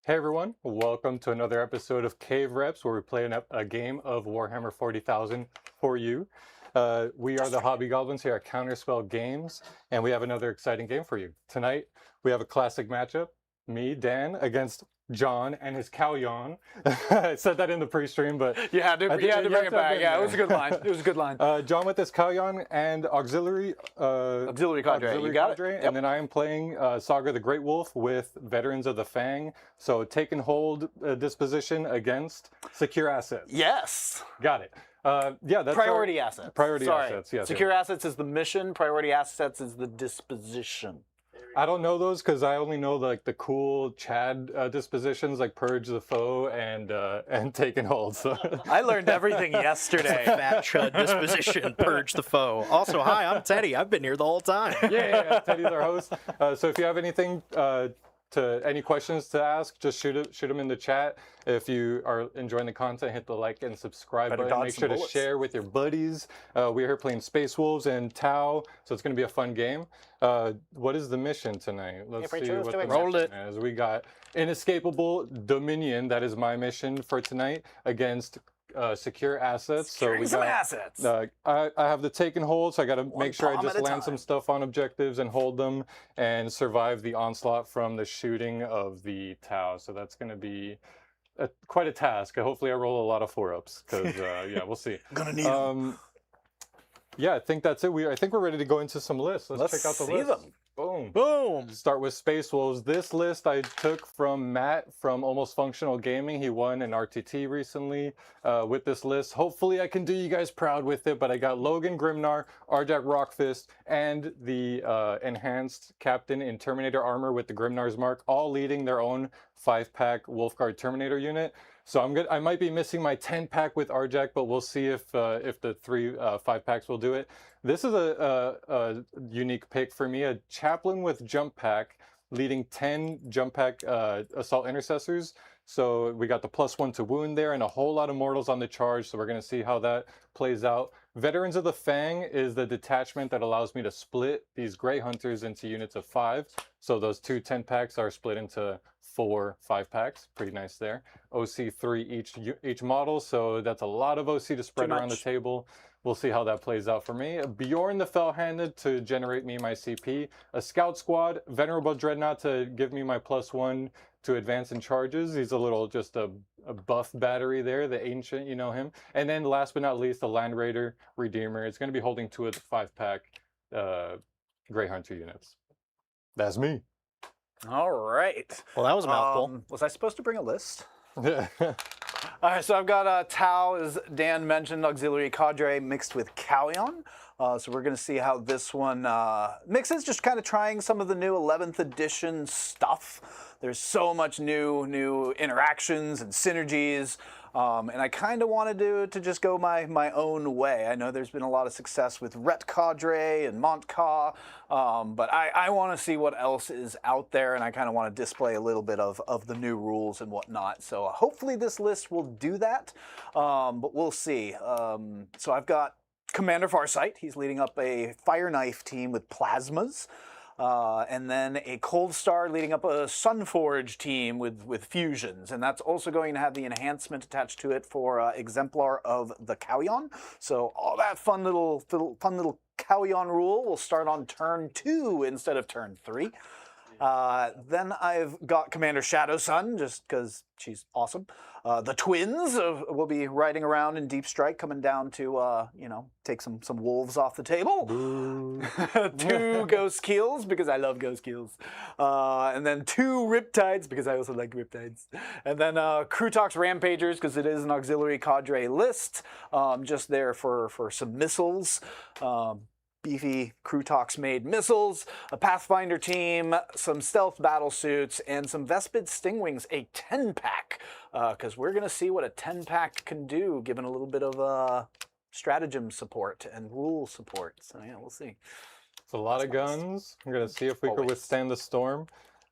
Hey everyone, welcome to another episode of Cave Reps, where we play a game of Warhammer 40,000 for you. We are the Hobby Goblins here at Counterspell Games, and we have another exciting game for you. Tonight, we have a classic matchup, me, Dan, against John and his Calyon. I said that in the pre-stream, but you had to bring it back. Yeah, it was a good line. It was a good line. John with his Calyon and Auxiliary Cadre. You got it. Yep. And then I am playing Saga the Great Wolf with Veterans of the Fang. So take and hold disposition against secure assets. Yes. Got it. Yeah, that's priority assets. Priority assets, yes. Secure assets is the mission. Priority assets is the disposition. I don't know those because I only know like the cool Chad dispositions like Purge the Foe and Take and Hold. So I learned everything yesterday. Fat Chud disposition, Purge the Foe. Also, hi, I'm Teddy. I've been here the whole time. Yeah. Teddy's our host. So if you have anything any questions to ask, just shoot them in the chat. If you are enjoying the content, hit the like and subscribe button. Make sure to share with your buddies. We're here playing Space Wolves and Tau, so it's going to be a fun game. What is the mission tonight? Let's see what the mission is. We got Inescapable Dominion. That is my mission for tonight against secure assets. Securing some assets. I have the take and hold, so I got to make sure I just land some stuff on objectives and hold them and survive the onslaught from the shooting of the Tau. So that's going to be quite a task. Hopefully I roll a lot of 4-ups because yeah, we'll see. Gonna need them. Yeah, I think that's it. I think we're ready to go into some lists. Let's check out the list. Them. Boom. Boom. Start with Space Wolves. This list I took from Matt from Almost Functional Gaming. He won an RTT recently with this list. Hopefully I can do you guys proud with it, but I got Logan Grimnar, Arjak Rockfist, and the enhanced captain in Terminator armor with the Grimnar's mark, all leading their own 5-pack Wolfguard Terminator unit. So I might be missing my 10-pack with Arjak, but we'll see if the 3 5-packs will do it. This is a unique pick for me, a chaplain with jump pack, leading 10 jump pack assault intercessors. So we got the +1 to wound there and a whole lot of mortals on the charge. So we're going to see how that plays out. Veterans of the Fang is the detachment that allows me to split these Grey Hunters into units of 5. So those 2 10-packs are split into 4 5-packs. Pretty nice there. OC 3 each model. So that's a lot of OC to spread around the table. We'll see how that plays out for me. Bjorn the Fell-Handed to generate me my CP. A Scout Squad, Venerable Dreadnought to give me my +1 to advance in charges. He's a little, just a buff battery there, the Ancient, you know him. And then last but not least, the Land Raider Redeemer. It's going to be holding 2 of the 5-pack Grey Hunter units. That's me. All right. Well, that was a mouthful. Was I supposed to bring a list? All right, so I've got Tau, as Dan mentioned, Auxiliary Cadre mixed with Calyon. So we're going to see how this one mixes, just kind of trying some of the new 11th edition stuff. There's so much new interactions and synergies. And I kind of wanted to just go my own way. I know there's been a lot of success with Ret Cadre and Montca, but I want to see what else is out there, and I kind of want to display a little bit of the new rules and whatnot. So hopefully this list will do that, but we'll see. So I've got Commander Farsight. He's leading up a Fire Knife team with plasmas. And then a Cold Star leading up a Sunforge team with fusions, and that's also going to have the enhancement attached to it for Exemplar of the Calyon. So all that fun little Calyon rule will start on turn 2 instead of turn 3. Then I've got Commander Shadow Sun, just because she's awesome. The twins will be riding around in Deep Strike, coming down to, take some wolves off the table. 2 Ghost Keels, because I love Ghost Keels. And then 2 Riptides, because I also like Riptides. And then Krutox Rampagers, because it is an Auxiliary Cadre list, just there for some missiles. Beefy Krutox-made missiles, a Pathfinder team, some stealth battle suits, and some Vespid Stingwings, a 10-pack, because we're going to see what a 10-pack can do, given a little bit of stratagem support and rule support. So yeah, we'll see. It's a lot of guns. I'm going to see if we can withstand the storm.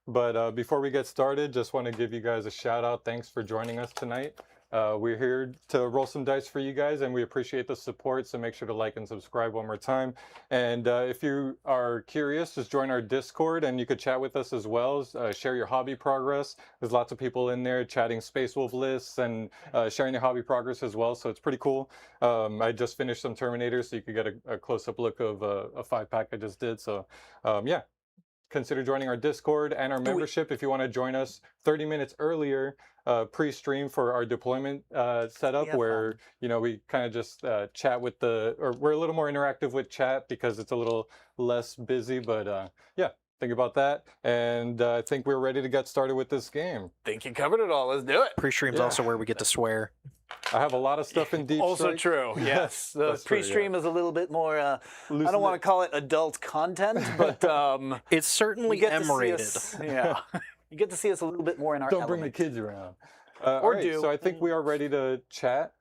But before we get started, just want to give you guys a shout out. Thanks for joining us tonight. We're here to roll some dice for you guys, and we appreciate the support. So make sure to like and subscribe one more time. And if you are curious, just join our Discord, and you could chat with us as well. Share your hobby progress. There's lots of people in there chatting Space Wolf lists and sharing their hobby progress as well. So it's pretty cool. I just finished some Terminators, so you could get a close-up look of a 5-pack I just did. So yeah, consider joining our Discord and our membership if you want to join us 30 minutes earlier pre-stream for our deployment setup, where we kind of just chat with we're a little more interactive with chat because it's a little less busy. But yeah, think about that, and I think we're ready to get started with this game. Think you covered it all. Let's do it. Pre-stream's also where we get to swear. I have a lot of stuff in Deep Also Strike. true, yes. The pre-stream is a little bit more, I don't want to call it adult content, but it's certainly M-rated. Yeah. You get to see us a little bit more in our Don't bring the kids around. All right, so I think we are ready to chat.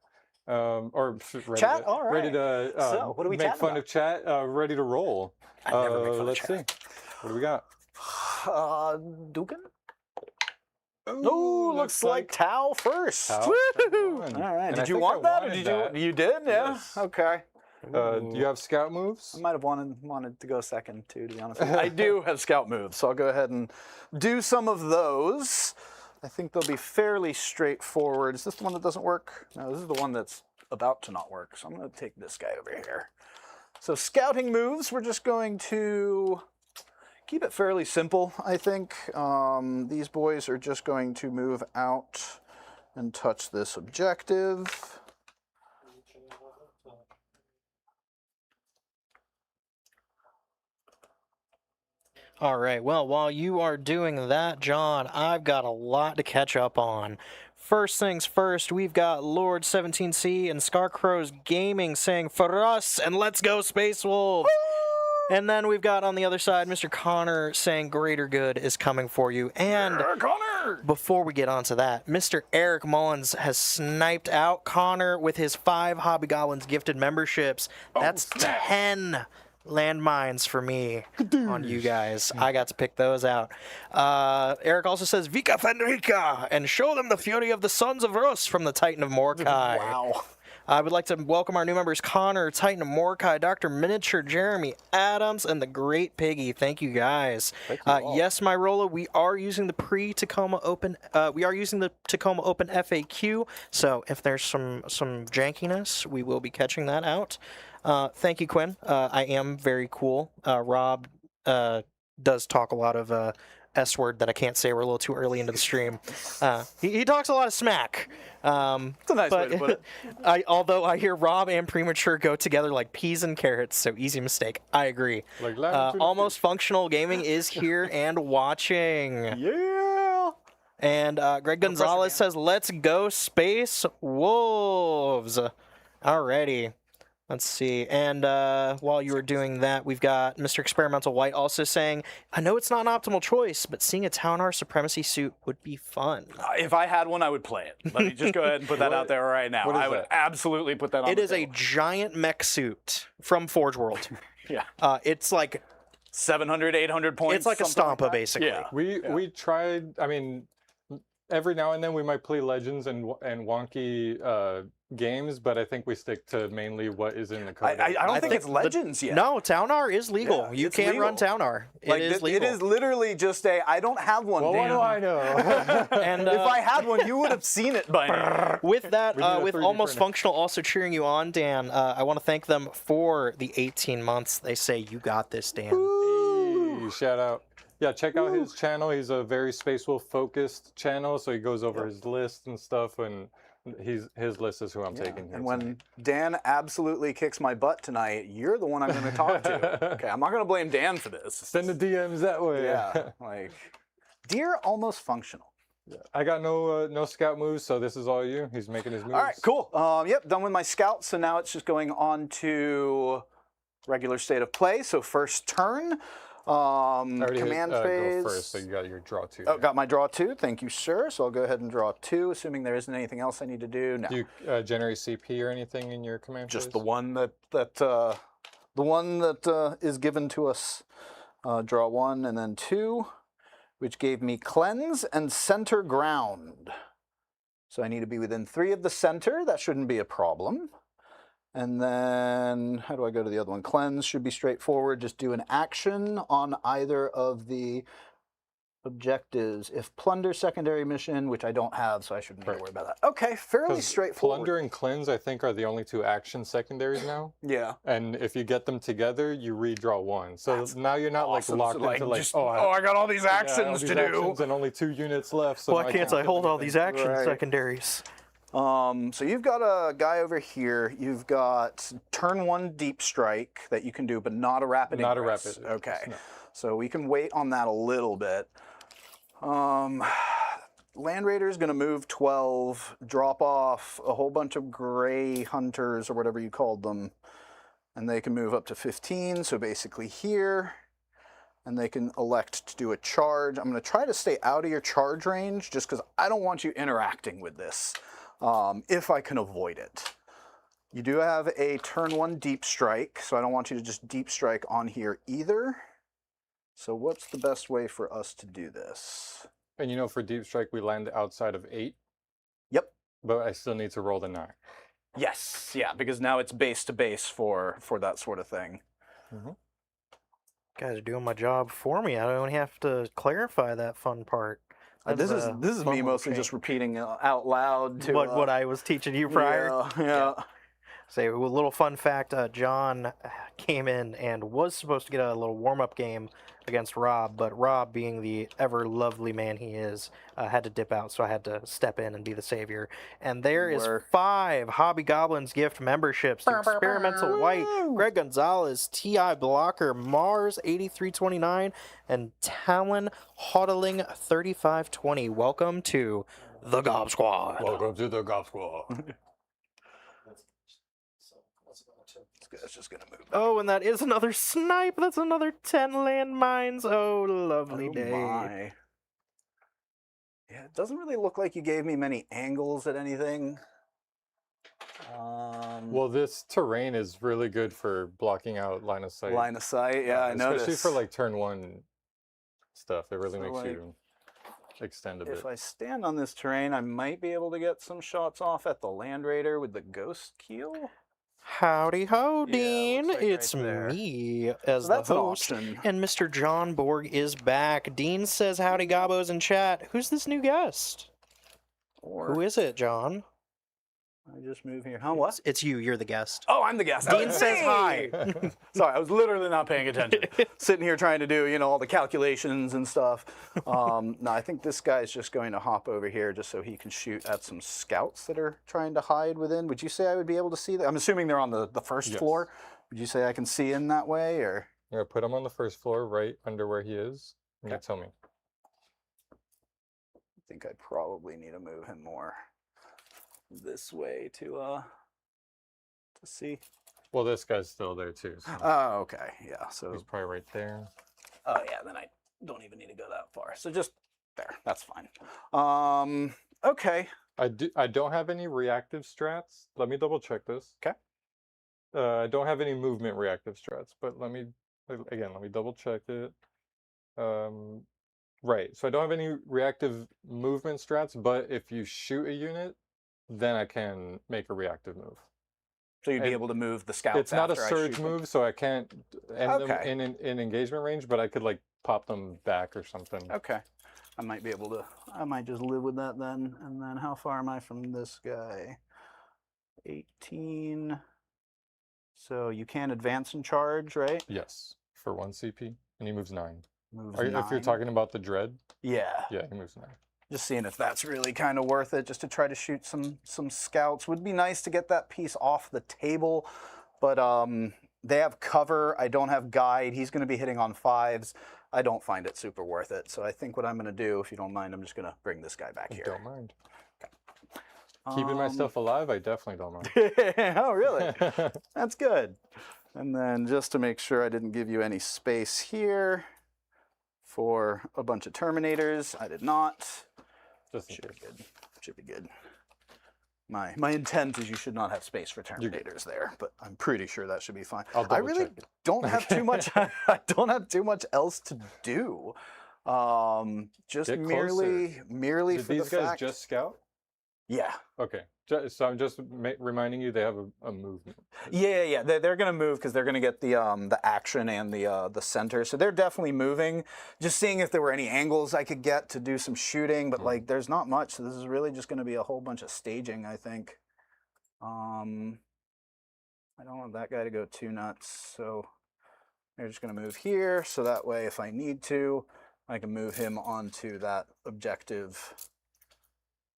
Or chat? All right. Ready to so, what are we make fun about? of chat. Ready to roll. Let's see. What do we got? Dukin? Ooh, looks like Tau first. Tau. Woo! All right. And Did I you think want I that, or wanted did that. you? You did, yeah. Yes. Okay. Do you have scout moves? I might have wanted to go second too, to be honest with you. I do have scout moves, so I'll go ahead and do some of those. I think they'll be fairly straightforward. Is this the one that doesn't work? No, this is the one that's about to not work. So I'm going to take this guy over here. So scouting moves, we're just going to keep it fairly simple, I think. These boys are just going to move out and touch this objective. All right, well, while you are doing that, John, I've got a lot to catch up on. First things first, we've got Lord 17C and Scarcrows Gaming saying, "For us, and let's go Space Wolves!" And then we've got on the other side, Mr. Connor saying, "Greater good is coming for you." And Connor! Before we get on to that, Mr. Eric Mullins has sniped out Connor with his 5 Hobby Goblins gifted memberships. That's 10 landmines for me on you guys. I got to pick those out. Eric also says, "Vika Fenrica," and show them the fury of the sons of Rus from the Titan of Mordecai. Wow. I would like to welcome our new members, Connor, Titan of Mordecai, Dr. Miniature, Jeremy Adams, and the Great Piggy. Thank you, guys. Thank you all. Yes, my Rolla, we are using the Tacoma Open. We are using the Tacoma Open FAQ. So if there's some jankiness, we will be catching that out. Thank you, Quinn. I am very cool. Rob does talk a lot of S word that I can't say. We're a little too early into the stream. He talks a lot of smack. That's a nice way to put it. Although I hear Rob and Premature go together like peas and carrots, so easy mistake. I agree. Like Almost Functional Gaming is here and watching. Yeah. And Greg Gonzalez says, "Let's go Space Wolves." Alrighty. Let's see. And while you were doing that, we've got Mr. Experimental White also saying, "I know it's not an optimal choice, but seeing a Taunar Supremacy suit would be fun." If I had one, I would play it. Let me just go ahead and put that out there right now. What is I would that? absolutely put that on It the is a table. giant mech suit from Forge World. Yeah. It's like 700, 800 points. it's like a something Stompa, that. basically. Yeah. We tried. I mean, every now and then we might play Legends and wonky games, but I think we stick to mainly what is in the code. I don't think think it's Legends yet. No, Taunar is legal. Yeah, You it's can run legal. Taunar. Like, It is legal. It is literally just I don't have one, Well, what Dan. do I know? And If I had one, you would have seen it by now. with that, We need a with 3D Almost printer. Functional also cheering you on, Dan, I want to thank them for the 18 months. They say, "You got this, Dan." Hey, shout out. Yeah, check out his channel. He's a very Space Wolf focused channel, so he goes over his list and stuff, and his list is who I'm taking here. And when Dan absolutely kicks my butt tonight, you're the one I'm going to talk to. Okay, I'm not going to blame Dan for this. Send the DMs that way. Yeah, like, dear Almost Functional. I got no scout moves, so this is all you. He's making his moves. All right, cool. Yep, done with my scouts, so now it's just going on to regular state of play. So first turn, I already command go phase. first, so you got your draw 2. Oh, got my draw 2. Thank you, sir. So I'll go ahead and draw 2, assuming there isn't anything else I need to do. No, Do you generate CP or anything in your command just phase? the one that is given to us. Draw 1 and then 2, which gave me cleanse and center ground. So I need to be within 3 of the center. That shouldn't be a problem. And then, how do I go to the other one? Cleanse should be straightforward. Just do an action on either of the objectives. If plunder secondary mission, which I don't have, so I shouldn't need to worry about that. Okay, fairly straightforward. Plunder and cleanse, I think, are the only 2 action secondaries now. Yeah. And if you get them together, you redraw 1. So now you're not like locked into like, just, I got all these actions to do. Actions and only 2 units left. So Why can't I hold all these action Right. secondaries? So you've got a guy over here. You've got turn 1 deep strike that you can do, but not a rapid Not ingress. a rapid. Okay. No. So we can wait on that a little bit. Land Raider is going to move 12, drop off a whole bunch of gray hunters or whatever you called them, and they can move up to 15, so basically here, and they can elect to do a charge. I'm going to try to stay out of your charge range just because I don't want you interacting with this if I can avoid it. You do have a turn 1 deep strike, so I don't want you to just deep strike on here either. So what's the best way for us to do this? And you know, for deep strike, we land outside of 8. Yep. But I still need to roll the 9. Yes, yeah, because now it's base to base for that sort of thing. Mm-hmm. Guys are doing my job for me. I don't have to clarify that fun part. This is me mostly just repeating out loud to what I was teaching you prior. Yeah. Say a little fun fact: John came in and was supposed to get a little warm-up game against Rob, but Rob, being the ever lovely man he is, had to dip out, so I had to step in and be the savior. And there is 5 Hobby Goblins gift memberships: to Experimental White, Greg Gonzalez, T.I. Blocker, Mars 8329, and Talon Hodling 3520. Welcome to the Gob Squad. Welcome to the Gob Squad. It's just gonna move. Oh, and that is another snipe. That's another 10 landmines. Oh, lovely day. My. Yeah, it doesn't really look like you gave me many angles at anything. Well, this terrain is really good for blocking out line of sight. Line of sight, yeah, I noticed. Especially for like turn 1 stuff. It really So, makes like, you extend a bit. if I stand on this terrain, I might be able to get some shots off at the Land Raider with the Ghost Keel. Howdy ho, Yeah, Dean. looks like It's right there. me as So the that's an host. option. And Mr. John Borg is back. Dean says howdy gobbos in chat. Who's this new guest? Or Who is it, John? I just move here. Huh? What? It's you. You're the guest. Oh, I'm the guest. Dean Oh, says me! hi. Sorry, I was literally not paying attention. Sitting here trying to do, all the calculations and stuff. No, I think this guy's just going to hop over here just so he can shoot at some scouts that are trying to hide within. Would you say I would be able to see that? I'm assuming they're on the first Yes. floor. Would you say I can see in that way, or? Yeah, put him on the first floor, right under where he is. And you tell me. I think I probably need to move him more this way to see. Well, this guy's still there too. So Oh, okay. Yeah. So he's probably right there. oh yeah, then I don't even need to go that far. So just there. That's fine. Okay. I don't have any reactive strats. Let me double check this. Okay. I don't have any movement reactive strats, but let me double check it. Right. So I don't have any reactive movement strats, but if you shoot a unit, then I can make a reactive move. So you'd be able to move the scouts. It's not a after I surge shoot them? move, so I can't end Okay. them in engagement range, but I could like pop them back or something. Okay. I might be able to. I might just live with that then. And then how far am I from this guy? 18. So you can advance and charge, right? Yes, for 1 CP, and he moves 9. Moves If you're 9. talking about the dread, Yeah. yeah, he moves 9. Just seeing if that's really kind of worth it, just to try to shoot some scouts. Would be nice to get that piece off the table, but they have cover. I don't have guide. He's going to be hitting on 5s. I don't find it super worth it. So I think what I'm going to do, if you don't mind, I'm just going to bring this guy back here. Don't mind. Keeping myself alive, I definitely don't mind. Oh, really? That's good. And then just to make sure I didn't give you any space here for a bunch of Terminators, I did not. Just in Should be case. good. Should be good. My intent is you should not have space for Terminators there, but I'm pretty sure that should be fine. I'll I double really check it. don't have too much. I don't have too much else to do. Just Get merely Did for these the guys fact. just scout? Yeah. Okay. So I'm just reminding you they have a movement. Yeah. They're going to move because they're going to get the action and the center. So they're definitely moving. Just seeing if there were any angles I could get to do some shooting, but like there's not much. So this is really just going to be a whole bunch of staging, I think. I don't want that guy to go too nuts. So they're just going to move here. So that way, if I need to, I can move him onto that objective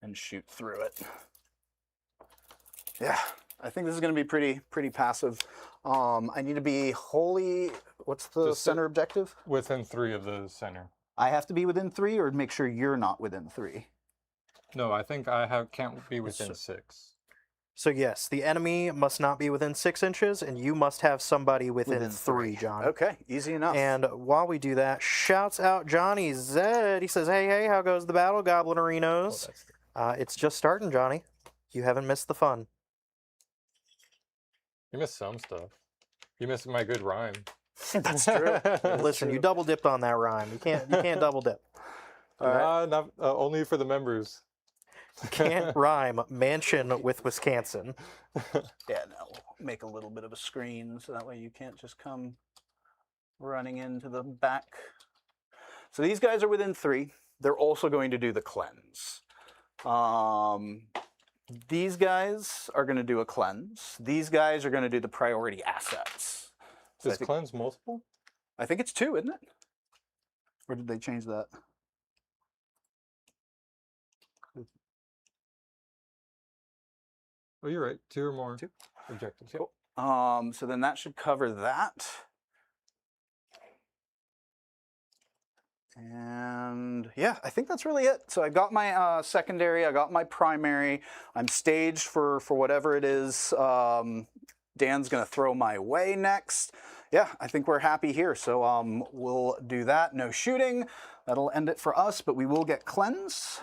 and shoot through it. Yeah, I think this is going to be pretty passive. I need to be wholly. What's the Just center objective? Within 3 of the center. I have to be within 3, or make sure you're not within 3. No, I think can't be within 6. So yes, the enemy must not be within 6 inches, and you must have somebody within 3, John. Okay, easy enough. And while we do that, shouts out Johnny Zed. He says, "Hey, how goes the battle, Goblinerinos? It's just starting, Johnny. You haven't missed the fun." You missed some stuff. You missed my good rhyme. That's true. Listen, you double dipped on that rhyme. You can't double dip. Not only for the members. You can't rhyme mansion with Wisconsin. Yeah, no. Make a little bit of a screen so that way you can't just come running into the back. So these guys are within 3. They're also going to do the cleanse. These guys are going to do a cleanse. These guys are going to do the priority assets. So Is cleanse multiple? I think it's 2, isn't it? Or did they change that? Oh, you're right. 2 or more 2 objectives. Cool. So then that should cover that. And yeah, I think that's really it. So I got my secondary, I got my primary. I'm staged for whatever it is Dan's going to throw my way next. Yeah, I think we're happy here. So we'll do that. No shooting. That'll end it for us, but we will get cleanse.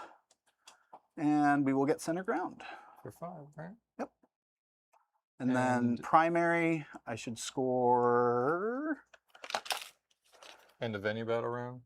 And we will get center ground. For 5, right? Yep. And then primary, I should score... End of any battle round?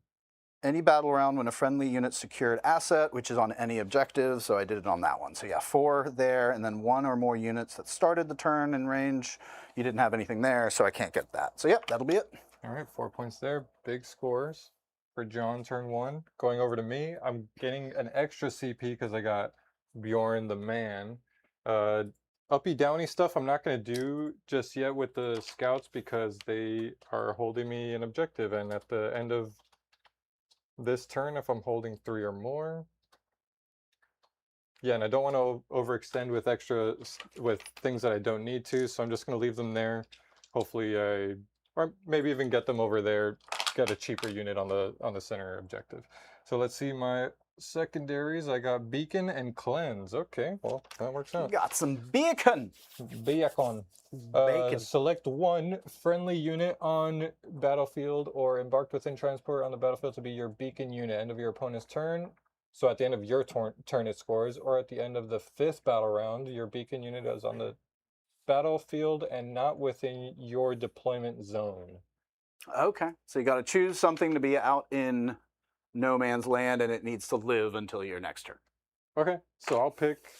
Any battle round when a friendly unit secured asset, which is on any objective, so I did it on that one. So yeah, 4 there, and then 1 or more units that started the turn in range. You didn't have anything there, so I can't get that. So yep, that'll be it. All right, 4 points there. Big scores for John, turn 1. Going over to me, I'm getting an extra CP because I got Bjorn the man. Uppy downy stuff I'm not going to do just yet with the scouts because they are holding me an objective, and at the end of this turn, if I'm holding 3 or more, yeah, and I don't want to overextend with things that I don't need to, so I'm just going to leave them there. Hopefully or maybe even get them over there, get a cheaper unit on the center objective. So let's see my secondaries. I got beacon and cleanse. Okay, well, that works out. Got some beacon. Beacon. Bacon. Select 1 friendly unit on battlefield or embarked within transport on the battlefield to be your beacon unit. End of your opponent's turn. So at the end of your turn it scores, or at the end of the 5th battle round, your beacon unit is on the battlefield and not within your deployment zone. Okay, so you got to choose something to be out in no man's land, and it needs to live until your next turn. Okay, so I'll pick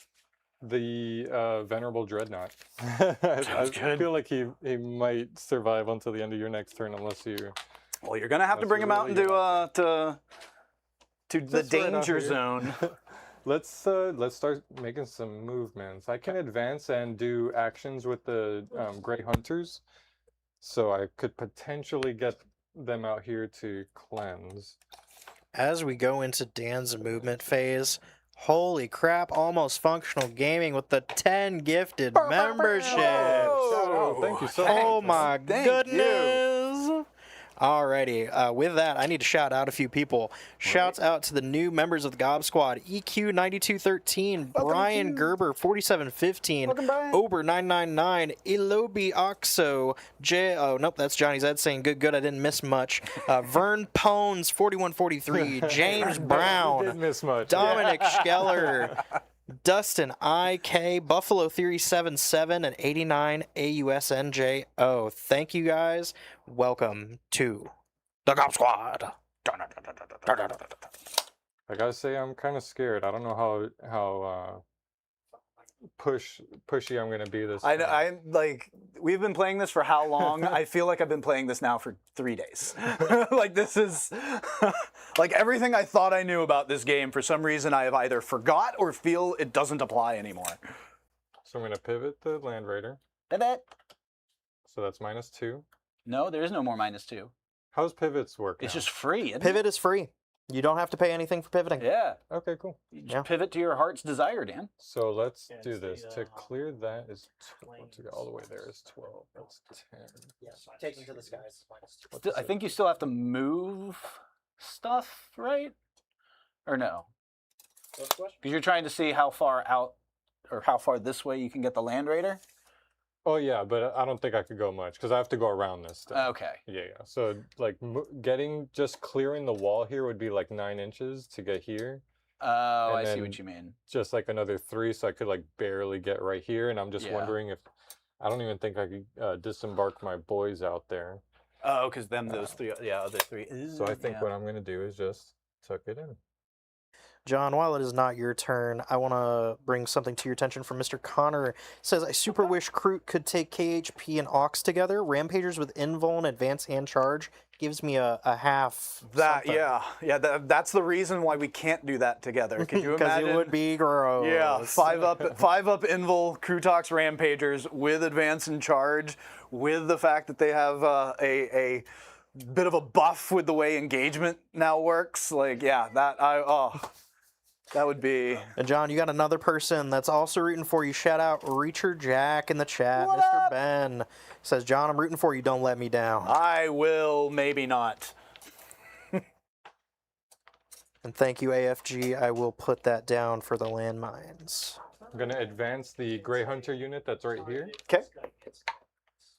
the Venerable Dreadnought. I good. feel like he might survive until the end of your next turn unless you... Well, you're going to have to bring him out into to the danger zone. Let's start making some movements. I can advance and do actions with the Grey Hunters, so I could potentially get them out here to cleanse. As we go into Dan's movement phase, holy crap, almost functional gaming with the 10 gifted memberships. Oh, thank you so much. Oh my Thank goodness. Alrighty, with that, I need to shout out a few people. Shouts out to the new members of the Gob Squad: EQ9213, Brian Gerber 4715, Ober 999, Ilobi Oxo, oh nope, that's Johnny Zed saying good, I didn't miss much. Vern Pones 4143, James Brown, Didn't miss much. Dominic Scheller, Dustin IK, Buffalo Theory 77, and 89 AUSNJO. Thank you guys. Welcome to the Gob Squad. I gotta say, I'm kind of scared. I don't know how pushy I'm gonna be this I time. I'm like, we've been playing this for how long? I feel like I've been playing this now for 3 days. Like this is like everything I thought I knew about this game. For some reason, I have either forgot or feel it doesn't apply anymore. So I'm gonna pivot the Land Raider. Pivot. So that's -2. No, there is no more -2. How's pivots work? It's now? just free. Isn't Pivot is free. You don't have to pay anything for pivoting. it? Yeah. Okay, cool. You just Yeah. pivot to your heart's desire, Dan. So let's Yeah, do it's this. the, To clear that is flames. to go all the way there is 12. That's 10. Yeah, taking to the skies. What's I it? think you still have to move stuff, right? Or no? What's the question? Because you're trying to see how far out or how far this way you can get the Land Raider. Oh yeah, but I don't think I could go much because I have to go around this stuff. Okay. Yeah. So like just clearing the wall here would be like 9 inches to get here. Oh, And I see then- what you mean. Just like another 3, so I could like barely get right here. And I'm just Yeah. wondering if I don't even think I could disembark my boys out there. Oh, because those three, other three. So I think yeah. what I'm gonna do is just tuck it in. John, while it is not your turn, I want to bring something to your attention from Mr. Connor. It says, I super wish Kroot could take KHP and Ox together. Rampagers with Invuln, Advance, and Charge gives me a half. That something. yeah. That's the reason why we can't do that together. Could you Because imagine? it would be gross. Yeah, 5 up Invul, Krutox Rampagers with Advance and Charge, with the fact that they have a bit of a buff with the way engagement now works. Like, yeah, that would be. And John, you got another person that's also rooting for you. Shout out Reacher Jack in the chat. What Mr. up? Ben says, John, I'm rooting for you. Don't let me down. I will, maybe not. And thank you, AFG. I will put that down for the landmines. I'm gonna advance the Grey Hunter unit that's right here. Okay.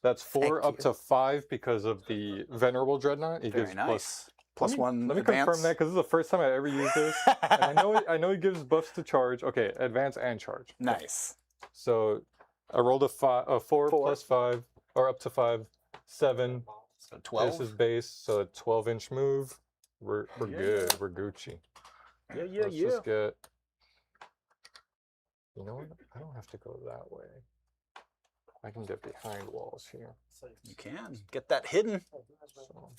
That's 4 Thank up you. to 5 because of the Venerable Dreadnought. It Very gives nice. Plus Let me- one Let me advance. confirm that because this is the first time I ever used this. And I know it gives buffs to charge. Okay, advance and charge. Nice. So I rolled a 4 Four. plus 5, or up to 5, 7. So 12. This is base, so a 12-inch move. We're good. We're Gucci. Yeah, Let's just get. You know what? I don't have to go that way. I can get behind walls here. You can get that hidden, So.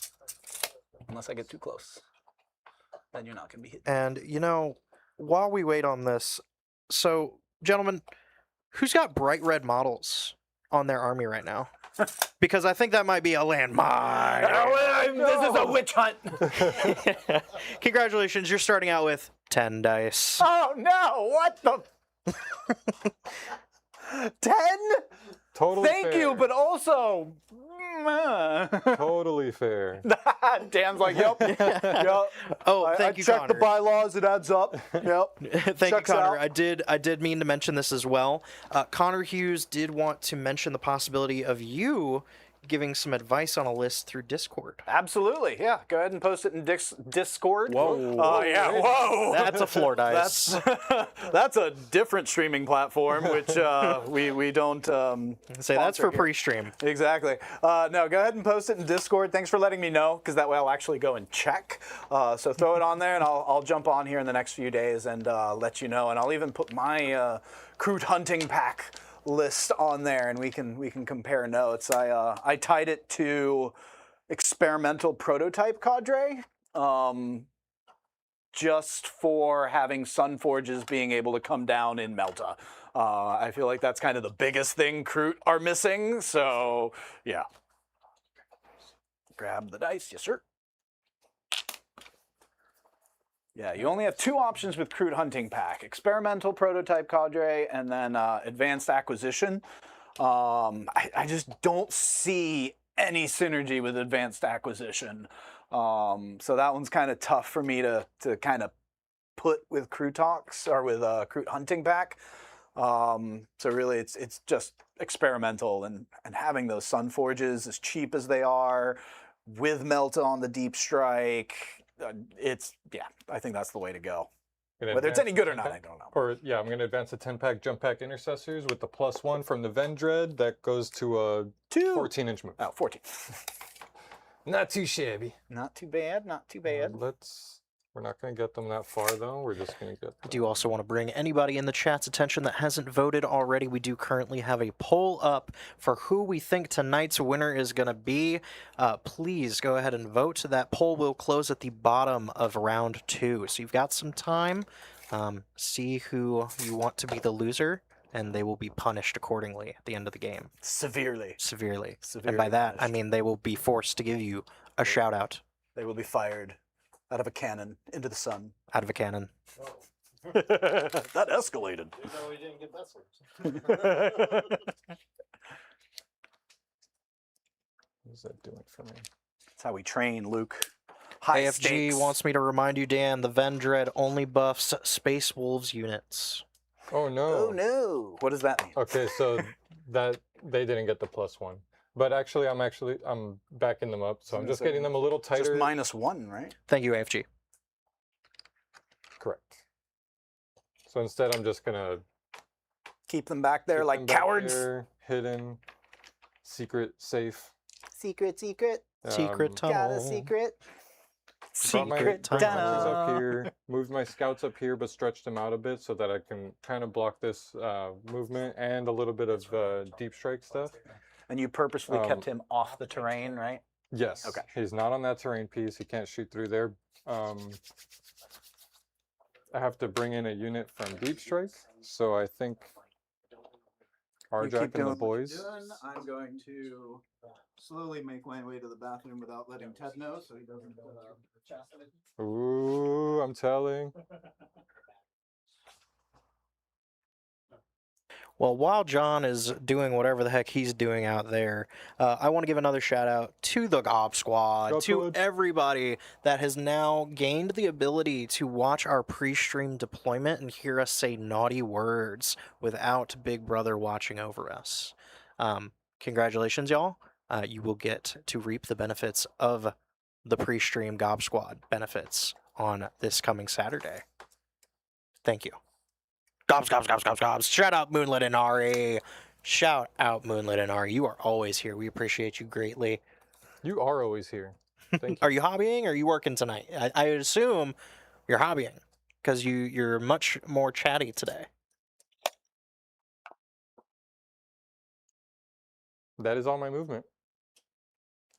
unless I get too close. Then you're not gonna be hidden. And, you know, while we wait on this, so, gentlemen, who's got bright red models on their army right now? Because I think that might be a landmine. This is a witch hunt. Congratulations, you're starting out with 10 dice. Oh no! What the? 10? Totally Thank fair. you, but also. Totally fair. Dan's like, yep. Yep. Oh, thank I you, checked the Connor. bylaws. It adds up. Yep. Thank you, Checks Connor. out. I did mean to mention this as well. Connor Hughes did want to mention the possibility of you giving some advice on a list through Discord. Absolutely. Yeah. Go ahead and post it in Discord. Whoa. Yeah. Whoa. That's a floor dice. That's a different streaming platform, which we don't. Say that's sponsor for here. pre-stream. Exactly. No, go ahead and post it in Discord. Thanks for letting me know, because that way I'll actually go and check. So throw it on there, and I'll jump on here in the next few days and let you know. And I'll even put my Kroot hunting pack list on there, and we can compare notes. I tied it to experimental prototype cadre. Just for having Sun Forges being able to come down in Melta. I feel like that's kind of the biggest thing Kroot are missing, so yeah. Grab the dice, yes sir. Yeah, you only have 2 options with Kroot Hunting Pack. Experimental Prototype Cadre and then Advanced Acquisition. I just don't see any synergy with Advanced Acquisition. So that one's kind of tough for me to kind of put with Krutox or with Kroot Hunting Pack. So really it's just experimental, and having those Sun Forges as cheap as they are with Melta on the Deep Strike, I think that's the way to go. Whether it's any good or not, I don't know. Or yeah, I'm going to advance the 10-pack jump pack intercessors with the +1 from the Vendread that goes to a 14-inch move. Oh, 14. Not too shabby. Not too bad, not too bad. We're We're not going to get them that far, though. We're just going to get I do also want to bring anybody in the chat's attention that hasn't voted already. We do currently have a poll up for who we think tonight's winner is going to be. Please go ahead and vote. That poll will close at the bottom of round 2. So you've got some time. See who you want to be the loser, and they will be punished accordingly at the end of the game. Severely. Severely. Severely And by that, I punished. mean they will be forced to give you a shout-out They will be fired out of a cannon into the sun. out of a cannon. That escalated. No, we didn't get that sword. What is that doing for me? That's how we train, Luke. High AFG stakes. wants me to remind you, Dan, the Vendread only buffs Space Wolves units. Oh, no. Oh no! What does that mean? Okay, so that they didn't get the +1. But actually, I'm backing them up, so I'm just getting them a little tighter. Just -1, right? Thank you, AFG. Correct. So instead, I'm just gonna Keep them back there keep like them back cowards. there, hidden, secret, safe. Secret, secret. Secret tunnel. Got a secret. Brought my Secret hunters tunnel. up here, moved my scouts up here, but stretched them out a bit so that I can kind of block this movement and a little bit of deep strike stuff. And you purposefully kept him off the terrain, right? Yes. Okay. He's not on that terrain piece. He can't shoot through there. I have to bring in a unit from deep strike, so I think Arjack and the boys. I'm going to slowly make my way to the bathroom without letting Ted know, so he doesn't. Ooh, I'm telling. Well, while John is doing whatever the heck he's doing out there, I want to give another shout out to the Gob Squad, Go to Squad. everybody that has now gained the ability to watch our pre-stream deployment and hear us say naughty words without Big Brother watching over us. Congratulations, y'all. You will get to reap the benefits of the pre-stream Gob Squad benefits on this coming Saturday. Thank you. Gobs, gobs, gobs, gobs, gobs. Shout out Moonlit and Ari. Shout out Moonlit and Ari. You are always here. We appreciate you greatly. You are always here. Thank you. Are you hobbying or are you working tonight? I assume you're hobbying because you're much more chatty today. That is all my movement.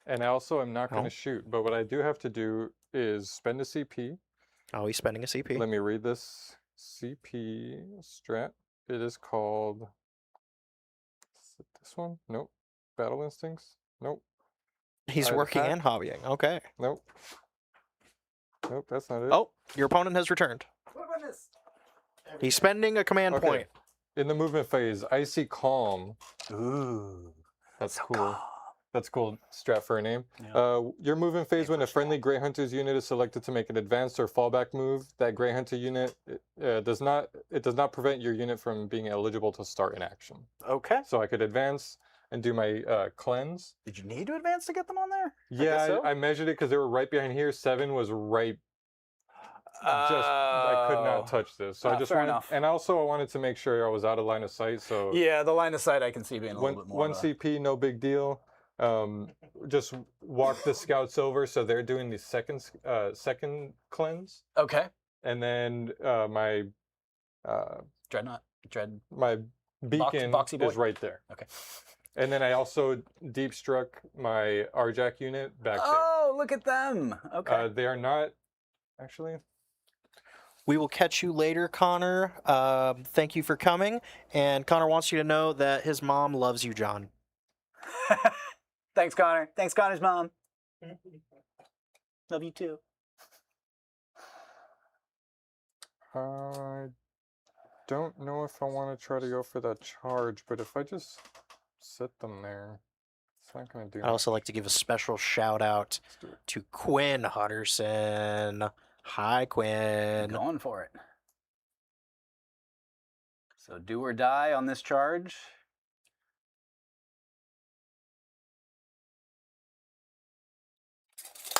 And I also am not going Oh. to shoot, but what I do have to do is spend a CP. Oh, he's spending a CP. Let me read this CP strat. It is called. Is it this one? Nope. Battle Instincts? Nope. He's Alright, working Pat. and hobbying. Okay. Nope. Nope, that's not it. Oh, your opponent has returned. What about this? He's spending a command Okay. point. In the movement phase, Icy Calm. Ooh. That's cool. That's cool strat for a name. Yeah. Your movement phase when a friendly Grey Hunter's unit is selected to make an advanced or fallback move, that Grey Hunter unit does not prevent your unit from being eligible to start in action. Okay. So I could advance and do my cleanse. Did you need to advance to get them on there? Yeah, so. I measured it because they were right behind here. 7 was right. I could not touch this. So I just fair wanted, enough. and also I wanted to make sure I was out of line of sight. So Yeah, the line of sight I can see being a little bit more. one of a- CP, no big deal. Just walk the scouts over, so they're doing the second cleanse, Okay. and then my Dreadnought. Dread. beacon Boxy boy? is right there. Okay. And then I also deep struck my Arjack unit back Oh, look at them. Okay. there. They are not actually. We will catch you later, Connor. Thank you for coming. And Connor wants you to know that his mom loves you, John. Thanks, Connor. Thanks, Connor's mom. Love you too. I don't know if I want to try to go for that charge, but if I just sit them there, it's not going to do I'd also like to give a special shout out Let's do it. to Quinn Hutterson. Hi, Quinn. Going for it. So do or die on this charge.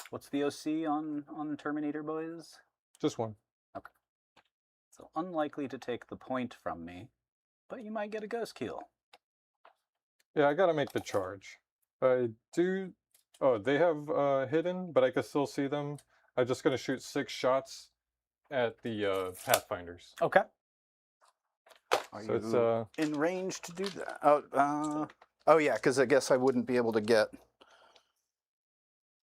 What's the OC on Terminator, boys? Just one. So unlikely to take the point from me, but you might get a ghost kill. Yeah, I gotta make the charge. I do. Oh, they have hidden, but I can still see them. I'm just going to shoot 6 shots at the Pathfinders. Okay. Are So you it's in range to do that? Oh yeah, because I guess I wouldn't be able to get.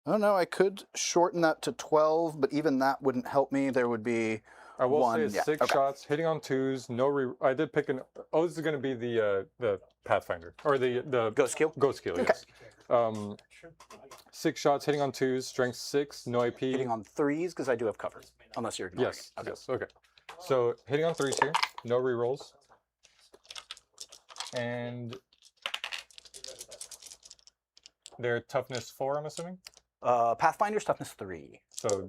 Oh no, I could shorten that to 12, but even that wouldn't help me. There would be I will one. say it's 6 shots, hitting on 2s. No, I did pick an. Oh, this is going to be the Pathfinder or the Ghost skill. Ghost skill. Okay. Yes. 6 shots, hitting on 2s, strength 6, no AP. Hitting on 3s because I do have cover. Unless you're ignoring Yes. it. Okay. Yes. Okay. So hitting on 3s here, no rerolls, and their toughness 4. I'm assuming. Pathfinder's toughness 3. So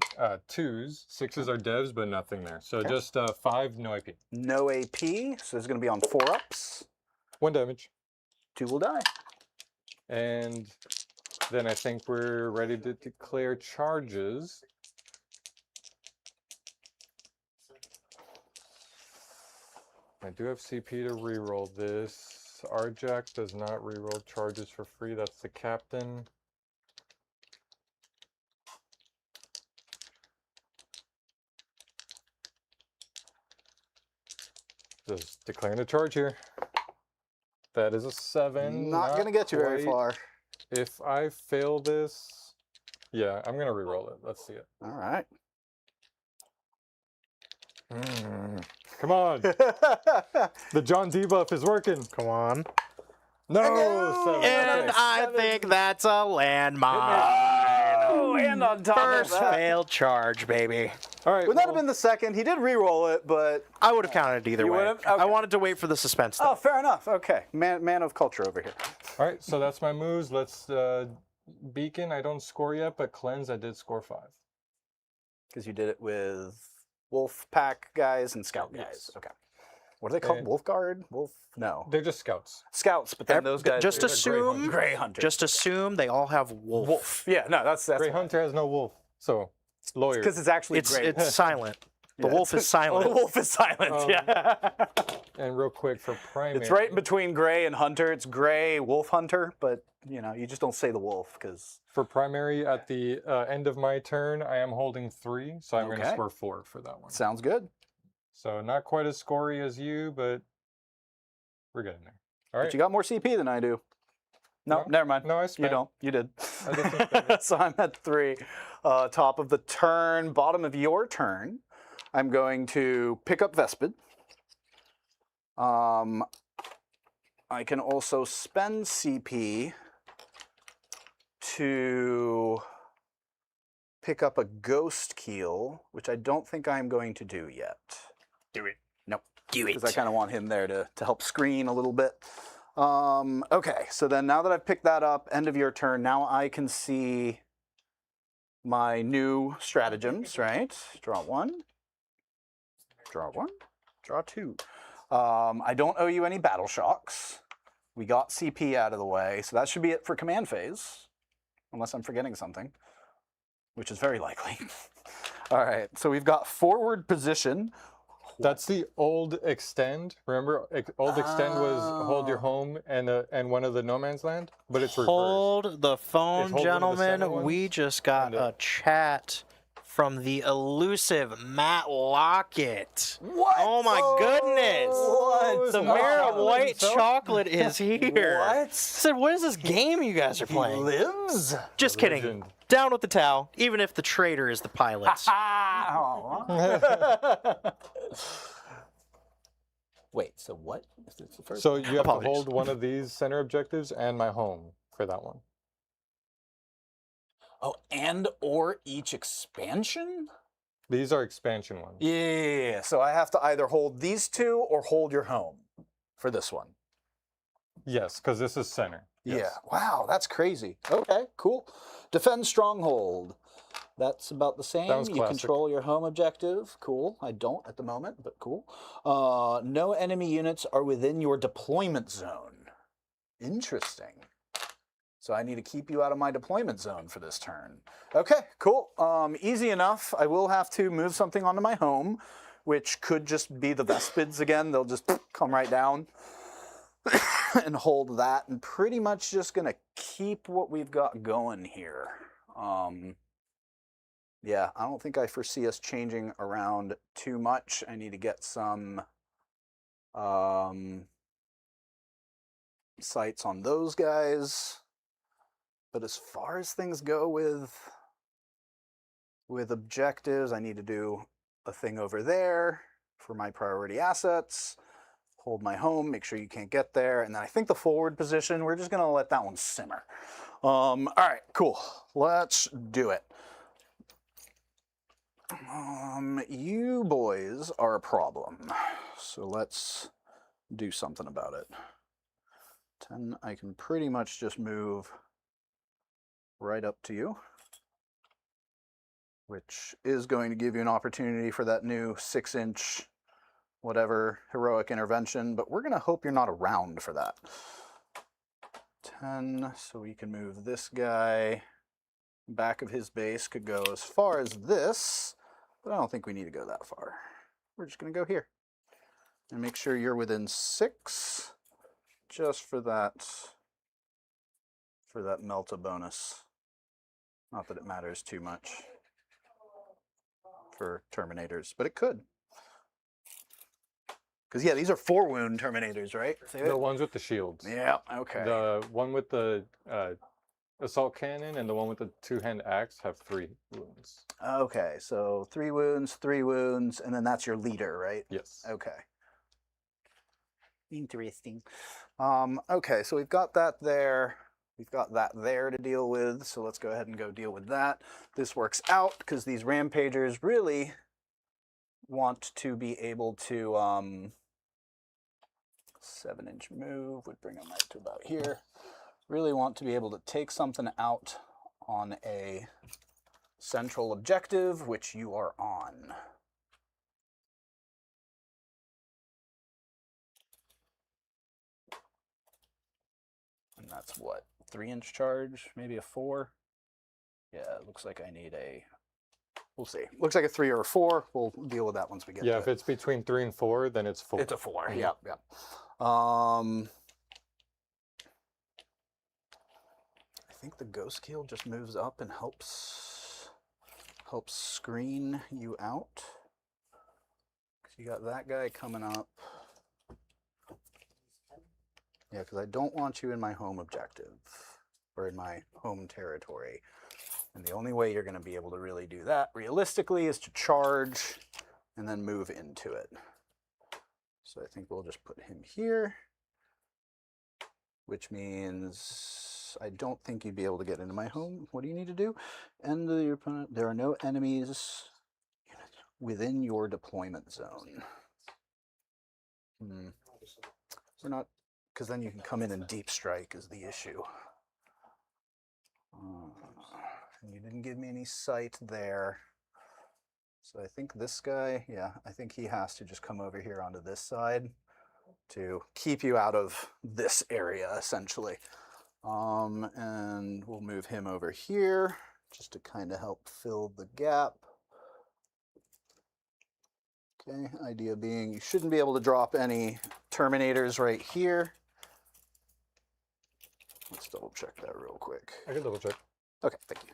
2s, 6s are devs, but nothing there. So just 5, no AP. No AP, so it's going to be on 4-ups. 1 damage. 2 will die. And then I think we're ready to declare charges. I do have CP to reroll this. Arjax does not reroll charges for free. That's the captain. Just declaring a charge here. That is a 7. Not going to get you very quite. far. If I fail this, yeah, I'm going to reroll it. Let's see it. All right. Come on. The John debuff is working. Come on. No, 7. And Okay. I think that's a landmine. Oh, and on top First of that. failed charge, baby. All right. Would that have well, been the second? He did re-roll it, but... I would have counted it either You way. would've? I Okay. wanted to wait for the suspense. Oh, Though. fair enough. Okay. Man of culture over here. all right, so that's my moves. Let's beacon. I don't score yet, but cleanse. I did score 5. Because you did it with wolf pack guys and scout guys. Yes. Okay. What are they called? And- Wolf guard? Wolf? No. They're just scouts. Scouts, but then those guys... Just they're assume. Gray hunter. Just assume they all have wolf. wolf. Yeah, no, that's Grey Hunter has no wolf, so lawyer. because it's actually It's gray. it's silent. The Yeah, wolf it's- is silent. Oh, the wolf is silent. Um, yeah. And real quick for primary. It's right in between gray and hunter. It's gray wolf hunter, but you know, you just don't say the wolf because For primary, at the end of my turn, I am holding 3, so I'm going to Okay. score 4 for that one. sounds good. So not quite as scory as you, but we're getting there. All right. But you got more CP than I do. No, No? never mind. No, I You spent. don't. You did. I did some spending. So I'm at 3. Top of the turn, bottom of your turn. I'm going to pick up Vespid. I can also spend CP to pick up a Ghost Keel, which I don't think I'm going to do yet. Do it. Nope. Do Because I kind of want him there to help screen a little bit. Okay, so then now that I've picked that up, end of your turn, now I can see my new stratagems, right? Draw 1. Draw 1. Draw 2. I don't owe you any battle shocks. We got CP out of the way, so that should be it for command phase. Unless I'm forgetting something, which is very likely. All right, so we've got forward position. That's the old extend. Remember, old extend was hold your home and one of the no man's land, but it's reversed. Hold the phone, It's hold one of the gentlemen. center We ones, just got and a chat from the elusive Matt Lockett. What? Oh my goodness! What? The Wow. mayor of white Himself? chocolate is here. What? I said, what is this game you guys are He playing? lives? Just kidding. Legend. Down with the towel, even if the traitor is the pilot. Wait, so what? If it's the first So you have Apologies. to hold one of these center objectives and my home for that one. Oh, and or each expansion? These are expansion ones. Yeah, so I have to either hold these 2 or hold your home for this one. Yes, because this is center. Yes. Yeah, wow, that's crazy. Okay, cool. Defend stronghold. That's about the same. Sounds You classic. control your home objective. Cool. I don't at the moment, but cool. No enemy units are within your deployment zone. Interesting. So I need to keep you out of my deployment zone for this turn. Okay, cool. Easy enough. I will have to move something onto my home, which could just be the Vespids again. They'll just come right down and hold that. And pretty much just going to keep what we've got going here. Yeah, I don't think I foresee us changing around too much. I need to get some sights on those guys. But as far as things go with objectives, I need to do a thing over there for my priority assets. Hold my home, make sure you can't get there. And then I think the forward position, we're just gonna let that one simmer. All right, cool. Let's do it. You boys are a problem. So let's do something about it. 10, I can pretty much just move right up to you, which is going to give you an opportunity for that new 6-inch whatever heroic intervention, but we're going to hope you're not around for that. 10, so we can move this guy. Back of his base could go as far as this, but I don't think we need to go that far. We're just going to go here and make sure you're within 6 just for that Melta bonus. Not that it matters too much for Terminators, but it could. Because, yeah, these are 4-wound Terminators, right? The ones with the shields. Yeah, okay. The one with the assault cannon and the one with the 2-hand axe have 3 wounds. Okay, so 3 wounds, and then that's your leader, right? Yes. Okay. Interesting. Okay, so we've got that there. We've got that there to deal with, so let's go ahead and go deal with that. This works out because these Rampagers really want to be able to 7-inch move would bring them right to about here. Really want to be able to take something out on a central objective, which you are on. And that's what, 3-inch charge, maybe a 4? Yeah, it looks like I need a, we'll see. Looks like a 3 or a 4. We'll deal with that once we get to it. Yeah, if it's between 3 and 4, then it's 4. It's a 4, Mhm. yep, yep. I think the Ghost Keel just moves up and helps screen you out. 'Cause you got that guy coming up. Yeah, because I don't want you in my home objective or in my home territory. And the only way you're going to be able to really do that realistically is to charge and then move into it. So I think we'll just put him here, which means I don't think you'd be able to get into my home. What do you need to do? End of your opponent. There are no enemies within your deployment zone. We're not, because then you can come in and deep strike is the issue. And you didn't give me any sight there. So I think this guy, yeah, I think he has to just come over here onto this side to keep you out of this area, essentially. And we'll move him over here just to kind of help fill the gap. Okay, idea being you shouldn't be able to drop any Terminators right here. Let's double check that real quick. I can double check. Okay, thank you.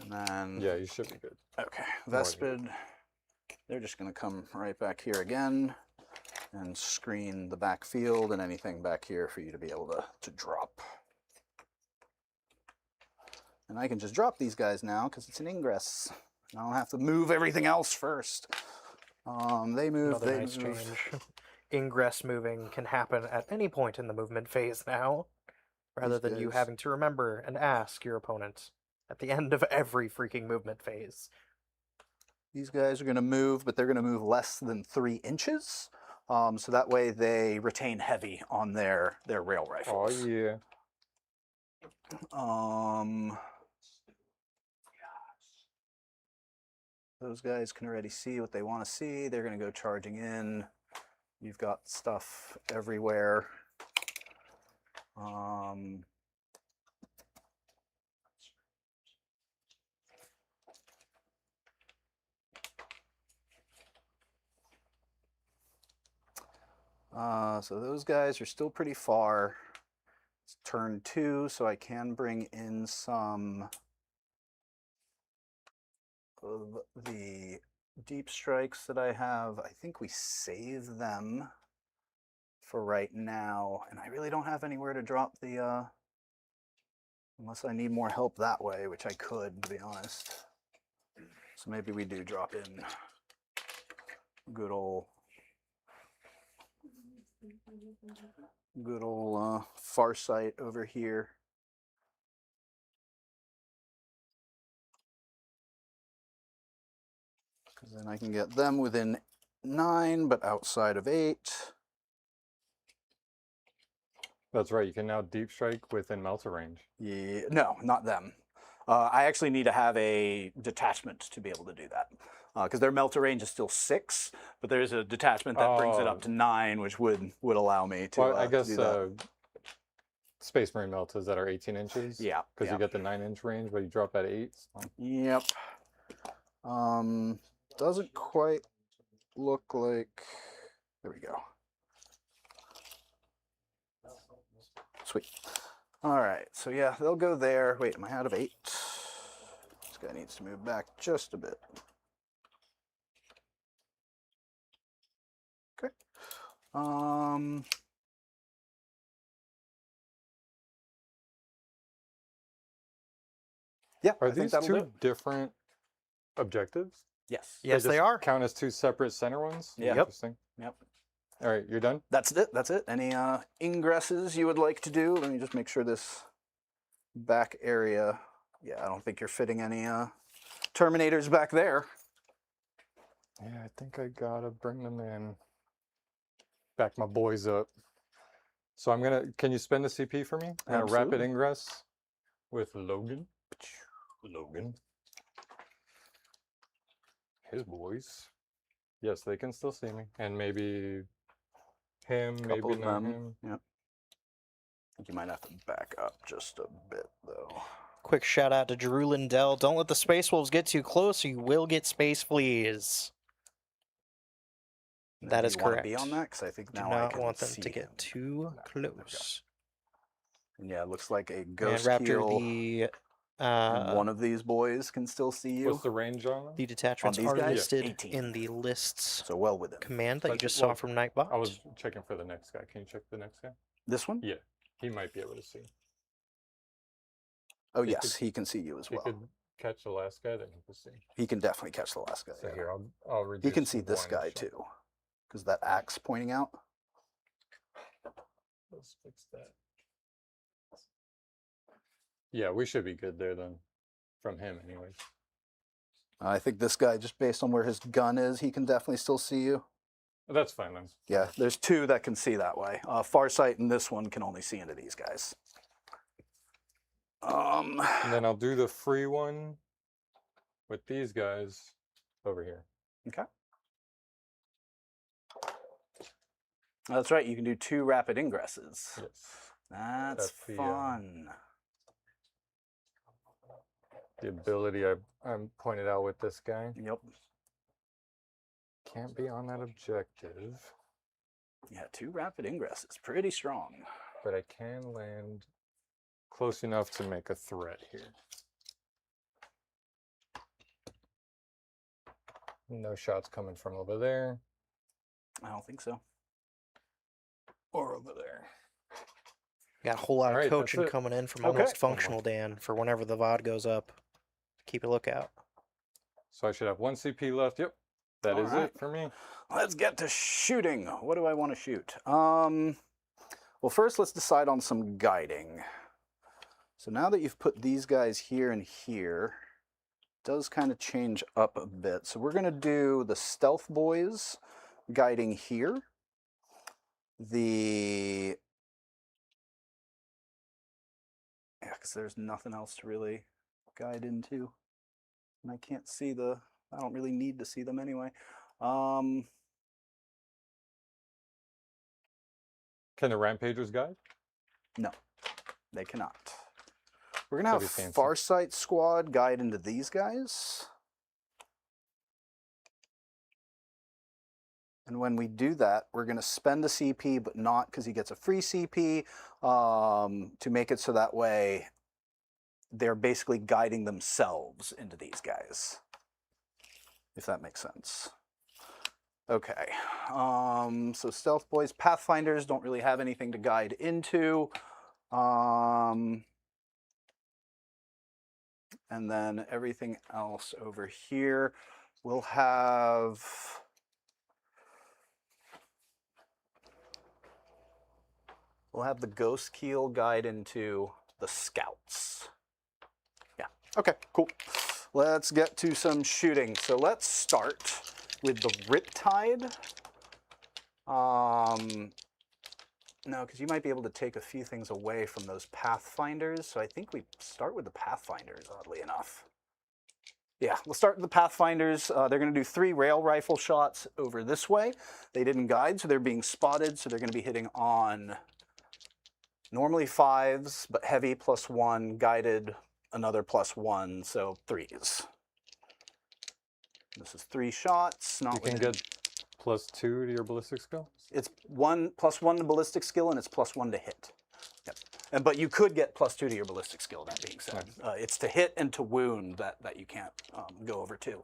And then, Yeah, you should be good. okay, Vespid, they're just going to come right back here again and screen the back field and anything back here for you to be able to drop. And I can just drop these guys now because it's an ingress. I don't have to move everything else first. They move, Another they nice move. change. Ingress moving can happen at any point in the movement phase now, rather These than you guys- having to remember and ask your opponent at the end of every freaking movement phase. These guys are going to move, but they're going to move less than 3 inches. So that way they retain heavy on their rail Oh, rifles. yeah. Those guys can already see what they want to see. They're going to go charging in. You've got stuff everywhere. So those guys are still pretty far. It's turn 2, so I can bring in some of the deep strikes that I have, I think we save them for right now. And I really don't have anywhere to drop the, unless I need more help that way, which I could, to be honest. So maybe we do drop in good old Farsight over here. Because then I can get them within 9, but outside of 8. That's right. You can now deep strike within melter range. Yeah, no, not them. I actually need to have a detachment to be able to do that. Because their melter range is still 6, but there's a detachment that brings it up to 9, which would allow me to. Well, I to guess do that. Space Marine meltas that are 18 inches. Yeah. Because you get the 9-inch range, but you drop at 8. So. Yep. Doesn't quite look like. There we go. Sweet. All right. So yeah, they'll go there. Wait, am I out of 8? This guy needs to move back just a bit. Okay. Yeah. Are I think these that'll do two it. different objectives? Yes. Yes, they just are. Count as 2 separate center ones? Yeah. Yep. Interesting. Yep. All right, you're done? That's it. That's it. Any ingresses you would like to do? Let me just make sure this back area. Yeah, I don't think you're fitting any Terminators back there. Yeah, I think I gotta bring them in. Back my boys up. So I'm gonna. Can you spend the CP for me? I'm gonna rapid Absolutely. ingress with Logan. Logan. His boys. Yes, they can still see me, and maybe him. Couple Maybe of not them. him. Yep. I think you might have to back up just a bit, though. Quick shout out to Drew Lindell. Don't let the Space Wolves get too close, or you will get Space Fleas. That Do is you want correct. to be on that? Because I think Do now I not can want them see to get him. too There we go. close. And yeah, it looks like a And ghost Raptor, keel. One the of these boys can still see you. What's the range on them? the detachments these are guys? listed 18. in the lists So well within. command that you But- just well, saw from Nightbot. I was checking for the next guy. Can you check the next guy? This one? Yeah, he might be able to see. Oh, He yes, could- he can see you as He well. could catch the last guy, then he could see. He can definitely catch the last guy. So yeah. here, I'll reduce. He can see this one guy shot. too, because that axe pointing out. Let's fix that. Yeah, we should be good there then, from him anyways. I think this guy, just based on where his gun is, he can definitely still see you. That's fine then. Yeah, there's 2 that can see that way. Farsight and this one can only see into these guys. And then I'll do the free one with these guys over here. Okay. That's right. You can do 2 rapid ingresses. Yes. That's That's the, fun. The ability I pointed out with this guy. Yep. Can't be on that objective, Yeah, 2 rapid ingresses. Pretty strong. but I can land close enough to make a threat here. No shots coming from over there I don't think so. or over there. Got a whole lot of Alright, that's coaching it. coming in from Okay. Almost Functional Dan for whenever the VOD goes up. Keep a lookout. So I should have 1 CP left. Yep, that is Alright. it for me. Let's get to shooting. What do I want to shoot? Well, first let's decide on some guiding. So now that you've put these guys here and here, it does kind of change up a bit. So we're going to do the stealth boys guiding here. Yeah, because there's nothing else to really guide into. And I can't see I don't really need to see them anyway. Can the Rampagers guide? No, they cannot. We're going to That'd have be fancy. Farsight Squad guide into these guys. And when we do that, we're going to spend the CP, but not because he gets a free CP, to make it so that way they're basically guiding themselves into these guys. if that makes sense. Okay, so Stealth Boys, Pathfinders don't really have anything to guide into. And then everything else over here will have... We'll have the Ghost Keel guide into the Scouts. Yeah, okay, cool. Let's get to some shooting. So let's start with the Riptide. No, because you might be able to take a few things away from those Pathfinders. So I think we start with the Pathfinders, oddly enough. Yeah, we'll start with the Pathfinders. They're going to do 3 rail rifle shots over this way. They didn't guide, so they're being spotted. So they're going to be hitting on normally 5s, but heavy +1, guided another +1, so 3s. This is 3 shots. Not You can within- get +2 to your ballistic skill. It's +1 to ballistic skill, and it's +1 to hit. Yep. But you could get +2 to your ballistic skill, that being said. It's to hit and to wound that you can't go over 2.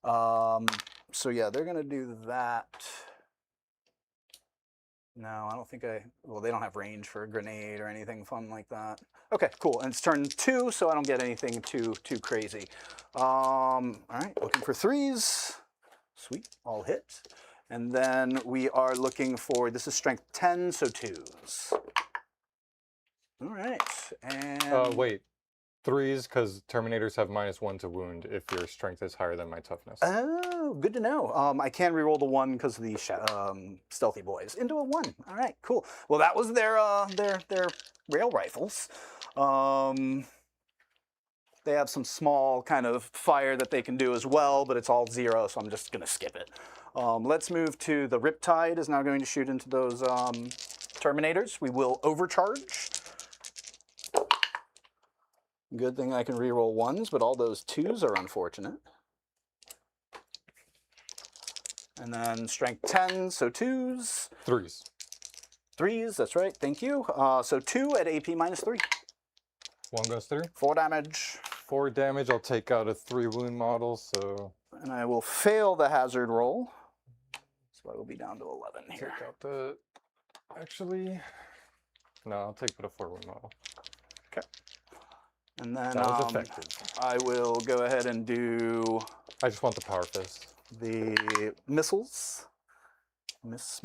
So yeah, they're going to do that. No, I don't think well, they don't have range for a grenade or anything fun like that. Okay, cool. And it's turn 2, so I don't get anything too crazy. All right, looking for 3s. Sweet, all hit. And then we are looking for, this is strength 10, so 2s. All right, and... Wait. 3s, because Terminators have -1 to wound if your strength is higher than my toughness. Oh, good to know. I can reroll the 1 because of the Stealthy Boys into a 1. All right, cool. Well, that was their rail rifles. They have some small kind of fire that they can do as well, but it's all 0, so I'm just going to skip it. Let's move to the Riptide is now going to shoot into those Terminators. We will overcharge. Good thing I can reroll 1s, but all those 2s are unfortunate. And then strength 10, so 2s. 3s. 3s, that's right, thank you. So 2 at AP -3. 1 goes through. 4 damage. 4 damage. I'll take out a 3 wound model, so... And I will fail the hazard roll. So I will be down to 11 here. Take out the... Actually... No, I'll take out a 4 wound model. Okay. And then That was effective. I will go ahead and do I just want the Power Fist. the missiles. Miss.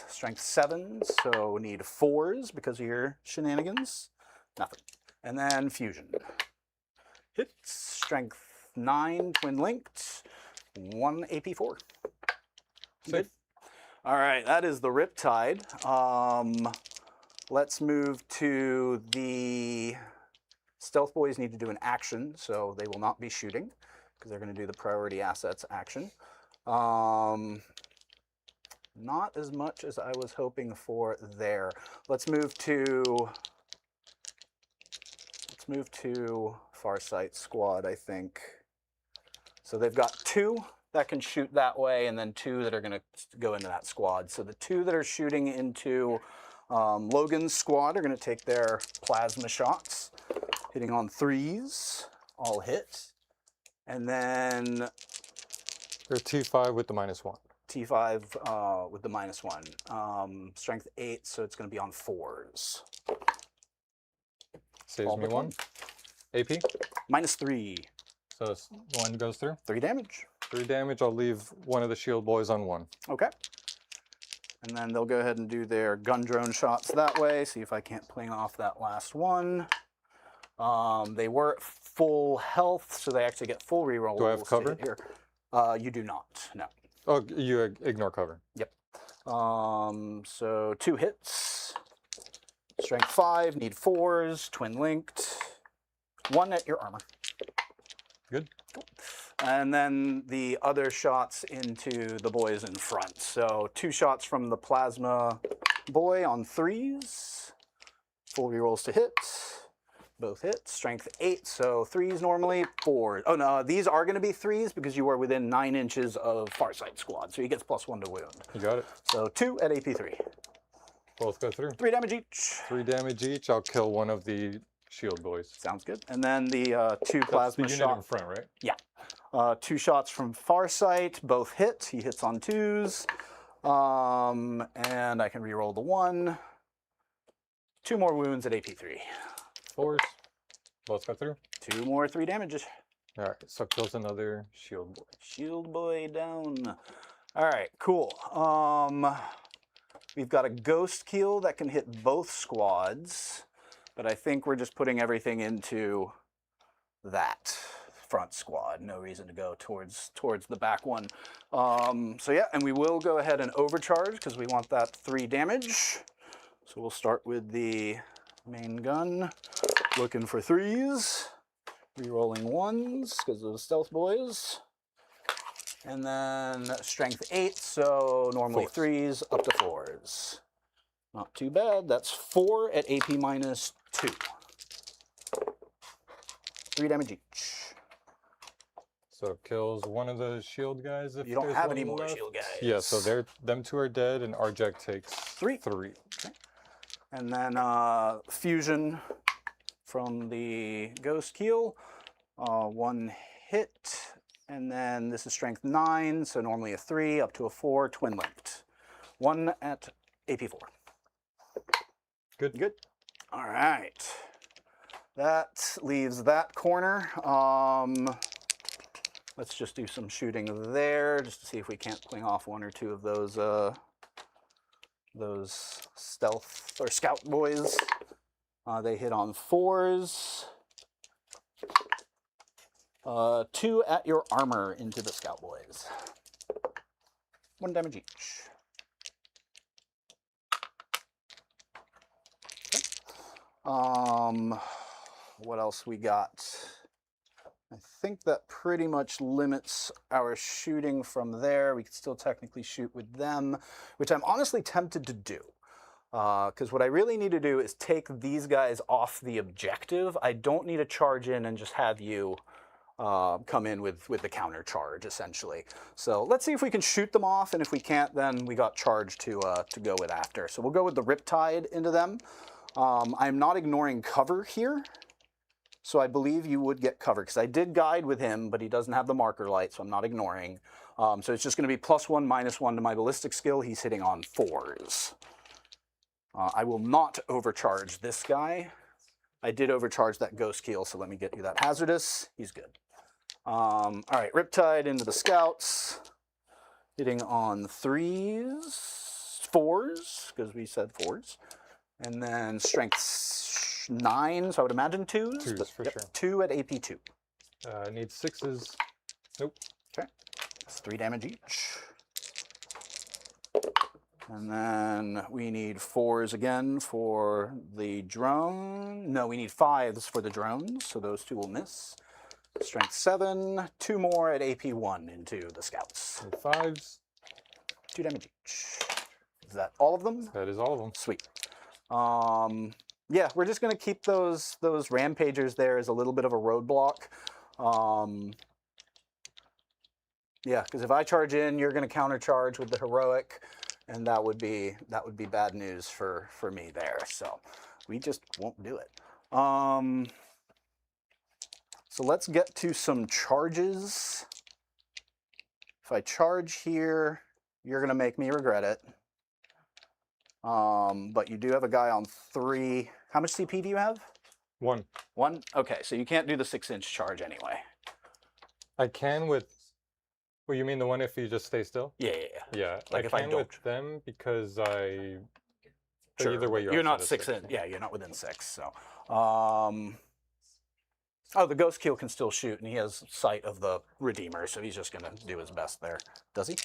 Strength 7, so need 4s because of your shenanigans. Nothing. And then fusion. Hits. Strength 9, twin linked. 1 AP4. Good. All right, that is the Riptide. Let's move to the Stealth Boys. Need to do an action, so they will not be shooting because they're going to do the priority assets action. Not as much as I was hoping for there. Let's move to Farsight Squad, I think. So they've got 2 that can shoot that way, and then 2 that are going to go into that squad. So the 2 that are shooting into Logan's squad are going to take their plasma shots, hitting on 3s, all hit. And then They're T5 with the -1. T5 with the -1. Strength 8, so it's going to be on 4s. Saves All me but 1. AP. -3. So 1 goes through. 3 damage. 3 damage. I'll leave one of the shield boys on 1. Okay. And then they'll go ahead and do their gun drone shots that way. See if I can't plane off that last one. They were at full health, so they actually get full reroll. Do I have cover? Here. You do not, no. Oh, you ignore cover. Yep. So 2 hits. Strength 5, need 4s, twin linked. 1 at your armor. Good. Cool. And then the other shots into the boys in front. So 2 shots from the plasma boy on 3s. Full rerolls to hit. Both hit. Strength 8, so 3s normally. 4. Oh no, these are going to be 3s because you are within 9 inches of Farsight Squad. So he gets +1 to wound. You got it. So 2 at AP3. Both go through. 3 damage each. 3 damage each. I'll kill one of the shield boys. Sounds good. And then the two That's plasma the unit shot. in front, right? Yeah. 2 shots from Farsight, both hit. He hits on 2s. And I can reroll the 1. 2 more wounds at AP3. 4s. Both got through. 2 more 3 damages. All right, so kills another shield boy. Shield boy down. All right, cool. We've got a ghost keel that can hit both squads, but I think we're just putting everything into that front squad. No reason to go towards the back one. So yeah, and we will go ahead and overcharge because we want that 3 damage. So we'll start with the main gun, looking for 3s, re-rolling 1s because of the stealth boys. And then strength 8, so normally 3s up to 4s. Not too bad. That's 4 at AP minus 2. 3 damage each. So it kills one of the shield guys. If You don't there's have one any more left. shield guys. Yeah, so them 2 are dead, and Arjek takes 3. 3. And then fusion from the ghost keel. 1 hit. And then this is strength 9, so normally a 3 up to a 4, twin linked. 1 at AP4. Good. Good. All right. That leaves that corner. Let's just do some shooting there, just to see if we can't cling off 1 or 2 of those stealth or scout boys. They hit on 4s. 2 at your armor into the scout boys. 1 damage each. Okay. What else we got? I think that pretty much limits our shooting from there. We could still technically shoot with them, which I'm honestly tempted to do. Because what I really need to do is take these guys off the objective. I don't need to charge in and just have you come in with the counter charge, essentially. So let's see if we can shoot them off, and if we can't, then we got charge to go with after. So we'll go with the Riptide into them. I'm not ignoring cover here, so I believe you would get cover, because I did guide with him, but he doesn't have the marker light, so I'm not ignoring. So it's just going to be +1, -1 to my ballistic skill. He's hitting on 4s. I will not overcharge this guy. I did overcharge that ghost keel, so let me get you that hazardous. He's good. All right, Riptide into the scouts. Hitting on 3s, 4s, because we said 4s. And then strength 9, so I would imagine 2s. 2s, but, for yep, sure. 2 at AP2. Need 6s. Nope. Okay, that's 3 damage each. And then we need 4s again for the drone. No, we need 5s for the drones, so those 2 will miss. Strength 7, 2 more at AP1 into the scouts. Need 5s. 2 damage each. Is that all of them? That is all of them. Sweet. Yeah, we're just going to keep those rampagers there as a little bit of a roadblock. Yeah, because if I charge in, you're going to countercharge with the heroic, and that would be bad news for me there. So we just won't do it. So let's get to some charges. If I charge here, you're going to make me regret it. But you do have a guy on 3. How much CP do you have? 1. 1? Okay, so you can't do the 6-inch charge anyway. I can with... Well, you mean the one if you just stay still? Yeah. Yeah, Like I if I can don't. with them because I... but Sure. Either way, You're not outside of 6 in. Yeah, you're not within 6. So, oh, the ghost keel can still shoot, and he has sight of the Redeemer, so he's just gonna do his best there. Does he?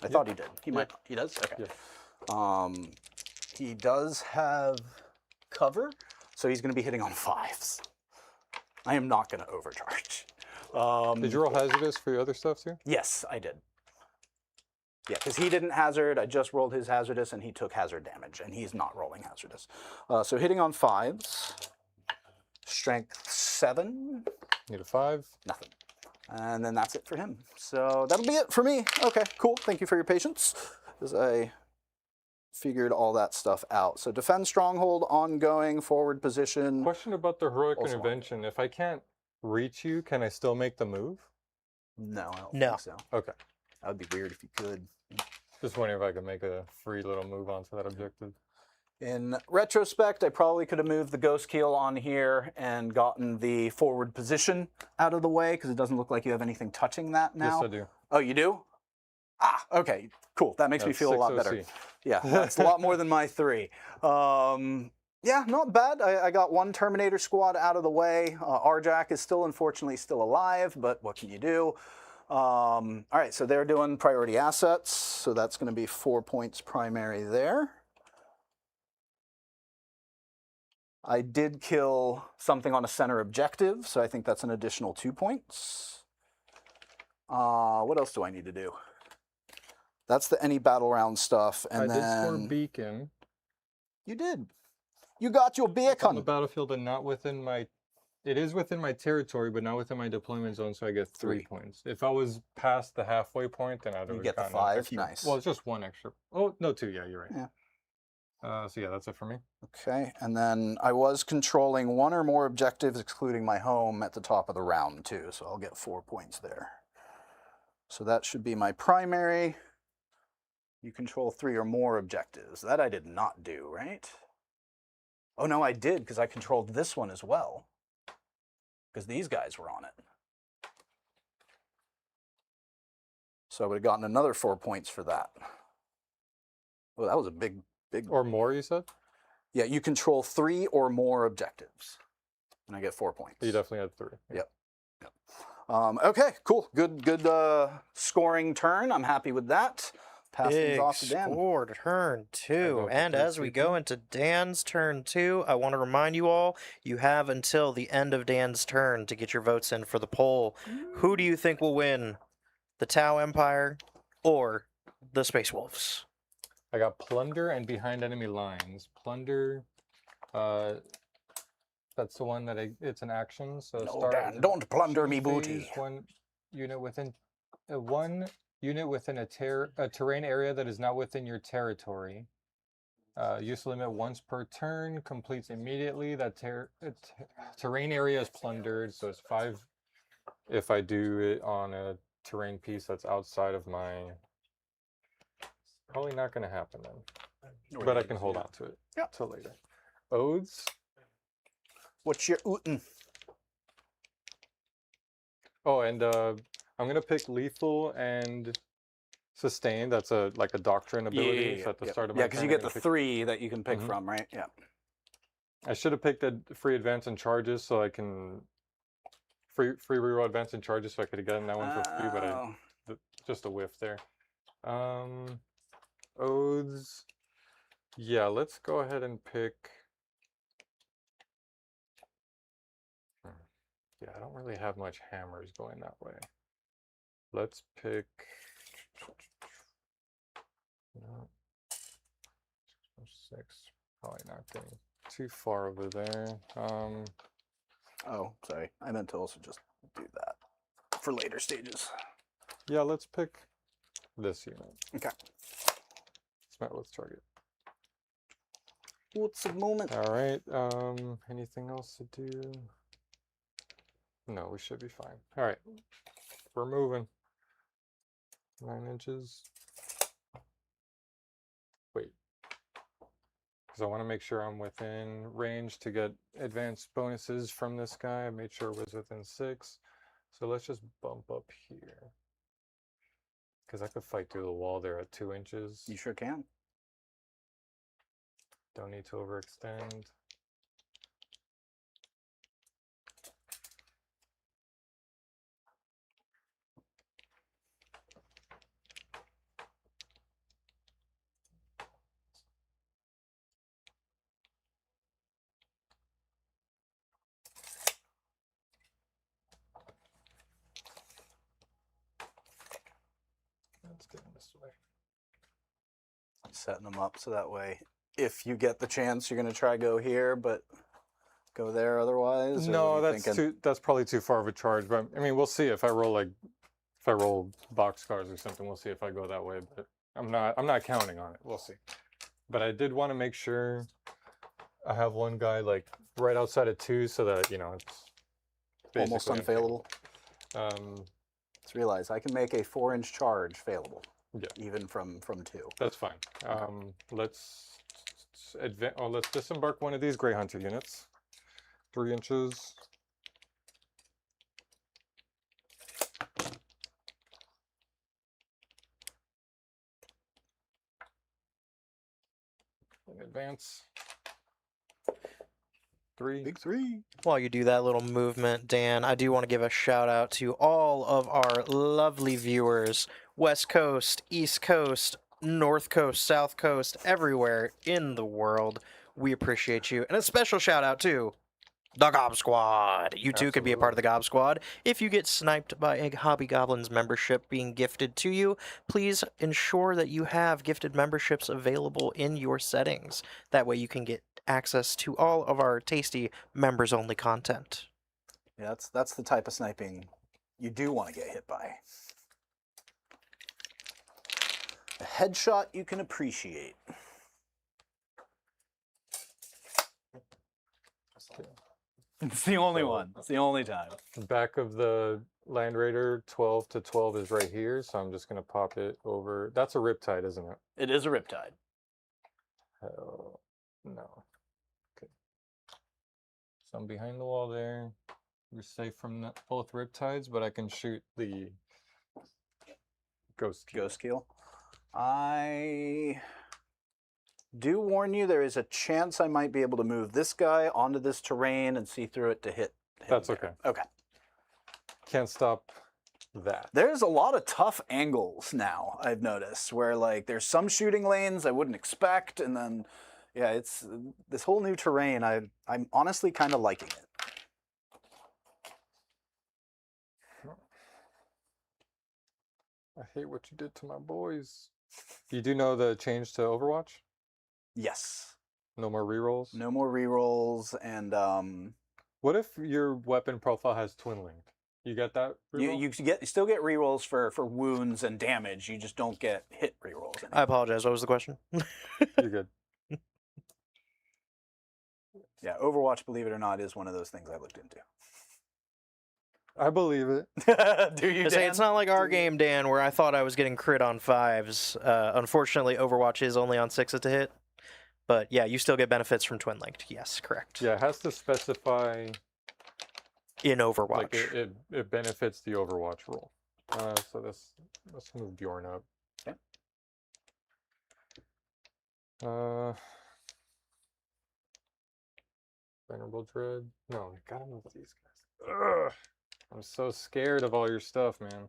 I thought he did. He might. He does. Okay. Yeah. He does have cover, so he's gonna be hitting on 5s. I am not gonna overcharge. Did you roll hazardous for your other stuff too? Yes, I did. Yeah, because he didn't hazard. I just rolled his hazardous, and he took hazard damage, and he's not rolling hazardous. So hitting on 5s. Strength 7. Need a 5. Nothing. And then that's it for him. So that'll be it for me. Okay, cool. Thank you for your patience as I figured all that stuff out. So defend stronghold, ongoing, forward position. Question about the heroic Also intervention. If I can't reach you, can I still make the move? No, I don't No. think so. Okay. That would be weird if you could. Just wondering if I could make a free little move onto that objective. In retrospect, I probably could have moved the ghost keel on here and gotten the forward position out of the way because it doesn't look like you have anything touching that now. Yes, I do. Oh, you do? Ah, okay, cool. That makes me That's feel a lot 6 better. OC. Yeah, that's a lot more than my 3. Yeah, not bad. I got 1 Terminator squad out of the way. Arjack is still, unfortunately, still alive, but what can you do? All right, so they're doing priority assets, so that's going to be 4 points primary there. I did kill something on a center objective, so I think that's an additional 2 points. What else do I need to do? That's the any battle round stuff, and I then did score beacon. you did. You got your On the beacon. battlefield and not within my. It is within my territory, but not within my deployment zone, so I get 3 points. If I was past the halfway point, then I'd You have get the gotten 5. extra. Nice. Well, it's just 1 extra. Oh no, 2. Yeah, you're right. Yeah. So yeah, that's it for me. Okay, and then I was controlling 1 or more objectives, excluding my home, at the top of the round too, so I'll get 4 points there. So that should be my primary. You control 3 or more objectives. That I did not do, right? Oh no, I did, because I controlled this one as well. Because these guys were on it. So I would have gotten another 4 points for that. Oh, that was a big. Or more, you said? Yeah, you control 3 or more objectives. And I get 4 points. You definitely had 3. Yep. Okay, cool. Good scoring turn. I'm happy with that. Pass things Big off to Dan. score to turn 2. go And for as we go into Dan's turn 2, I want to remind you all, you have until the end of Dan's turn to get your votes in for the poll. Who do you think will win? The Tau Empire or the Space Wolves? I got plunder and behind enemy lines. Plunder, that's the one that it's an action. So No, start Dan, don't plunder me phase, booty. One unit within a terrain area that is not within your territory. Use limit once per turn. Completes immediately. That terrain area is plundered, so it's 5. If I do it on a terrain piece that's outside of my. Probably not going to happen then, but I can hold on to it till later. Oaths. What's your ootin? Oh, and I'm going to pick lethal and sustain. That's like a doctrine ability. So at the start of my because you turn, get I'm the gonna 3 that you can pick from, right? Yeah. I should have picked a free advance and charges so I can free reroll advance and charges so I could have gotten that one for free, but just a whiff there. Oaths. Yeah, let's go ahead and pick. Yeah, I don't really have much hammers going that way. Let's pick. No. 6. Probably not getting too far over there. Oh, sorry. I meant to also just do that for later stages. Yeah, let's pick this unit. Okay. Let's target. What's the moment? All right. Anything else to do? No, we should be fine. All right. We're moving. 9 inches. Wait. Because I want to make sure I'm within range to get advanced bonuses from this guy. I made sure it was within 6. So let's just bump up here. Because I could fight through the wall there at 2 inches. You sure can. Don't need to overextend. Let's get in this way. Setting them up so that way, if you get the chance, you're going to try go here, but go there otherwise. Or No, are you thinking- that's probably too far of a charge. But I mean, we'll see if I roll boxcars or something. We'll see if I go that way. But I'm not counting on it. We'll see. but I did want to make sure I have one guy like right outside of 2 so that, you know, it's Almost basically unfailable. Um, Let's realize I can make a 4-inch charge failable. Yeah. Even from 2. That's fine. Let's let's disembark one of these Grey Hunter units. 3 inches. And advance. 3. Big 3. While you do that little movement, Dan, I do want to give a shout out to all of our lovely viewers, West Coast, East Coast, North Coast, South Coast, everywhere in the world. We appreciate you. And a special shout out to the Gob Squad. You too could be a part of the Gob Squad. If you get sniped by a Hobby Goblins membership being gifted to you, please ensure that you have gifted memberships available in your settings. That way you can get access to all of our tasty members-only content. Yeah, that's the type of sniping you do want to get hit by. A headshot you can appreciate. It's the only one. It's the only time. Back of the Land Raider 12 to 12 is right here, so I'm just going to pop it over. That's a Riptide, isn't it? It is a Riptide. Hell no. Okay. So I'm behind the wall there. We're safe from both Riptides, but I can shoot the Ghost Keel. Ghost Keel. I do warn you, there is a chance I might be able to move this guy onto this terrain and see through it to hit him. That's there. okay. Okay. Can't stop that. There's a lot of tough angles now, I've noticed, where like there's some shooting lanes I wouldn't expect, and then yeah, it's this whole new terrain. I'm honestly kind of liking it. I hate what you did to my boys. You do know the change to Overwatch? Yes. No more rerolls? No more rerolls, and What if your weapon profile has twin linked? You get that reroll? you still get rerolls for wounds and damage. You just don't get hit rerolls anymore. I apologize. What was the question? You're good. Yeah, Overwatch, believe it or not, is one of those things I looked into. I believe it. Do you, Say Dan? it's not like our game, Dan, where I thought I was getting crit on 5s. Unfortunately, Overwatch is only on 6s to hit. But yeah, you still get benefits from twin linked. Yes, correct. Yeah, it has to specify In Overwatch. like it benefits the Overwatch rule. So let's move Bjorn up. Okay. Venerable Dread. No, I gotta move these guys. Ugh, I'm so scared of all your stuff, man.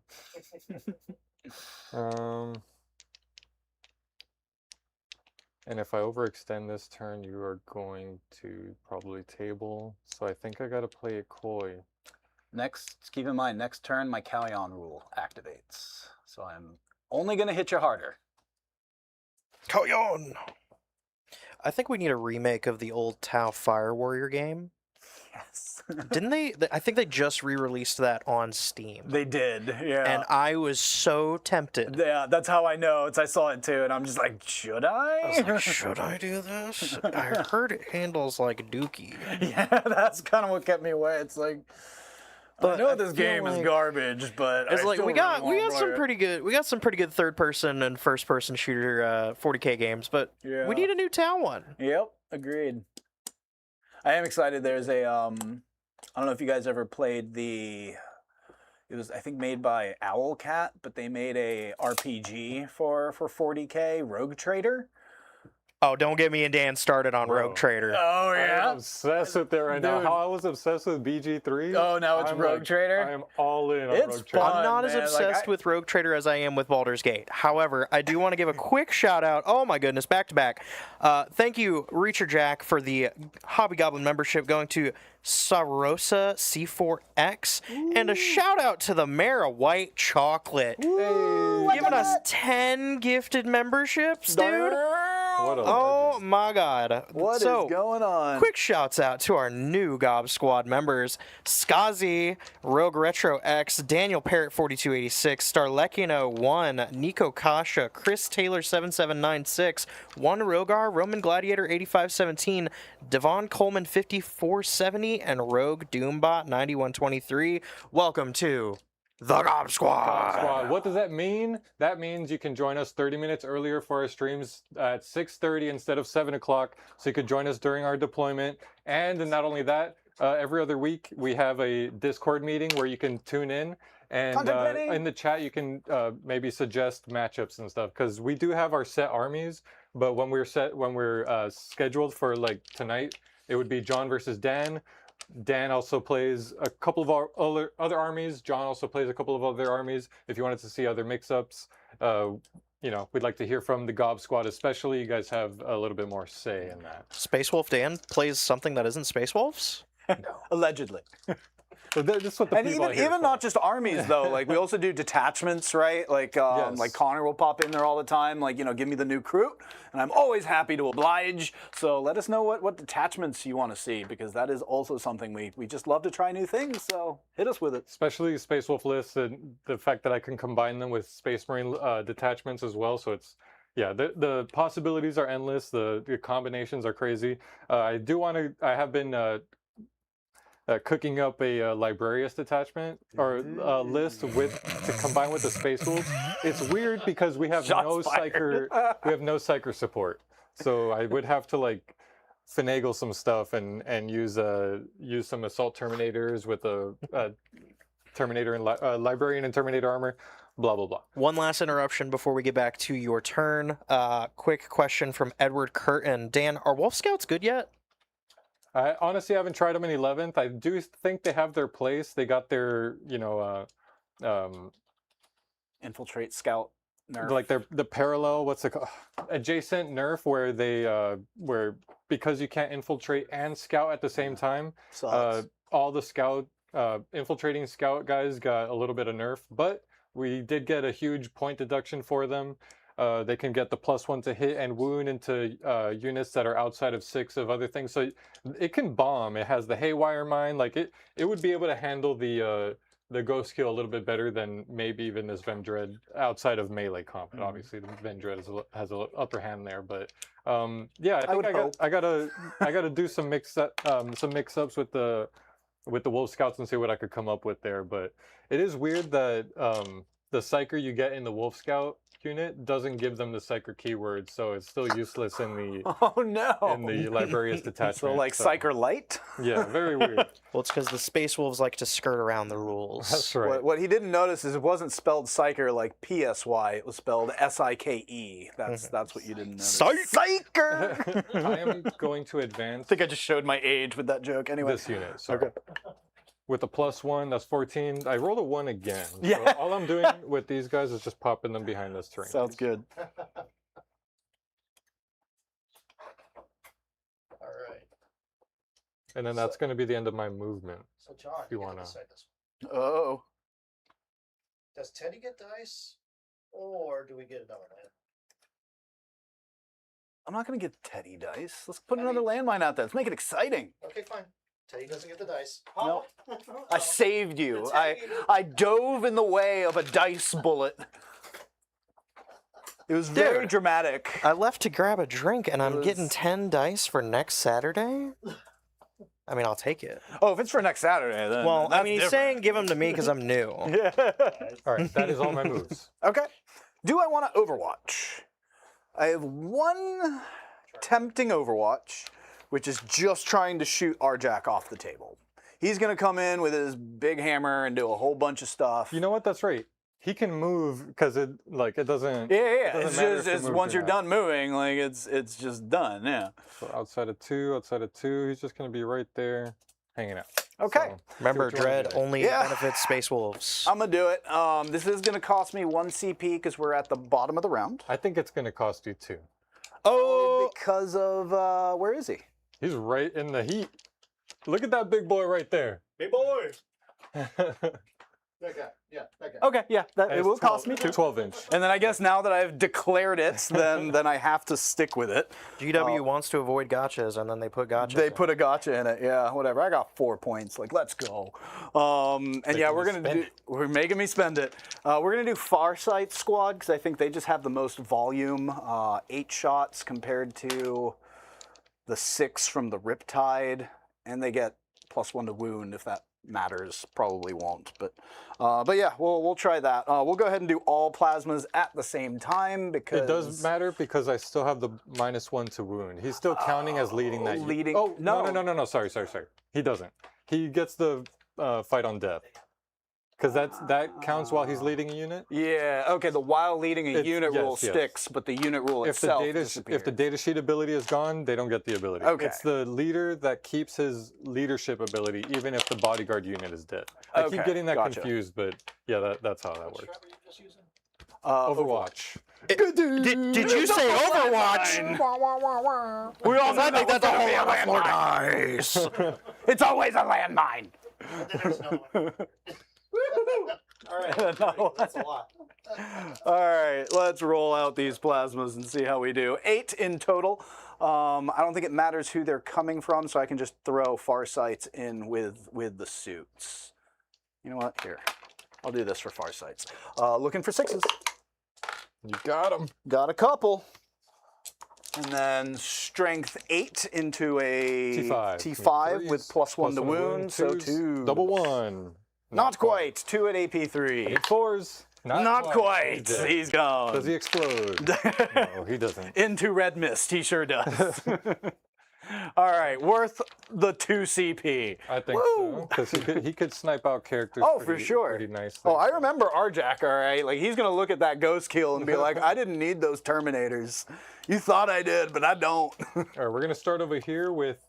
And if I overextend this turn, you are going to probably table. So I think I gotta play it coy. Next, keep in mind, next turn my Callion rule activates. So I'm only going to hit you harder. Kalyon! I think we need a remake of the old Tau Fire Warrior game. Yes. Didn't they? I think they just re-released that on Steam. They did, yeah. And I was so tempted. Yeah, that's how I know. I saw it too, and I'm just like, should I? I was like, should I do this? I heard it handles like Dookie. Yeah, that's kind of what kept me away. It's like, But I know I this feel game is like- garbage, but It's I like still we really got wanna some play pretty good third person and first person shooter 40k games, but Yeah. we need a new Tau one. Yep, agreed. I am excited. There's a I don't know if you guys ever played it was, I think, made by Owlcat, but they made a RPG for 40k, Rogue Trader. Oh, don't get me and Dan started on Bro. Rogue Trader. Oh I'm obsessed with it right now. Dude. How I was obsessed with BG3. Oh, now it's I'm Rogue like, Trader? I am all in on It's Rogue Trader. fun. I'm not as man, like, obsessed with Rogue Trader as I am with Baldur's Gate. However, I do want to give a quick shout out. Oh my goodness, back to back. Thank you, Reacher Jack, for the Hobby Goblin membership going to Sarosa C4X. And a shout out to the Mayor of White Chocolate. Giving us 10 gifted memberships, dude. What a Oh legend. my God! What is so, going on? quick shouts out to our new Gob Squad members: Skazi, Rogue Retro X, Daniel Parrott 4286, Starlecino 1, Nico Kasha, Chris Taylor 7796, One Rogar, Roman Gladiator 8517, Devon Coleman 5470, and Rogue Doombot 9123. Welcome to the Gob Squad. Squad. What does that mean? That means you can join us 30 minutes earlier for our streams at 6:30 instead of 7 o'clock, so you could join us during our deployment. And not only that, every other week we have a Discord meeting where you can tune in, and Contemplating. in the chat you can maybe suggest matchups and stuff, because we do have our set armies, but when we're scheduled for like tonight, it would be John versus Dan. Dan also plays a couple of our other armies. John also plays a couple of other armies. If you wanted to see other mix-ups, we'd like to hear from the Gob Squad especially. You guys have a little bit more say in that. Space Wolf Dan plays something that isn't Space Wolves? Allegedly. So this is what the And people are even here even for. not just armies though. Like we also do detachments, right? Like Yes. like Connor will pop in there all the time. Like give me the new crew, and I'm always happy to oblige. So let us know what detachments you want to see, because that is also something we just love to try new things. So hit us with it. Especially Space Wolf lists, and the fact that I can combine them with Space Marine detachments as well. So it's, yeah, the possibilities are endless. The combinations are crazy. I have been cooking up a Librarius detachment or list to combine with the Space Wolves. It's weird because we have Shots no fired. psyker support. So I would have to like finagle some stuff and use some assault terminators with a Terminator and Librarian and Terminator armor. Blah blah blah. One last interruption before we get back to your turn. Quick question from Edward Curtin. Dan, are Wolf Scouts good yet? I honestly haven't tried them in 11th. I do think they have their place. They got their, Infiltrate, scout, nerf. like the parallel, what's it called? Adjacent nerf, where where because you can't infiltrate and scout at the same time, Sucks. all the infiltrating scout guys got a little bit of nerf, but we did get a huge point deduction for them. They can get the +1 to hit and wound into units that are outside of 6 of other things. So it can bomb. It has the haywire mine. Like it would be able to handle the ghost kill a little bit better than maybe even this Vendread outside of melee combat. Obviously, the Vendread has an upper hand there. But yeah, I think I gotta do some mix-ups with the Wolf Scouts and see what I could come up with there. But it is weird that the Psyker you get in the Wolf Scout unit doesn't give them the Psyker keyword, so it's still useless in the Oh no! in the Librarius detachment. So like Psyker Light? Yeah, very weird. Well, it's because the Space Wolves like to skirt around the rules. That's right. What he didn't notice is it wasn't spelled Psyker like PSY. It was spelled SIKE. That's what you didn't notice. Psyker! I am going to advance I think I just showed my age with that joke. Anyway. this unit. So Okay. with a +1, that's 14. I rolled a 1 again. Yeah. So all I'm doing with these guys is just popping them behind this terrain. Sounds good. All right. And then that's going to be the end of my movement. So John, You you wanna- wanna decide this. Oh. Does Teddy get dice, or do we get another land? I'm not going to get Teddy dice. Let's put Teddy? another landmine out there. Let's make it exciting. Okay, fine. Teddy doesn't get the dice. No. Oh. I saved you. It's I Teddy. I dove in the way of a dice bullet. It was very Dude. dramatic. I left to grab a drink, and I'm was- getting 10 dice for next Saturday? I mean, I'll take it. Oh, if it's for next Saturday, then Well, I that's mean, he's different. saying give them to me because I'm new. Yeah. All right, that is all my moves. Okay. Do I want to Overwatch? I have one tempting Overwatch, which is just trying to shoot Arjak off the table. He's going to come in with his big hammer and do a whole bunch of stuff. You know what? That's right. He can move because it doesn't. Yeah. It It's doesn't matter just if it's moved once or you're not. done moving, like it's just done. Yeah. So outside of two, he's just going to be right there, hanging out. Okay. So, Remember, see what you wanna Dread do. only Yeah. benefits Space Wolves. I'm gonna do it. This is gonna cost me 1 CP because we're at the bottom of the round. I think it's going to cost you 2. Oh, because of where is he? He's right in the heat. Look at that big boy right there. Hey boy. That guy. Yeah, that guy. Okay, yeah, that, it It's will 12 cost me 2. 12-inch. And then I guess now that I've declared it, then I have to stick with it. GW wants to avoid gotchas, and then they put gotchas. They in. put a gotcha in it, yeah, whatever. I got 4 points. Like, let's go. And yeah, we're gonna do. We're making me spend it. We're gonna do Farsight Squad because I think they just have the most volume. 8 shots compared to the 6 from the Riptide, and they get +1 to wound if that matters. Probably won't, but yeah, we'll try that. We'll go ahead and do all plasmas at the same time because It does matter because I still have the -1 to wound. He's still counting as leading that. leading- Oh no. no! Sorry. He doesn't. He gets the fight on death because that counts while he's leading a unit. Yeah, okay. The while leading a unit rule yes. sticks, but the unit rule If the itself data disappears. if the data sheet ability is gone, they don't get the ability. Okay. It's the leader that keeps his leadership ability even if the bodyguard unit is dead. I keep Okay, getting that gotcha. confused, but yeah, that's how that What works. strat were you just using? Overwatch. Did you say Overwatch? We all I think that's a whole lot of landmine. dice. It's always a landmine. And then there's another one. All right. No. That's a lot. All right, let's roll out these plasmas and see how we do. 8 in total. I don't think it matters who they're coming from, so I can just throw Farsights in with the suits. You know what? Here, I'll do this for Farsights. Looking for 6s. You got him. Got a couple. And then strength 8 into a T5. T5 with +1 to +1 wound, so twos, 2. Double 1. Not quite. 2 at AP3. Need 4s. Not quite. He's dead. He's gone. Does he explode? No, he doesn't. Into red mist. He sure does. All right, worth the 2 CP. I think Woo! so. Because he could snipe out characters. Oh, for sure. Pretty nicely. Oh, I remember Arjack, all right? Like, he's going to look at that ghost kill and be like, I didn't need those Terminators. You thought I did, but I don't. All right, we're gonna start over here with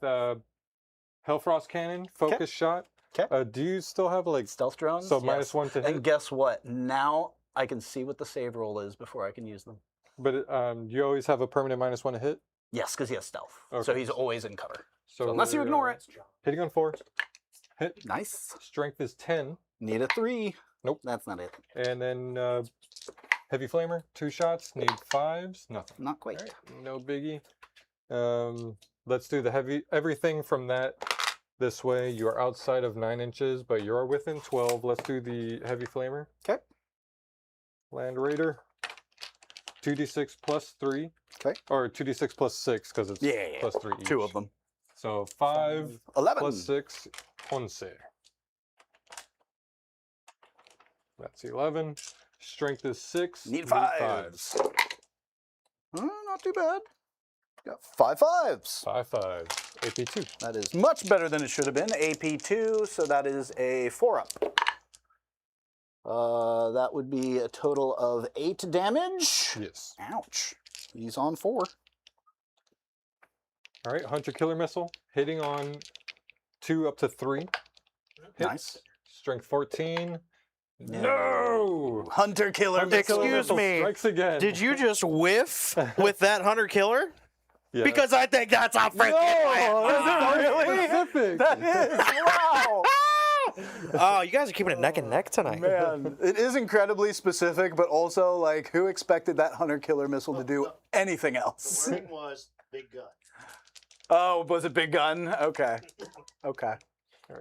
Hellfrost Cannon, focus shot. 'Kay. Do you still have like Stealth drones? so Yes. -1 to hit? And guess what? Now I can see what the save roll is before I can use them. But you always have a permanent -1 to hit. Yes, because he has stealth. So Okay. he's always in cover. So Unless you we're, ignore it. Hitting on 4. Hit. Nice. Strength is 10, Need a 3. Nope. That's not it. and then heavy flamer, 2 shots. Need 5s. Nothing. Not quite. All right, no biggie. Let's do the heavy. Everything from that this way. You are outside of 9 inches, but you are within 12. Let's do the heavy flamer. Okay. Land Raider. 2d6 plus 3. Okay. Or 2d6 plus 6 because it's Yeah. plus 3 each. 2 of them. So 5 11. plus 6, 11. That's 11. Strength is 6. Need 5s. Not too bad. Got 5 5s. 5 5. AP2. That is much better than it should have been. AP2, so that is a 4-up. That would be a total of 8 damage. Yes. Ouch. He's on 4. All right, Hunter Killer Missile. Hitting on 2 up to 3. Hits. Nice. Strength 14. No! Hunter Killer Hunter Killer Excuse Missile me. Strikes again. Did you just whiff with that hunter killer? Yeah. Because I think that's a freaking really? Specific. That is, wow. Oh, you guys are keeping it neck and neck tonight. Man, it is incredibly specific, but also, like, who expected that Hunter Killer Missile to do anything else? The wording was big gun. Oh, was it Big Gun? Okay. Okay.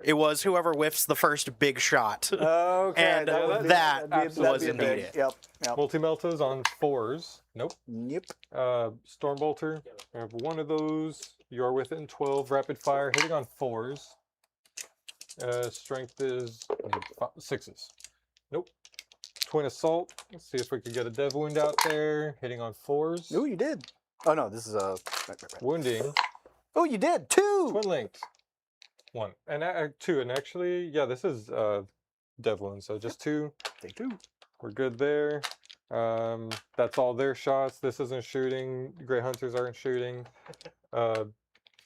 It was whoever whiffs the first big shot. Okay. And would be- that that'd be was a indeed big- it. Yep. Yep. Multi-meltas on 4s. Nope. Yep. Stormbolter. I have 1 of those. You're within 12. Rapid fire. Hitting on 4s. Strength is 6s. Nope. Twin Assault. Let's see if we can get a dev wound out there. Hitting on 4s. Oh, you did. Oh, no, this is a... Right. Wounding. Oh, you did. 2! Twin linked. 1. And 2. And actually, yeah, this is dev wound. So just 2. Take 2. We're good there. That's all their shots. This isn't shooting. Grey Hunters aren't shooting.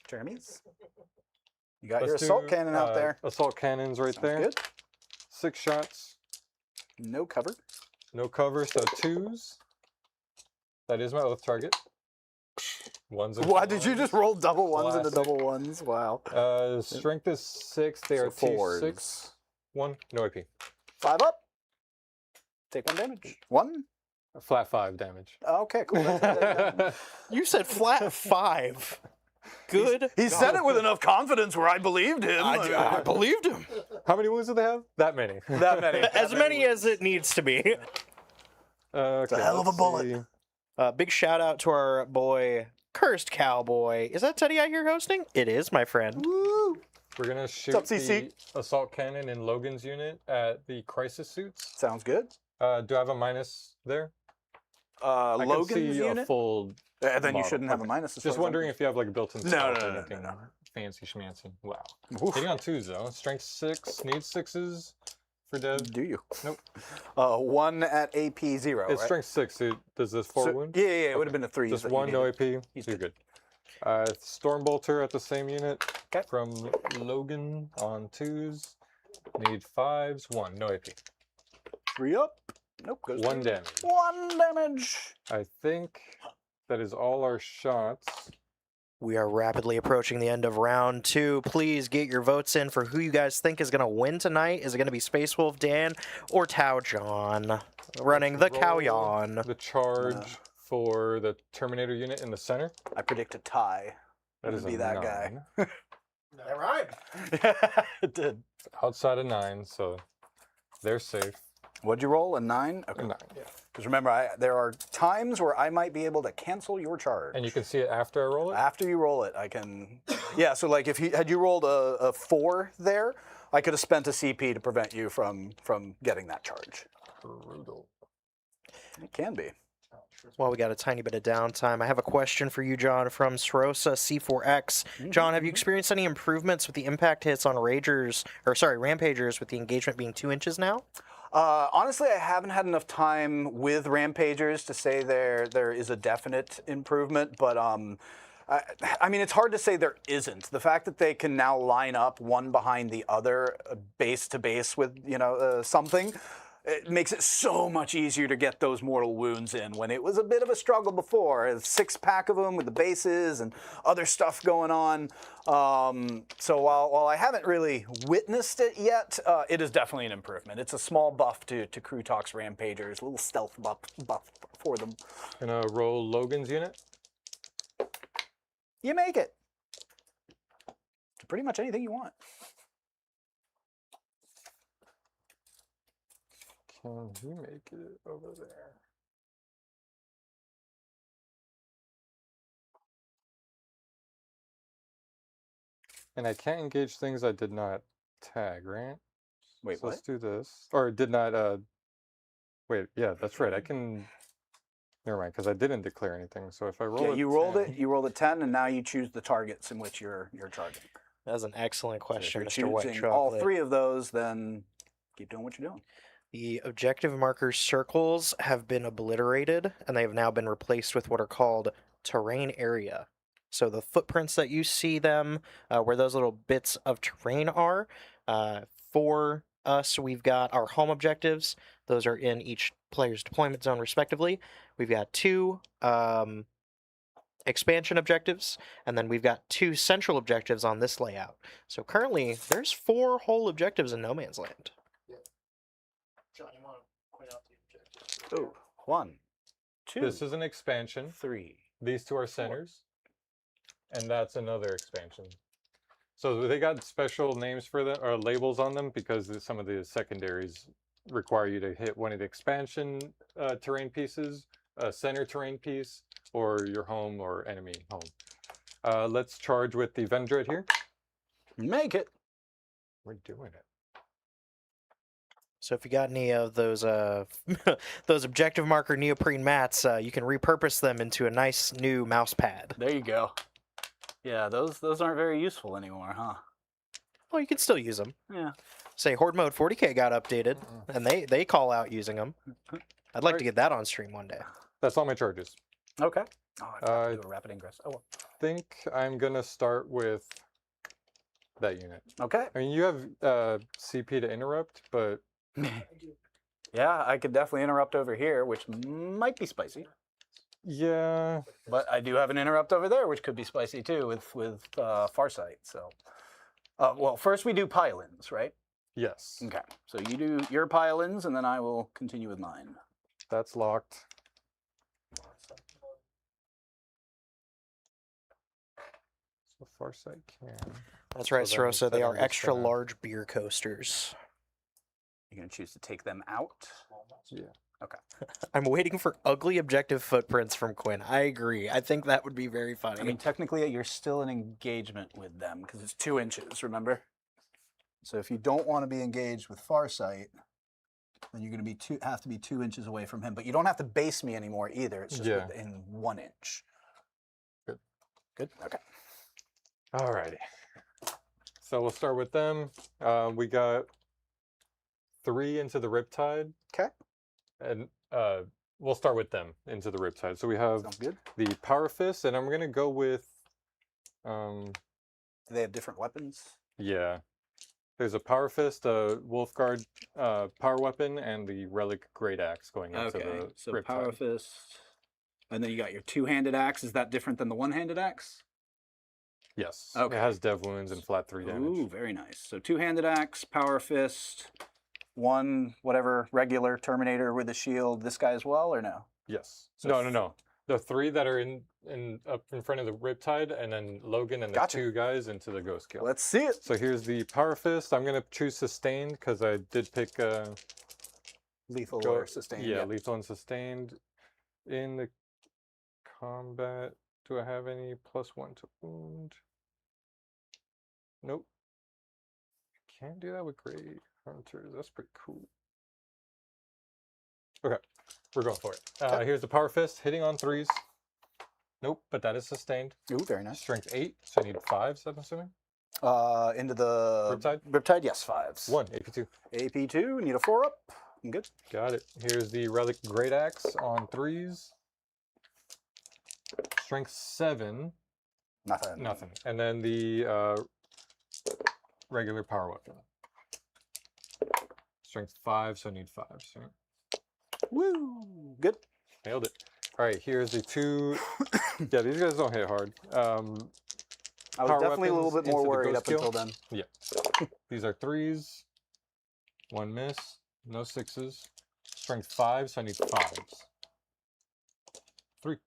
Jeremy's. You got Let's your assault do, cannon out there. Assault cannons right Sounds there. good. 6 shots. No cover. No cover, so 2s. That is my oath target. 1s and Why did you 1s. just roll double 1s into Classic. double 1s? Wow. Strength is 6. They So are 4s. T6. 1. No AP. 5 up. Take 1 damage. 1. Flat 5 damage. Okay, cool. That's- You said flat 5. Good. he said it with enough confidence where I believed him. I believed him. How many wounds do they have? That many. That many. As many as it needs to be. Okay, a hell of a let's bullet. see. Big shout out to our boy, Cursed Cowboy. Is that Teddy out here hosting? It is, my friend. Woo! We're gonna shoot up, the CC? assault cannon in Logan's unit at the crisis suits. Sounds good. Do I have a minus there? I can Logan's see unit? a full. Then you model. shouldn't have a Okay. minus. as Just far as wondering if you have like built-in No, stealth no, or no, anything no. fancy schmancy. Wow. Oof. Hitting on 2s though. Strength 6. Needs 6s for dev. Do you? Nope. 1 at AP 0. It's right? strength 6. Does this 4 So- wound? Yeah, it would have been a 3. Just 1, no AP. He's So you're good. Stormbolter at the same unit. Okay. From Logan on 2s. Need 5s. 1, no AP. 3 up. Nope. Goes 1 through. damage. 1 damage. I think that is all our shots. We are rapidly approaching the end of round 2. Please get your votes in for who you guys think is going to win tonight. Is it going to be Space Wolf Dan or Tao John running the Roll Cowyon? The charge for the Terminator unit in the center. I predict a tie. That is be a that 9. guy. That rhymed. It did. Outside of 9, so they're safe. What'd you roll? A 9? A Okay. 9, yeah. Because remember, there are times where I might be able to cancel your charge. And you can see it after I roll it? After you roll it, I can. Yeah, so like if had you rolled a 4 there, I could have spent a CP to prevent you from getting that charge. Brutal. It can be. Well, we got a tiny bit of downtime. I have a question for you, John, from Srosa C4X. John, have you experienced any improvements with the impact hits on Rampagers with the engagement being 2 inches now? Honestly, I haven't had enough time with Rampagers to say there is a definite improvement, but I mean, it's hard to say there isn't. The fact that they can now line up one behind the other, base to base with something, it makes it so much easier to get those mortal wounds in when it was a bit of a struggle before. A 6-pack of them with the bases and other stuff going on. So while I haven't really witnessed it yet, it is definitely an improvement. It's a small buff to Crew Talk's Rampagers, a little stealth buff for them. Gonna roll Logan's unit. You make it. To pretty much anything you want. Can he make it over there? And I can't engage things I did not tag, right? Wait, So what? let's do this. Or did not, wait, yeah, that's right. I can, never mind, because I didn't declare anything. So if I roll Yeah, a you rolled 10, it. You rolled a 10, and now you choose the targets in which you're charging. That was an excellent So if question, you're Mr. White choosing Chocolate. all 3 of those, then keep doing what you're doing. The objective marker circles have been obliterated, and they have now been replaced with what are called terrain area. So the footprints that you see them, where those little bits of terrain are, for us, we've got our home objectives. Those are in each player's deployment zone, respectively. We've got 2 expansion objectives, and then we've got 2 central objectives on this layout. So currently, there's 4 whole objectives in No Man's Land. John, you want to point out the objectives? Oh, 1, 2, this is an expansion. 3. These 2 are centers. And that's another expansion. So they got special names for them, or labels on them, because some of the secondaries require you to hit one of the expansion terrain pieces, a center terrain piece, or your home or enemy home. Let's charge with the Vendread here. Make it. We're doing it. So if you got any of those those objective marker neoprene mats, you can repurpose them into a nice new mouse pad. There you go. Yeah, those aren't very useful anymore, huh? Well, you can still use them. Yeah. Say Horde Mode 40k got updated, and they call out using them. I'd like to get that on stream one day. That's all my charges. Okay. Oh, I forgot to Uh, do a rapid ingress. Oh, well. Think I'm gonna start with that unit. Okay. I mean, you have CP to interrupt, but Yeah, I could definitely interrupt over here, which might be spicy. yeah, But I do have an interrupt over there, which could be spicy too, with Farsight. So, well, first we do pylons, right? Yes. Okay, so you do your pile-ins, and then I will continue with mine. That's locked. So Farsight can. That's right, So that means Sorosa. They that are I'm just extra gonna- large beer coasters. You're going to choose to take them out? Yeah. I'm waiting for ugly objective footprints from Quinn. I agree. I think that would be very funny. I mean, technically, you're still in engagement with them because it's 2 inches, remember? So if you don't want to be engaged with Farsight, then you're going to be have to be 2 inches away from him. But you don't have to base me anymore either. It's just Yeah. within 1 inch. Good. Good? Okay. Alrighty. So we'll start with them. We got 3 into the Riptide. Okay. And we'll start with them into the Riptide. So we have Sounds good. the Power Fist, and I'm gonna go with Do they have different weapons? yeah. There's a Power Fist, a Wolfguard power weapon, and the Relic Great Axe going into the so Riptide. Power Fist. And then you got your 2-handed axe. Is that different than the 1-handed axe? Yes. Okay. It has dev wounds and flat 3 damage. Ooh, very nice. So 2-handed axe, Power Fist, 1 whatever regular Terminator with a shield. This guy as well, or no? Yes. So No. The 3 that are up in front of the Riptide, and then Logan and the Gotcha. 2 guys into the Ghost Kill. Let's see it. So here's the Power Fist. I'm gonna choose Sustained because I did pick Lethal or sustained. Yeah, lethal and sustained. In the combat, do I have any +1 to wound? Nope. Can't do that with Great Hunters. That's pretty cool. Okay, we're going for it. Here's the Power Fist, hitting on 3s. Nope, but that is sustained. Ooh, very nice. Strength 8, so I need 5s, I'm assuming. Into the Riptide? Riptide, yes, 5s. 1, AP2. AP2, need a 4-up. I'm good. Got it. Here's the Relic Great Axe on 3s. Strength 7. Nothing. Nothing. And then the regular power weapon. Strength 5, so I need 5s. Right? Woo! Good. Nailed it. All right, here's the 2. Yeah, these guys don't hit hard. I was Power definitely a little weapons bit more into the worried ghost up until kill. then. These are 3s. 1 miss. No 6s. Strength 5, so I need 5s. 3.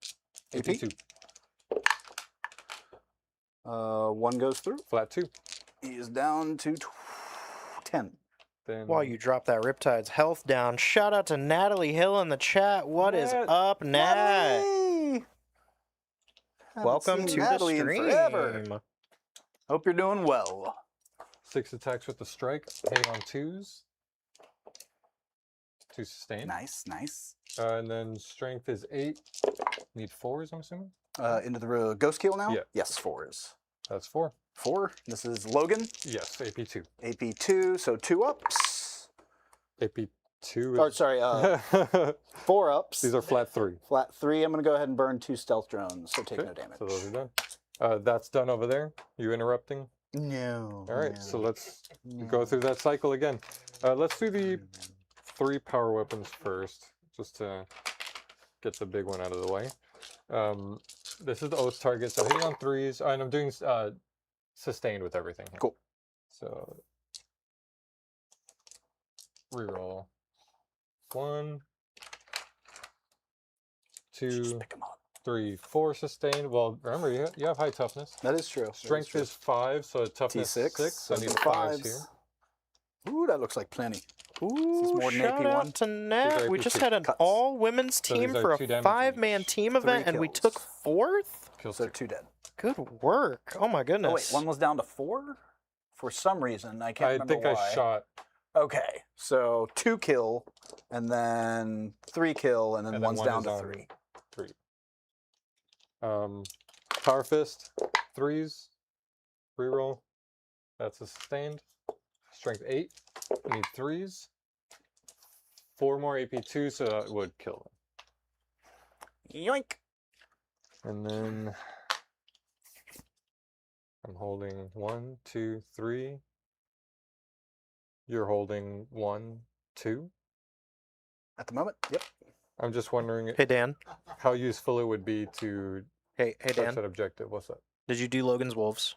AP2. 1 goes through. Flat 2. He is down to 10. Then While you drop that Riptide's health down, shout out to Natalie Hill in the chat. What is Nat. up, Nat? Natalie! Welcome Haven't to seen the Natalie in forever. stream. Hope you're doing well. 6 attacks with the strike, hitting on 2s. 2 sustained. Nice, nice. And then strength is 8. Need 4s, I'm assuming? Into the ghost kill now? Yeah. Yes, 4s. That's 4. 4. This is Logan. Yes, AP2. AP2, so 2 ups. AP2 Or is... sorry, 4 ups. These are flat 3. Flat 3. I'm going to go ahead and burn 2 stealth drones, so take Okay, no damage. so those are done. That's done over there. You interrupting? No. All right, so let's go through that cycle again. Let's do the 3 power weapons first, just to get the big one out of the way. This is the Oath target, so hitting on 3s, and I'm doing sustained with everything here. Cool. So reroll. 1, 2, Pick 'em up. 3, 4 sustained. Well, remember you have high toughness. That is true. Strength is 5, so toughness T6. 6. So I need 5s here. Ooh, that looks like plenty. Ooh, more than shout AP1. out to Nat. are We just AP2 had an cuts. all-women's So team these for are a 2 damage 5-man each. team 3 event, and we took kills. 4th? Kills So 2. 2 dead. Good work. Oh my goodness. Oh wait, 1 was down to 4? For some reason, I can't I remember think why. I shot. Okay, so 2 kill, and then 3 kill, and then And then 1's one down is to on 3. 3. Power Fist, 3s. Reroll. That's a sustained. Strength 8. I need 3s. 4 more AP2, so that would kill Yoink! them. And then I'm holding 1, 2, 3. You're holding 1, 2. At the moment, yep. I'm just wondering Hey, Dan. how useful it would be to Hey, touch Dan. that objective. What's that? Did you do Logan's Wolves?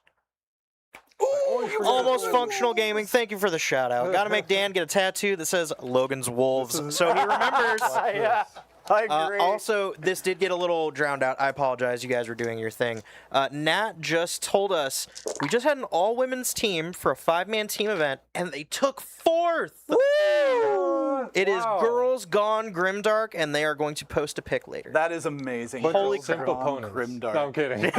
Oh, Almost Functional Gaming, thank you for the shout out. Got to make Dan get a tattoo that says Logan's Wolves, so he remembers. Yeah, I agree. Also, this did get a little drowned out. I apologize. You guys were doing your thing. Nat just told us we just had an all-women's team for a 5-man team event, and they took 4th. Woo! It is Girls Gone Grimdark, and they are going to post a pic later. That is amazing. Holy simple crap. opponents. Grimdark. No, I'm kidding. No,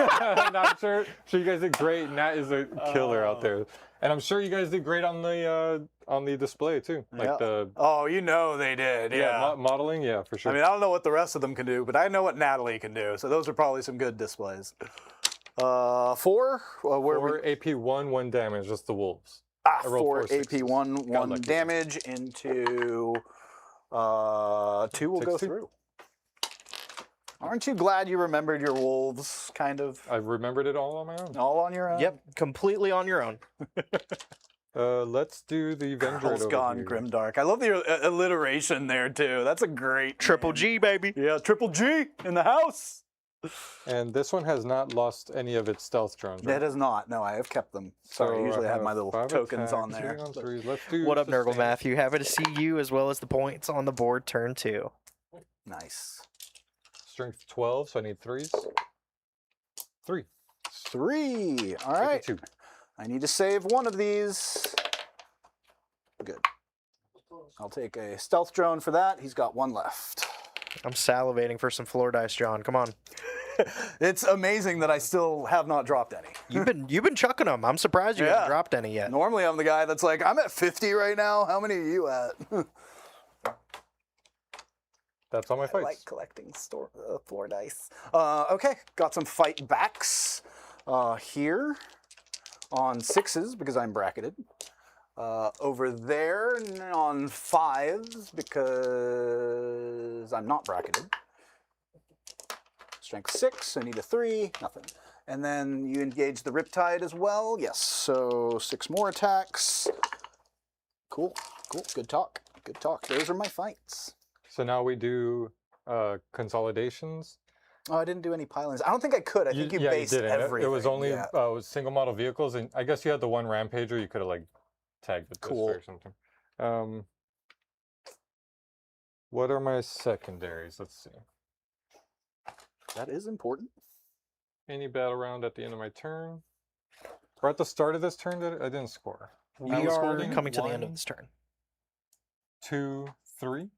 I'm sure you guys did great. Nat is a killer out there, and I'm sure you guys did great on the display too. Like the Oh, you know they did. Yeah. modeling. Yeah, for sure. I mean, I don't know what the rest of them can do, but I know what Natalie can do. So those are probably some good displays. 4? Where 4 AP 1 damage. Just the wolves. I rolled 4 4 sixes. AP 1 Got lucky. damage into 2 will go 16. through. Aren't you glad you remembered your wolves, kind of? I remembered it all on my own. All on your own? Yep, completely on your own. Let's do the Avenger. Girls Gone Grimdark. I love the alliteration there, too. That's a great Triple name. G, baby. Yeah, Triple G in the house. And this one has not lost any of its stealth drones. Right? It is not. No, I have kept them. Sorry, I usually have my little 5 tokens on attacks, there. 3 on 3. Let's do What up, Nurgle sustain. Matthew? Happy to see you as well as the points on the board turn 2. Nice. Strength 12, so I need 3s. 3. 3. All right. 2. I need to save one of these. Good. I'll take a stealth drone for that. He's got 1 left. I'm salivating for some floor dice, John. Come on. It's amazing that I still have not dropped any. You've been chucking them. I'm surprised you haven't dropped any yet. Normally I'm the guy that's like, I'm at 50 right now. How many are you at? That's all my I fights. like collecting floor dice. Okay, got some fight backs here on 6s because I'm bracketed. Over there on 5s because I'm not bracketed. Strength 6, I need a 3, nothing. And then you engage the Riptide as well. Yes, so 6 more attacks. Cool, good talk, good talk. Those are my fights. So now we do consolidations. Oh, I didn't do any pilings. I don't think I could. I think you based didn't. everything. It was only yeah. single model vehicles, and I guess you had the 1 Rampager. You could have like tagged with Cool. this or something. What are my secondaries? Let's see. That is important. Any battle round at the end of my turn. Or at the start of this turn, I didn't score. We I was are holding coming to the end of 1, this turn. 2, 3,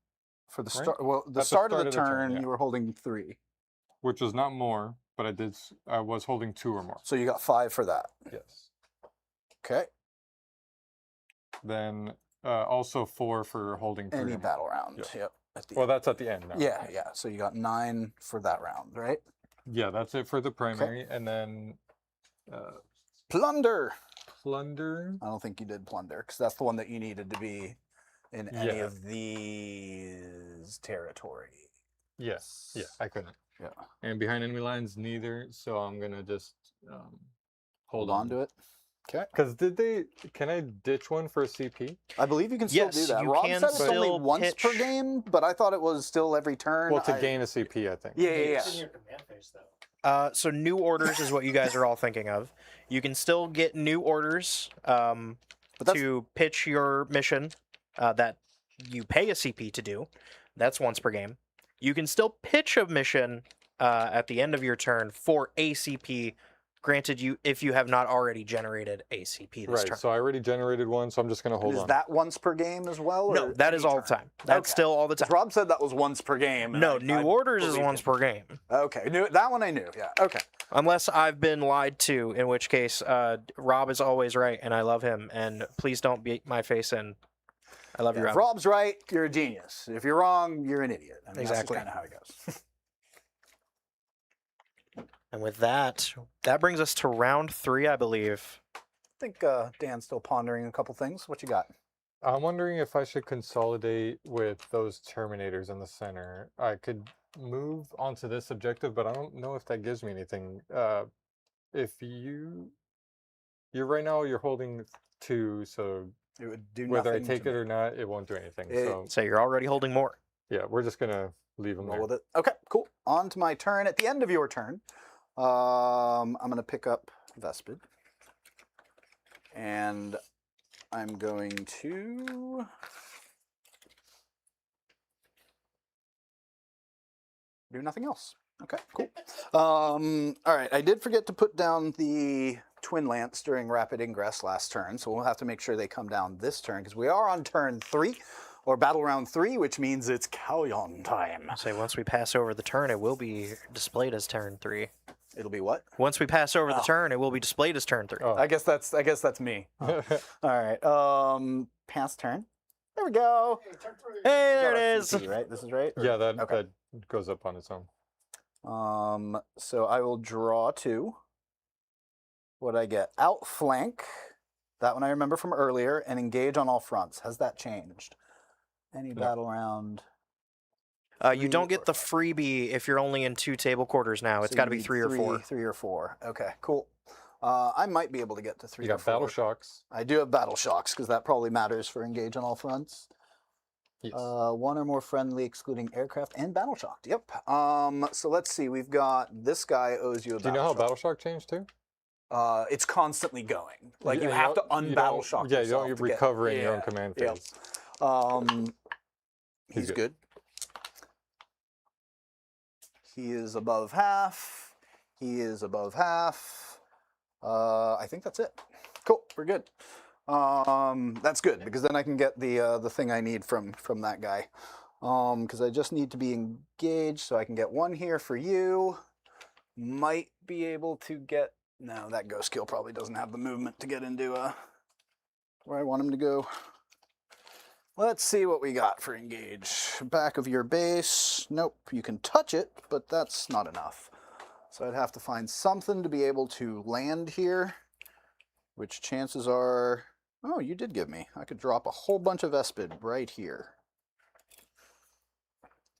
For the Right? start, well, the At start of the turn, turn, yeah. you were holding 3, which was not more, but I was holding 2 or more. so you got 5 for that. Yes. Okay. Then also 4 for holding 3. Any or more. battle round. Yeah. Yep. At the Well, end. that's at the end now. Yeah, yeah. So you got 9 for that round, right? Yeah, that's it for the primary, and then Plunder. plunder. I don't think you did plunder because that's the one that you needed to be in any Yeah. of these territory. Yes. Yeah, I couldn't. Yeah. And behind enemy lines, neither. So I'm gonna just Hold on to it. Okay. Because can I ditch one for a CP? I believe you can still Yes, do that. you Rob can said it's only still once per pitch. game, but I thought it was still every turn. Well, to gain a CP, I think. Yeah, yeah, It's in yeah. your command phase, though. So new orders is what you guys are all thinking of. You can still get new orders that's- to pitch your mission that you pay a CP to do. That's once per game. You can still pitch a mission at the end of your turn for ACP, granted you if you have not already generated ACP this Right. turn. So I already generated one, so I'm just gonna hold Is on. that once per game as well? No, or that is any all the turn? time. That's Okay. still all the 'Cause time. Rob said that was once per game. and No, I new orders is believed once him. per game. Okay, that one I knew. Yeah. Okay. Unless I've been lied to, in which case Rob is always right, and I love him. And please don't beat my face in. I love you, Yeah, Rob. if Rob's right, you're a genius. If you're wrong, you're an idiot. I mean, Exactly. That's kind of how it goes. And with that, that brings us to round 3, I believe. I think Dan's still pondering a couple things. What you got? I'm wondering if I should consolidate with those Terminators in the center. I could move onto this objective, but I don't know if that gives me anything. If you're right now, you're holding 2, so It would do whether I nothing take to it me. or not, it won't do anything. It- So So you're already holding more. yeah, we're just gonna leave them Roll there. with it. Okay, cool. On to my turn. At the end of your turn, I'm going to pick up Vespid. And I'm going to do nothing else. Okay, cool. All right, I did forget to put down the Twin Lance during rapid ingress last turn, so we'll have to make sure they come down this turn, because we are on turn 3, or battle round 3, which means it's Callion time. Say once we pass over the turn, it will be displayed as turn 3. It'll be what? Once we pass over the turn, it will be displayed as turn 3. Oh. I guess that's me. All right, pass turn. There we go. Hey, turn 3. Hey, there it is. CP, right? This is right? Yeah, that, Okay. that goes up on its own. So I will draw 2. What I get? Outflank. That one I remember from earlier, and engage on all fronts. Has that changed? Any battle round? You don't get the freebie if you're only in 2 table quarters now. It's So got you to be need 3 or 4. 3 or 4. Okay, cool. I might be able to get to 3 You or got 4. battle shocks. I do have battle shocks because that probably matters for engage on all fronts. Yes. 1 or more friendly, excluding aircraft and battle shocked. Yep. So let's see. We've got this guy owes you a Do you know battle how shock. battle shock changed too? It's constantly going. Like you Yeah, have to don't- you unbattle don't- shock. Yeah, you yourself don't to get- recover in your own Yeah, command yep. phase. He's good. good. He is above half. He is above half. I think that's it. Cool, we're good. That's good because then I can get the thing I need from that guy. Because I just need to be engaged, so I can get 1 here for you. Might be able to get. No, that ghost kill probably doesn't have the movement to get into where I want him to go. Let's see what we got for engage. Back of your base. Nope, you can touch it, but that's not enough. So I'd have to find something to be able to land here, which chances are... Oh, you did give me. I could drop a whole bunch of Espid right here.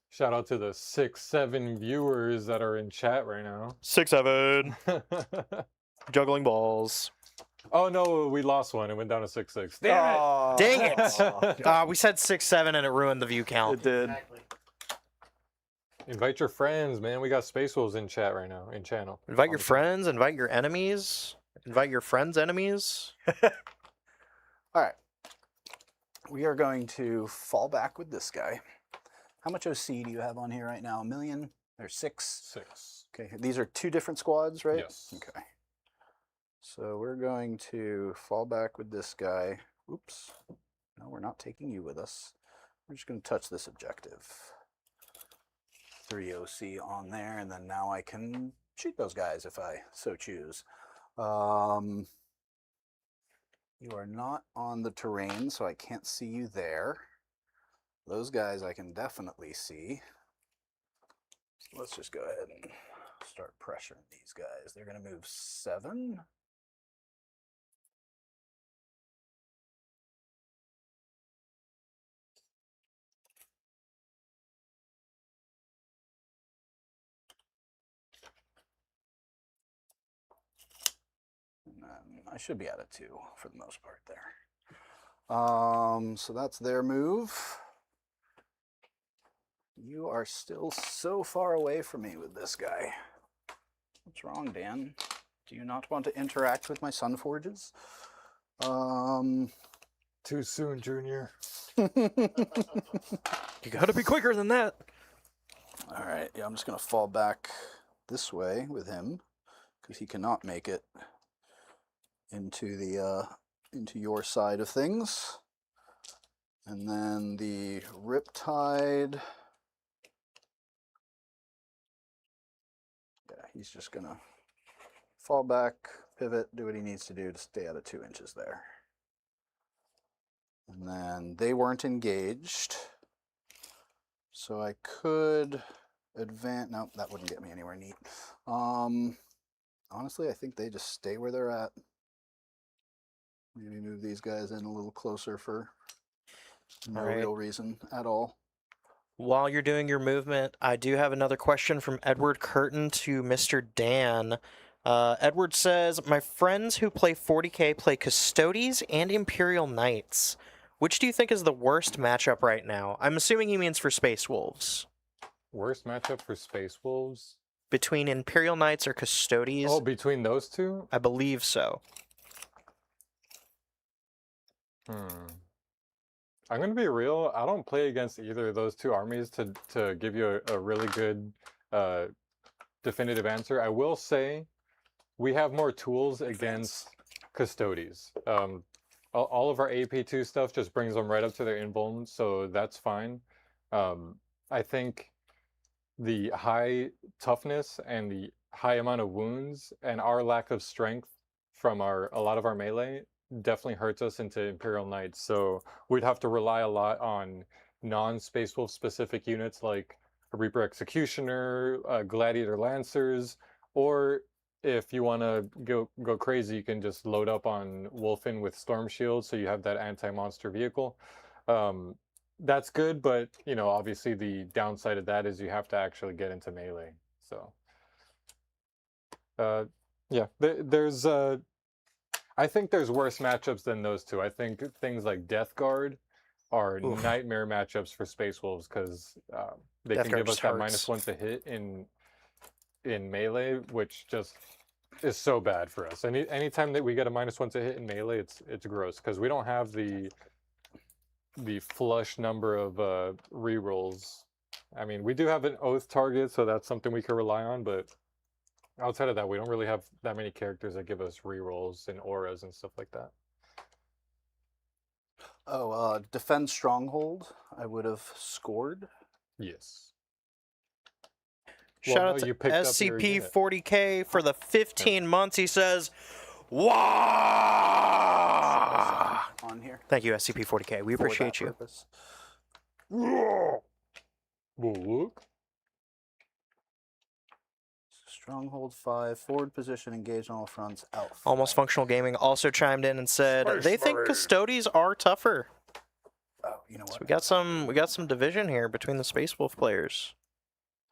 Shout out to the 6-7 viewers that are in chat right now. 6-7. Juggling balls. Oh no, we lost one. It went down to 6-6. Damn Oh, Dang it! We said 6-7 and it ruined the view count. It did. Exactly. Invite your friends, man. We got Space Wolves in chat right now, in channel. Invite your friends, invite your enemies, invite your friends' enemies. All right. We are going to fall back with this guy. How much OC do you have on here right now? 1 million? There's 6. 6. Okay, these are 2 different squads, right? Yes. Okay. So we're going to fall back with this guy. Oops. No, we're not taking you with us. We're just going to touch this objective. 3 OC on there, and then now I can shoot those guys if I so choose. You are not on the terrain, so I can't see you there. Those guys I can definitely see. So let's just go ahead and start pressuring these guys. They're going to move 7. And then I should be at a 2 for the most part there. So that's their move. You are still so far away from me with this guy. What's wrong, Dan? Do you not want to interact with my Sun Forges? Too soon, Junior. You gotta be quicker than that. All right, yeah, I'm just gonna fall back this way with him because he cannot make it into the into your side of things. And then the Riptide. Yeah, he's just gonna fall back, pivot, do what he needs to do to stay out of 2 inches there. And then they weren't engaged, so I could advance. Nope, that wouldn't get me anywhere neat. Honestly, I think they just stay where they're at. Maybe move these guys in a little closer for no real reason at all. While you're doing your movement, I do have another question from Edward Curtin to Mr. Dan. Edward says, my friends who play 40k play Custodes and Imperial Knights. Which do you think is the worst matchup right now? I'm assuming he means for Space Wolves. Worst matchup for Space Wolves? Between Imperial Knights or Custodes? Oh, between those two? I believe so. I'm gonna be real. I don't play against either of those two armies to give you a really good definitive answer. I will say we have more tools against custodies. All of our AP2 stuff just brings them right up to their invuln, so that's fine. I think the high toughness and the high amount of wounds and our lack of strength from a lot of our melee definitely hurts us into Imperial Knights. So we'd have to rely a lot on non-Space Wolf specific units like a Reaper Executioner, Gladiator Lancers, or if you want to go crazy, you can just load up on Wolfen with Storm Shield, so you have that anti-monster vehicle. That's good, but you know, obviously the downside of that is you have to actually get into melee. So, yeah, there's I think there's worse matchups than those two. I think things like Death Guard are nightmare matchups for Space Wolves because they Death can Guard give us just that hurts. -1 to hit in melee, which just is so bad for us. Anytime that we get a -1 to hit in melee, it's gross because we don't have the flush number of rerolls. I mean, we do have an oath target, so that's something we can rely on, but outside of that, we don't really have that many characters that give us rerolls and auras and stuff like that. Oh, defend stronghold. I would have scored. Yes. Shout Well, out no, you to picked up your unit. SCP-40k for the 15 months. He says, "Wah!" On here. Thank you, SCP-40k. We for appreciate that you. purpose. Well, look. Stronghold 5, forward position, engage on all fronts, out. Almost Functional Gaming also chimed in and said they think custodies are tougher. Oh, you know what? So we got some division here between the Space Wolf players.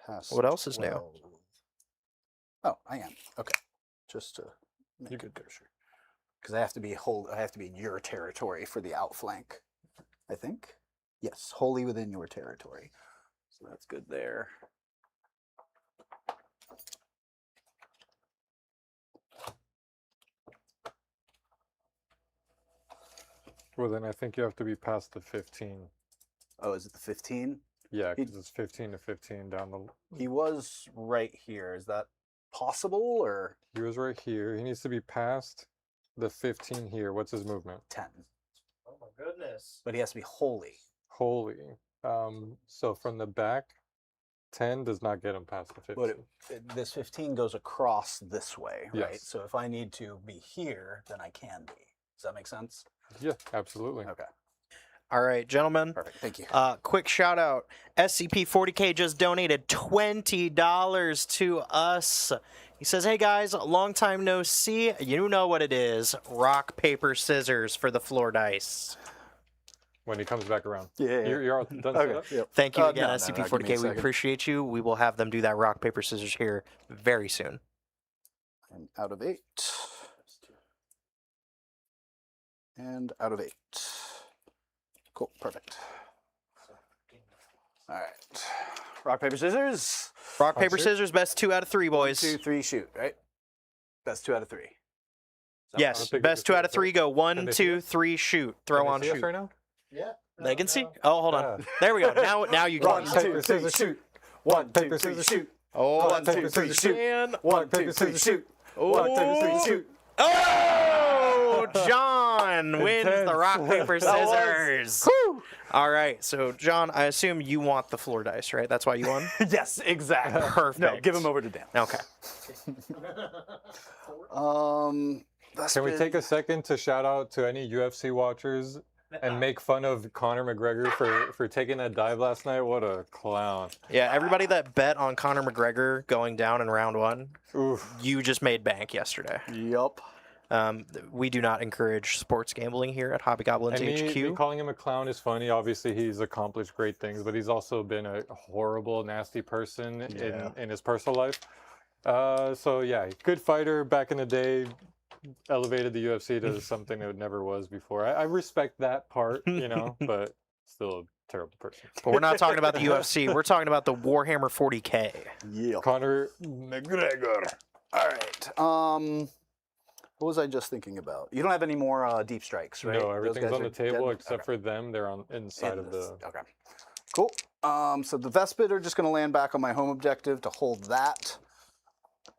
Past What else is new? 12. Oh, I am. Okay. Just to make it kosher. Because I have to be in your territory for the outflank. I think. Yes, wholly within your territory. So that's good there. Well, then I think you have to be past the 15. Oh, is it the 15? Yeah, because it's 15 to 15 down the... He was right here. Is that possible or He was right here. He needs to be past the 15 here. What's his movement? 10? Oh my goodness. But he has to be wholly. Holy. So from the back, 10 does not get him past the 15. But this 15 goes across this way, right? Yes. So if I need to be here, then I can be. Does that make sense? Yeah, absolutely. Okay. All right, gentlemen. Perfect. Thank you. Quick shout out. SCP-40k just donated $20 to us. He says, "Hey guys, long time no see. You know what it is. Rock, paper, scissors for the floor dice." When he comes back around. Yeah. You're all done set Okay. up? Yep. Thank you again, No, give me a SCP-40k. We second. appreciate you. We will have them do that rock, paper, scissors here very soon. And out of 8. And out of 8. Cool. Perfect. All right. Rock, paper, scissors. Rock, paper, shoot. scissors. Best 2 out of 3, boys. 1, 2, 3, shoot. Right. Best 2 out of 3. Yes. pick Best up 2 the out of 3. Go Can 1, they see 2, us? 3, shoot. Throw Can on they see us shoot. right now? Yeah. They can see. no. Oh, hold on. There we go. Now you One, can. two, three, shoot. 1, 2, 3, shoot. Oh, 1, 2, 3, shoot. man. 1, 2, 3, shoot. 1, 2, 3, shoot. Oh, John wins the Intense. rock, paper, That was- scissors. All right, so John, I assume you want the floor dice, right? That's why you won? Yes, exactly. Perfect. No, give him over to Dan. Okay. That's Can we been- take a second to shout out to any UFC watchers and make fun of Conor McGregor for taking that dive last night? What a clown. Yeah, everybody that bet on Conor McGregor going down in round 1, Oof. you just made bank yesterday. Yup. We do not encourage sports gambling here at Hobby Goblins And HQ. me calling him a clown is funny. Obviously, he's accomplished great things, but he's also been a horrible, nasty person in his personal life. So yeah, good fighter back in the day. Elevated the UFC to something it never was before. I respect that part, you know, but still a terrible person. But we're not talking about the UFC. We're talking about the Warhammer 40k. Yeah. Conor McGregor. All right. What was I just thinking about? You don't have any more deep strikes, right? No, Those everything's guys on are the table dead? except Okay. for them. They're on inside In of this. the. Okay. Cool. So the Vespid are just going to land back on my home objective to hold that.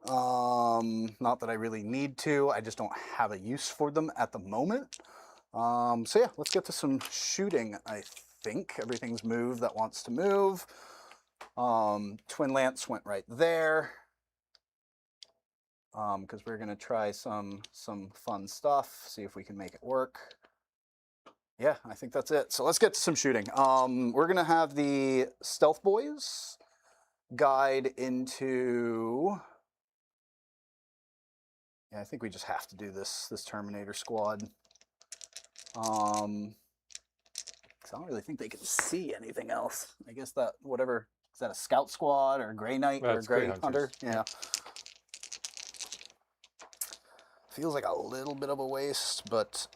Not that I really need to. I just don't have a use for them at the moment. So yeah, let's get to some shooting. I think everything's moved that wants to move. Twin Lance went right there. Because we're gonna try some fun stuff. See if we can make it work. Yeah, I think that's it. So let's get to some shooting. We're gonna have the Stealth Boys guide into. Yeah, I think we just have to do this Terminator squad. 'Cause I don't really think they can see anything else. I guess that whatever is that a Scout squad or a Grey Knight That's or a Grey Grey Hunter? Hunters. Yeah. Feels like a little bit of a waste, but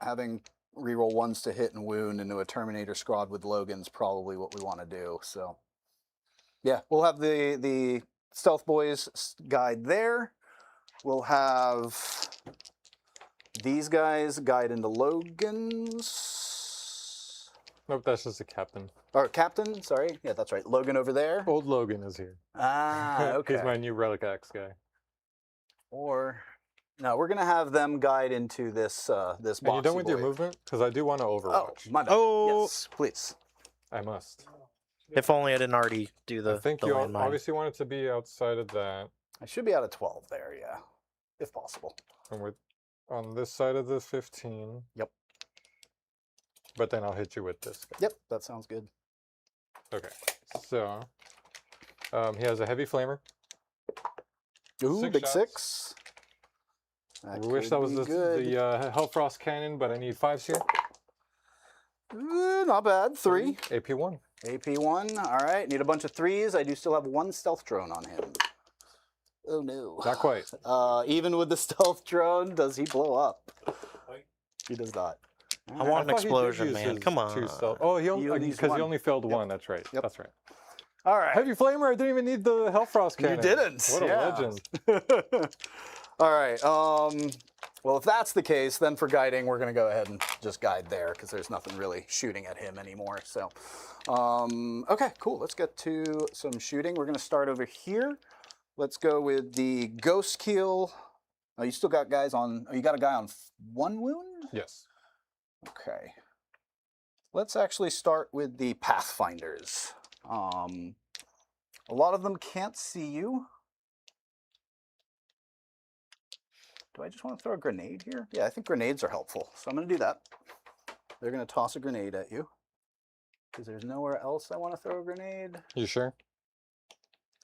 having reroll ones to hit and wound into a Terminator squad with Logan's probably what we want to do. So yeah, we'll have the Stealth Boys guide there. We'll have these guys guide into Logan's. Nope, that's just a captain. Or Captain, sorry. Yeah, that's right. Logan over there. Old Logan is here. Ah, okay. He's my new Relic Axe guy. Or no, we're gonna have them guide into this this. And you done boxy with your boy. movement? Because I do want to Oh, Overwatch. my bad. Oh. Yes, please. I must. If only I didn't already do I the. think the you landmine. obviously want it to be outside of that. I should be out of 12 there, yeah, if possible. And we're on this side of the 15. Yep. But then I'll hit you with this guy. Yep, that sounds good. Okay. So he has a heavy flamer. Ooh, 6 big shots. 6. I wish that was the Hellfrost cannon, but I need 5s here. Not bad. 3. AP1. AP1. All right. Need a bunch of 3s. I do still have 1 stealth drone on him. Oh no. Not quite. Even with the stealth drone, does he blow up? He does not. I want an thought he did explosion, use man. his Come on. 2 stealth. Oh, he only You used because he one. only failed Yep. 1. That's right. Yep. That's right. All right. Heavy flamer. I didn't even need the Hellfrost cannon. You didn't. What a yeah. legend. All right. Well, if that's the case, then for guiding, we're going to go ahead and just guide there because there's nothing really shooting at him anymore. So, okay, cool. Let's get to some shooting. We're going to start over here. Let's go with the Ghost Keel. Oh, you still got guys on. Oh, you got a guy on 1 wound? Yes. Okay. Let's actually start with the Pathfinders. A lot of them can't see you. Do I just want to throw a grenade here? Yeah, I think grenades are helpful. So I'm going to do that. They're going to toss a grenade at you. Because there's nowhere else I want to throw a grenade. You sure?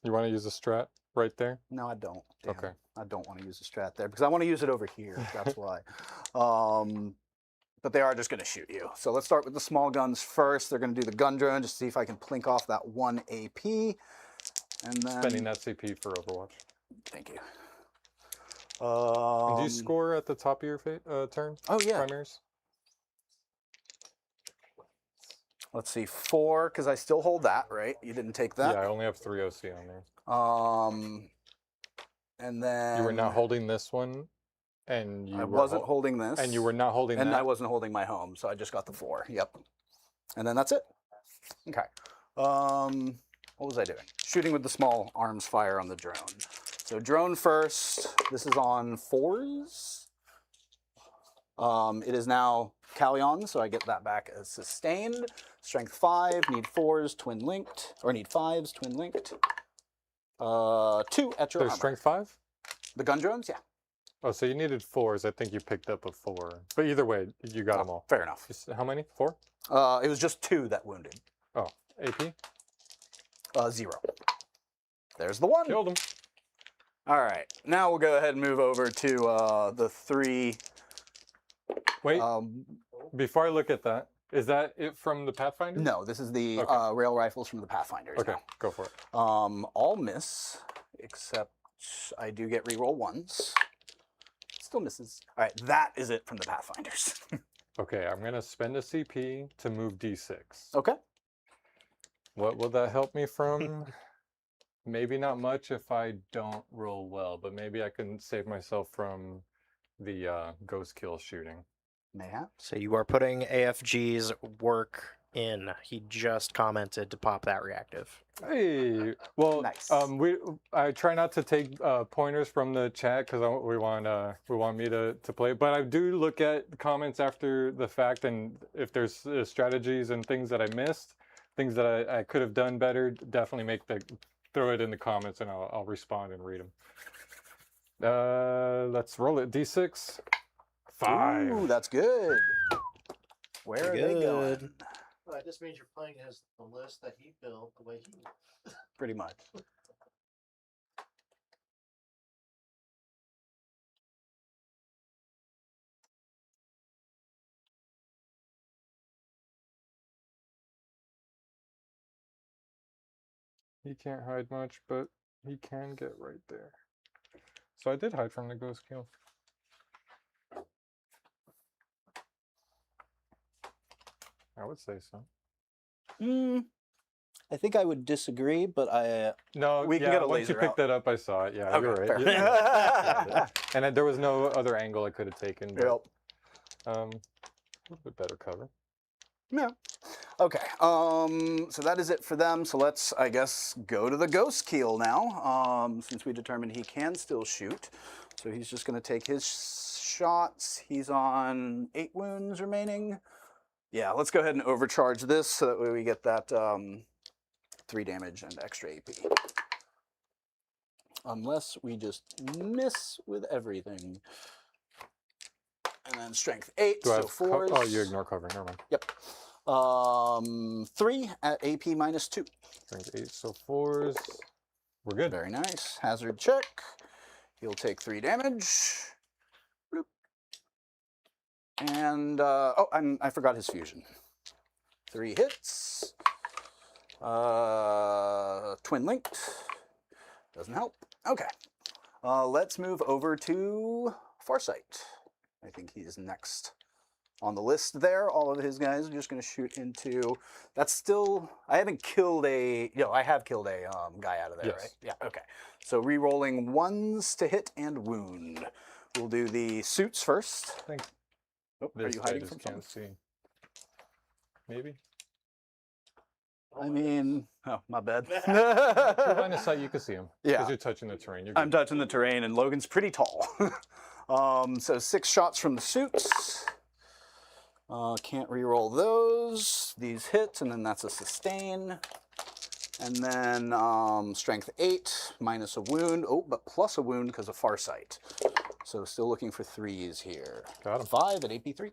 You want to use a strat right there? No, I don't. Damn. Okay. I don't want to use the strat there because I want to use it over here. That's why. But they are just going to shoot you. So let's start with the small guns first. They're going to do the gun drone just to see if I can plink off that 1 AP. And then... Spending that CP for Overwatch. Thank you. And do you score at the top of your turn? Oh, yeah. Primaries? Let's see, 4, because I still hold that, right? You didn't take that? Yeah, I only have 3 OC on there. And then... You were not holding this one, and you I were wasn't holding this. and you were not holding And that. I wasn't holding my home, so I just got the 4. Yep. And then that's it. Okay. What was I doing? Shooting with the small arms fire on the drone. So drone first. This is on 4s. It is now Callion, so I get that back as sustained. Strength 5, need 4s, twin linked, or need 5s, twin linked. 2 at your There's armor. strength 5? The gun drones, yeah. Oh, so you needed 4s. I think you picked up a 4. But either way, you got them all. Fair enough. How many? 4? It was just 2 that wounded. Oh, AP? 0. There's the 1. Killed him. All right, now we'll go ahead and move over to the 3. Wait, before I look at that, is that it from the Pathfinder? No, this is the Okay. rail rifles from the Pathfinders. Okay, now. go for it. All miss, except I do get reroll 1s. Still misses. All right, that is it from the Pathfinders. Okay, I'm going to spend a CP to move D6. Okay. What will that help me from? Maybe not much if I don't roll well, but maybe I can save myself from the ghost kill shooting. Mayhap. So you are putting AFG's work in. He just commented to pop that reactive. Hey, well, Nice. I try not to take pointers from the chat because we want me to play, but I do look at the comments after the fact, and if there's strategies and things that I missed, things that I could have done better, definitely throw it in the comments, and I'll respond and read them. Let's roll it. D6. 5. Ooh, that's good. Where are they going? Good. Well, this means you're playing as the list that he built the way he. Pretty much. He can't hide much, but he can get right there. So I did hide from the ghost kill. I would say so. I think I would disagree, but No, we can get a once you laser picked out. that up, I saw it. Yeah, you're right. fair. Yeah. And there was no other angle I could have taken. But, Yep. a little bit better cover. Yeah. Okay. So that is it for them. So let's, I guess, go to the ghost keel now. Since we determined he can still shoot, so he's just going to take his shots. He's on 8 wounds remaining. Yeah. Let's go ahead and overcharge this so that way we get that 3 damage and extra AP. Unless we just miss with everything. And then strength 8, Do I so have 4s. Oh, you ignore cover. Never mind. Yep. 3 at AP -2. Strength 8, so 4s. We're good. Very nice. Hazard check. He'll take 3 damage. Bloop. And, I forgot his fusion. 3 hits. Twin linked. Doesn't help. Okay. Let's move over to Farsight. I think he's next on the list there. All of his guys are just going to shoot into. That's still. I haven't killed a. I have killed a guy out of there, Yes. right? Yeah. Okay. So re-rolling 1s to hit and wound. We'll do the suits first. Thanks. Oh, are This you I hiding just from can't something? see. Maybe. I mean, oh, my bad. Your line of sight, you can see him. Yeah. Because you're touching the terrain. You're I'm good. touching the terrain, and Logan's pretty tall. So 6 shots from the suits. Can't re-roll those. These hit, and then that's a sustain. And then strength 8 minus a wound. Oh, but plus a wound because of Farsight. So still looking for 3s here. Got him. 5 at AP3.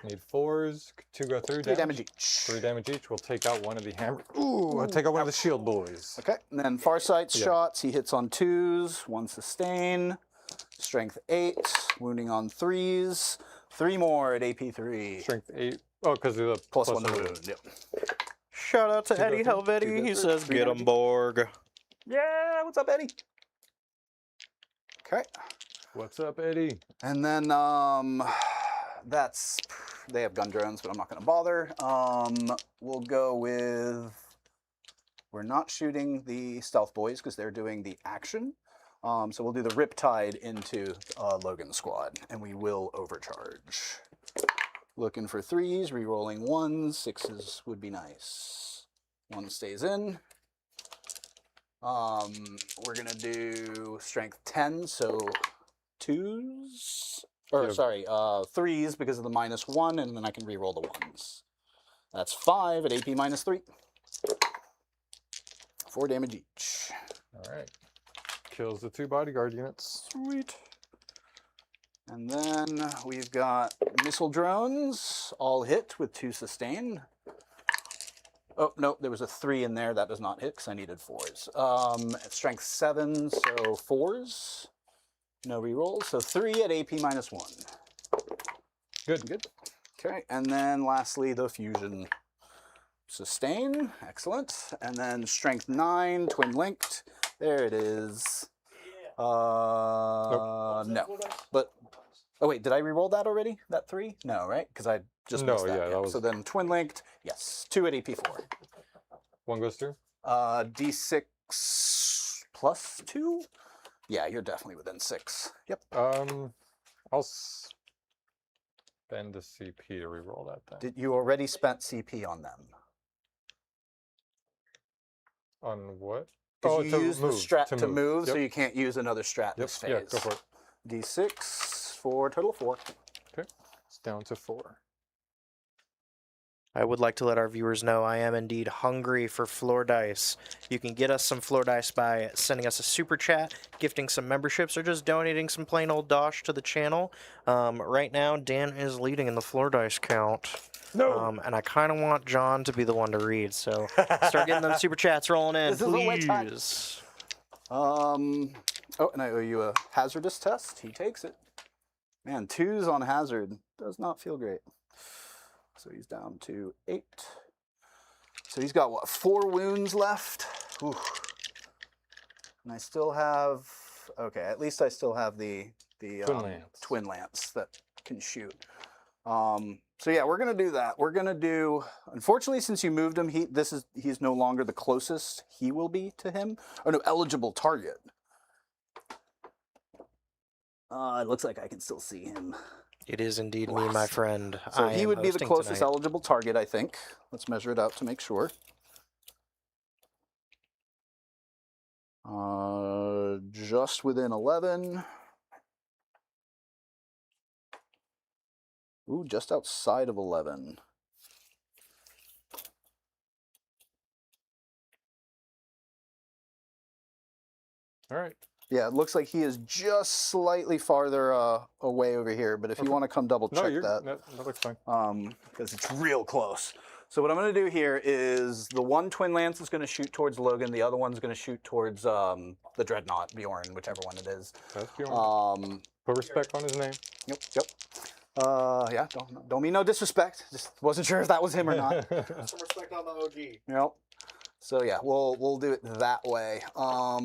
Need 4s. 2 go through. 3 damage each. 3 damage each. We'll take out one of the hammer. Ooh, I'll take out one of the shield boys. Okay, and then Farsight's Yeah. shots, he hits on 2s, 1 sustain, strength 8, wounding on 3s, 3 more at AP3. Strength 8. Oh, because of the Plus 1 of the wound. Yep. Shout out to Two go Eddie through, Helvetti. two go He through. says, Three "Get him, damage. Borg." Yeah, what's up, Eddie? Okay, What's up, Eddie? and then they have gun drones, but I'm not going to bother. We'll go with, we're not shooting the stealth boys because they're doing the action. So we'll do the Riptide into Logan's squad, and we will overcharge. Looking for 3s, re-rolling 1s, 6s would be nice. 1 stays in. We're gonna do strength 10, so 2s, or Yeah. sorry, 3s because of the -1, and then I can re-roll the 1s. That's 5 at AP -3. 4 damage each. All right. Kills the 2 bodyguard units. Sweet. And then we've got missile drones, all hit with 2 sustain. Oh, no, there was a 3 in there. That does not hit because I needed 4s. Strength 7, so 4s. No rerolls. So 3 at AP -1. Good. Good. Okay, and then lastly, the fusion. Sustain, excellent. And then strength 9, twin linked. There it is. No. But, oh wait, did I re-roll that already? That 3? No, right? Because I just No, missed that. yeah, that was- So then twin linked, yes, 2 at AP4. 1 goes through. D6 plus 2? Yeah, you're definitely within 6. Yep. I'll spend the CP to reroll that then. Did you already spent CP on them? On what? Because you use the strat to move, so Yep. you can't use another strat Yep. this phase. Yeah, go for it. D6 for total 4. Okay. It's down to 4. I would like to let our viewers know I am indeed hungry for floor dice. You can get us some floor dice by sending us a super chat, gifting some memberships, or just donating some plain old dosh to the channel. Right now, Dan is leading in the floor dice count. No. And I kind of want John to be the one to read, so start getting them super chats rolling in, This is a witch hunt. please. Oh, and I owe you a hazardous test. He takes it. Man, 2s on hazard does not feel great. So he's down to 8. So he's got, what, 4 wounds left? Ooh. And I still have, okay, at least I still have the twin lance that can shoot. So yeah, we're gonna do that. We're gonna do, unfortunately, since you moved him, he's no longer the closest he will be to him. Oh no, eligible target. It looks like I can still see him. It is indeed me, my friend. So I he am would be the hosting closest tonight. eligible target, I think. Let's measure it out to make sure. Just within 11. Ooh, just outside of 11. All right. Yeah, it looks like he is just slightly farther away over here, but if you want to come double check that. That looks fine. Because it's real close. So what I'm going to do here is the one twin lance is going to shoot towards Logan, the other one's going to shoot towards the Dreadnought, Bjorn, whichever one it is. That's Bjorn. Put respect on his name. Yep. Yeah, don't mean no disrespect. Just wasn't sure if that was him or not. Some respect on the OG. Yep. So yeah, we'll do it that way. I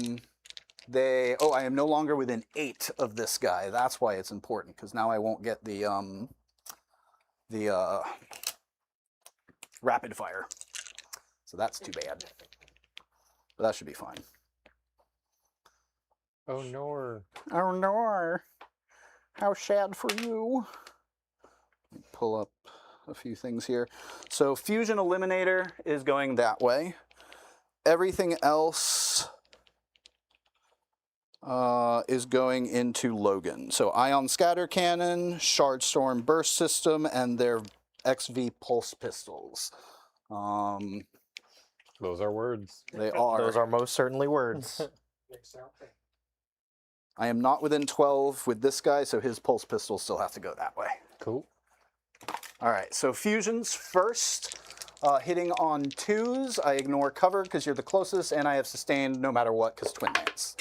am no longer within 8 of this guy. That's why it's important, because now I won't get the rapid fire. So that's too bad. But that should be fine. Oh no. Oh no. How sad for you. Let me pull up a few things here. So Fusion Eliminator is going that way. Everything else is going into Logan. So Ion Scatter Cannon, Shard Storm Burst System, and their XV Pulse Pistols. Those are words. They are. Those are most certainly words. I am not within 12 with this guy, so his Pulse Pistols still have to go that way. Cool. All right, so Fusions first. Hitting on 2s, I ignore cover because you're the closest, and I have sustained no matter what because Twin Lance.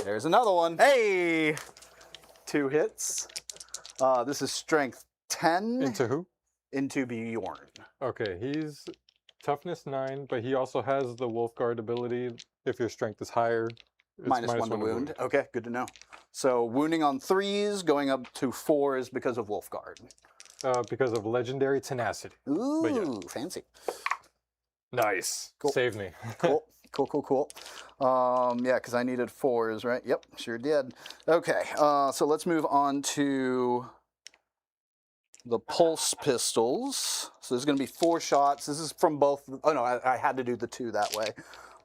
There's another one. Hey! 2 hits. This is Strength 10. Into who? Into Bjorn. Okay, he's toughness 9, but he also has the Wolf Guard ability. If your strength is higher, it's Minus 1 to wound. Okay, good to know. So wounding on 3s, going up to 4s because of Wolf Guard. Because of legendary tenacity. Ooh, yeah. Fancy. Nice. Cool. Save me. Cool. Yeah, because I needed 4s, right? Yep, sure did. Okay, so let's move on to the Pulse Pistols. So there's going to be 4 shots. This is from both. Oh, no, I had to do the 2 that way.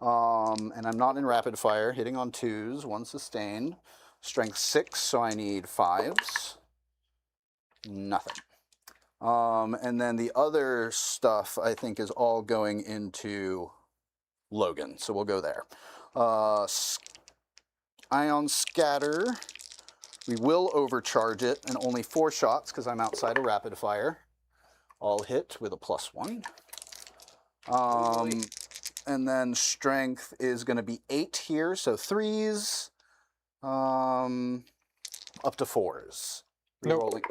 And I'm not in rapid fire. Hitting on 2s, 1 sustained. Strength 6, so I need 5s. Nothing. And then the other stuff, I think, is all going into Logan, so we'll go there. Ion Scatter. We will overcharge it, and only 4 shots, because I'm outside of rapid fire. All hit with a +1. And then Strength is going to be 8 here, so 3s, up to 4s. Nope. Rerolling.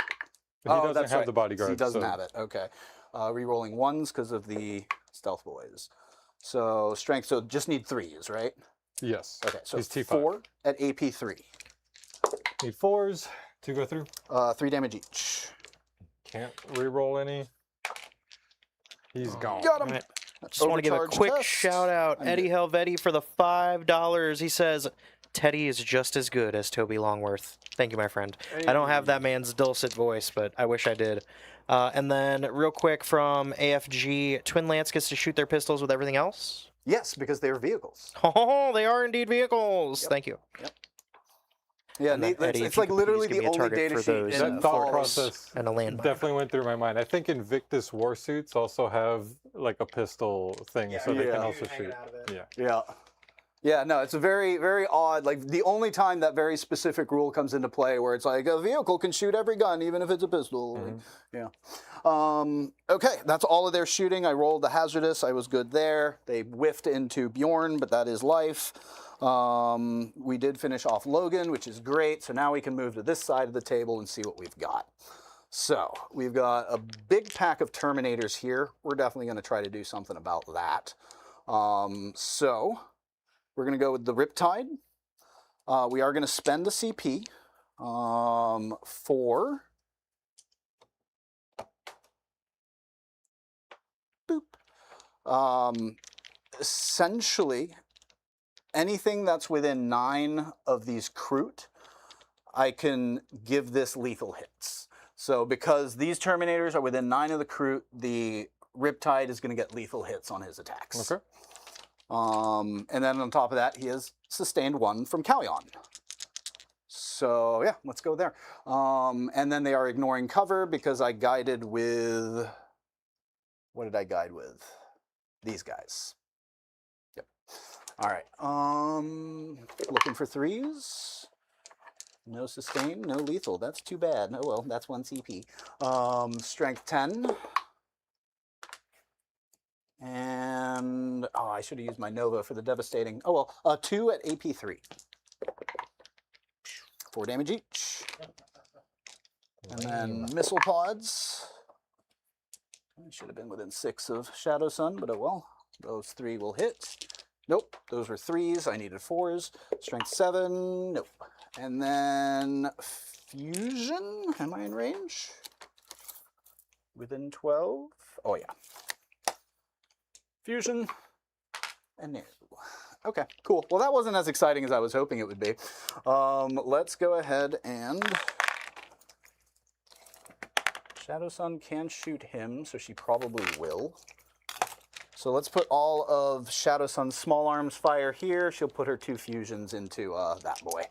He doesn't have the bodyguard. He doesn't have it. Okay. Rerolling 1s because of the stealth boys. So strength. So just need 3s, right? Yes. Okay. So he's T5. 4 at AP 3. Need 4s to go through. 3 damage each. Can't reroll any. He's gone. Got him. Right. Just want to give a Overcharge quick test. shout out, I'm Eddie good. Helvetti, for the $5. He says, Teddy is just as good as Toby Longworth. Thank you, my friend. I don't have that man's dulcet voice, but I wish I did. And then, real quick from AFG, Twin Lance gets to shoot their pistols with everything else? Yes, because they are vehicles. Oh, they are indeed vehicles. Yep. Thank you. Yep. Yeah, And then, Eddie, it's if you like could literally please give the me a only target data for sheet those, in That thought Force. process and a landmine. definitely went through my mind. I think Invictus Warsuits also have like a pistol thing, so they Yeah. can also Hanging shoot. out of it. Yeah. Yeah. Yeah, no, it's a very, very odd, like the only time that very specific rule comes into play where it's like a vehicle can shoot every gun, even if it's a pistol. Yeah. Okay, that's all of their shooting. I rolled the hazardous. I was good there. They whiffed into Bjorn, but that is life. We did finish off Logan, which is great. So now we can move to this side of the table and see what we've got. So we've got a big pack of Terminators here. We're definitely going to try to do something about that. So we're going to go with the Riptide. We are going to spend a CP for... Boop. Essentially, anything that's within 9 of these Kroot, I can give this lethal hits. So because these Terminators are within 9 of the Kroot, the Riptide is going to get lethal hits on his attacks. Okay. And then on top of that, he has sustained 1 from Calion. So yeah, let's go there. And then they are ignoring cover because I guided with... What did I guide with? These guys. Yep. All right. Looking for 3s. No sustain, no lethal. That's too bad. Oh well, that's 1 CP. Strength 10. And oh, I should have used my Nova for the devastating. Oh well, 2 at AP 3. 4 damage each. And then missile pods. I should have been within 6 of Shadow Sun, but oh well. Those 3 will hit. Nope, those were 3s. I needed 4s. Strength 7. Nope. And then fusion. Am I in range? Within 12. Oh yeah. Fusion. And no. Okay, cool. Well, that wasn't as exciting as I was hoping it would be. Let's go ahead and... Shadow Sun can shoot him, so she probably will. So let's put all of Shadow Sun's small arms fire here. She'll put her 2 fusions into that boy.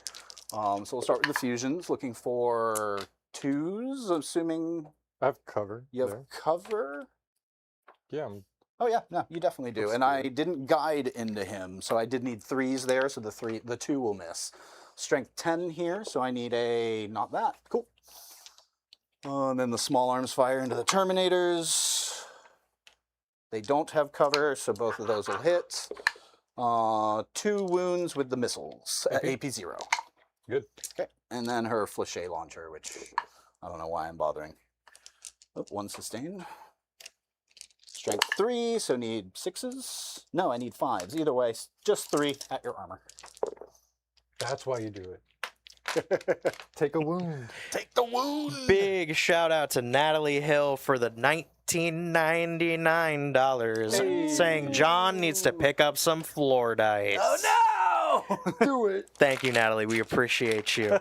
So we'll start with the fusions, looking for 2s, assuming I have cover. you have there. cover. Yeah. Oh yeah, no, you definitely do. That's And I didn't guide into him, so I did need 3s there, so the 2 will miss. Strength 10 here, so I need a, not that, cool. And then the small arms fire into the Terminators. They don't have cover, so both of those will hit. 2 wounds with the missiles at AP 0. Good. Okay, and then her Fléché launcher, which I don't know why I'm bothering. Oh, 1 sustained. Strength 3, so need 6s. No, I need 5s. Either way, just 3 at your armor. That's why you do it. Take a wound. Take the wound! Big shout out to Natalie Hill for the $19.99, saying John needs to pick up some floor dice. Oh no! Do it. Thank you, Natalie. We appreciate you.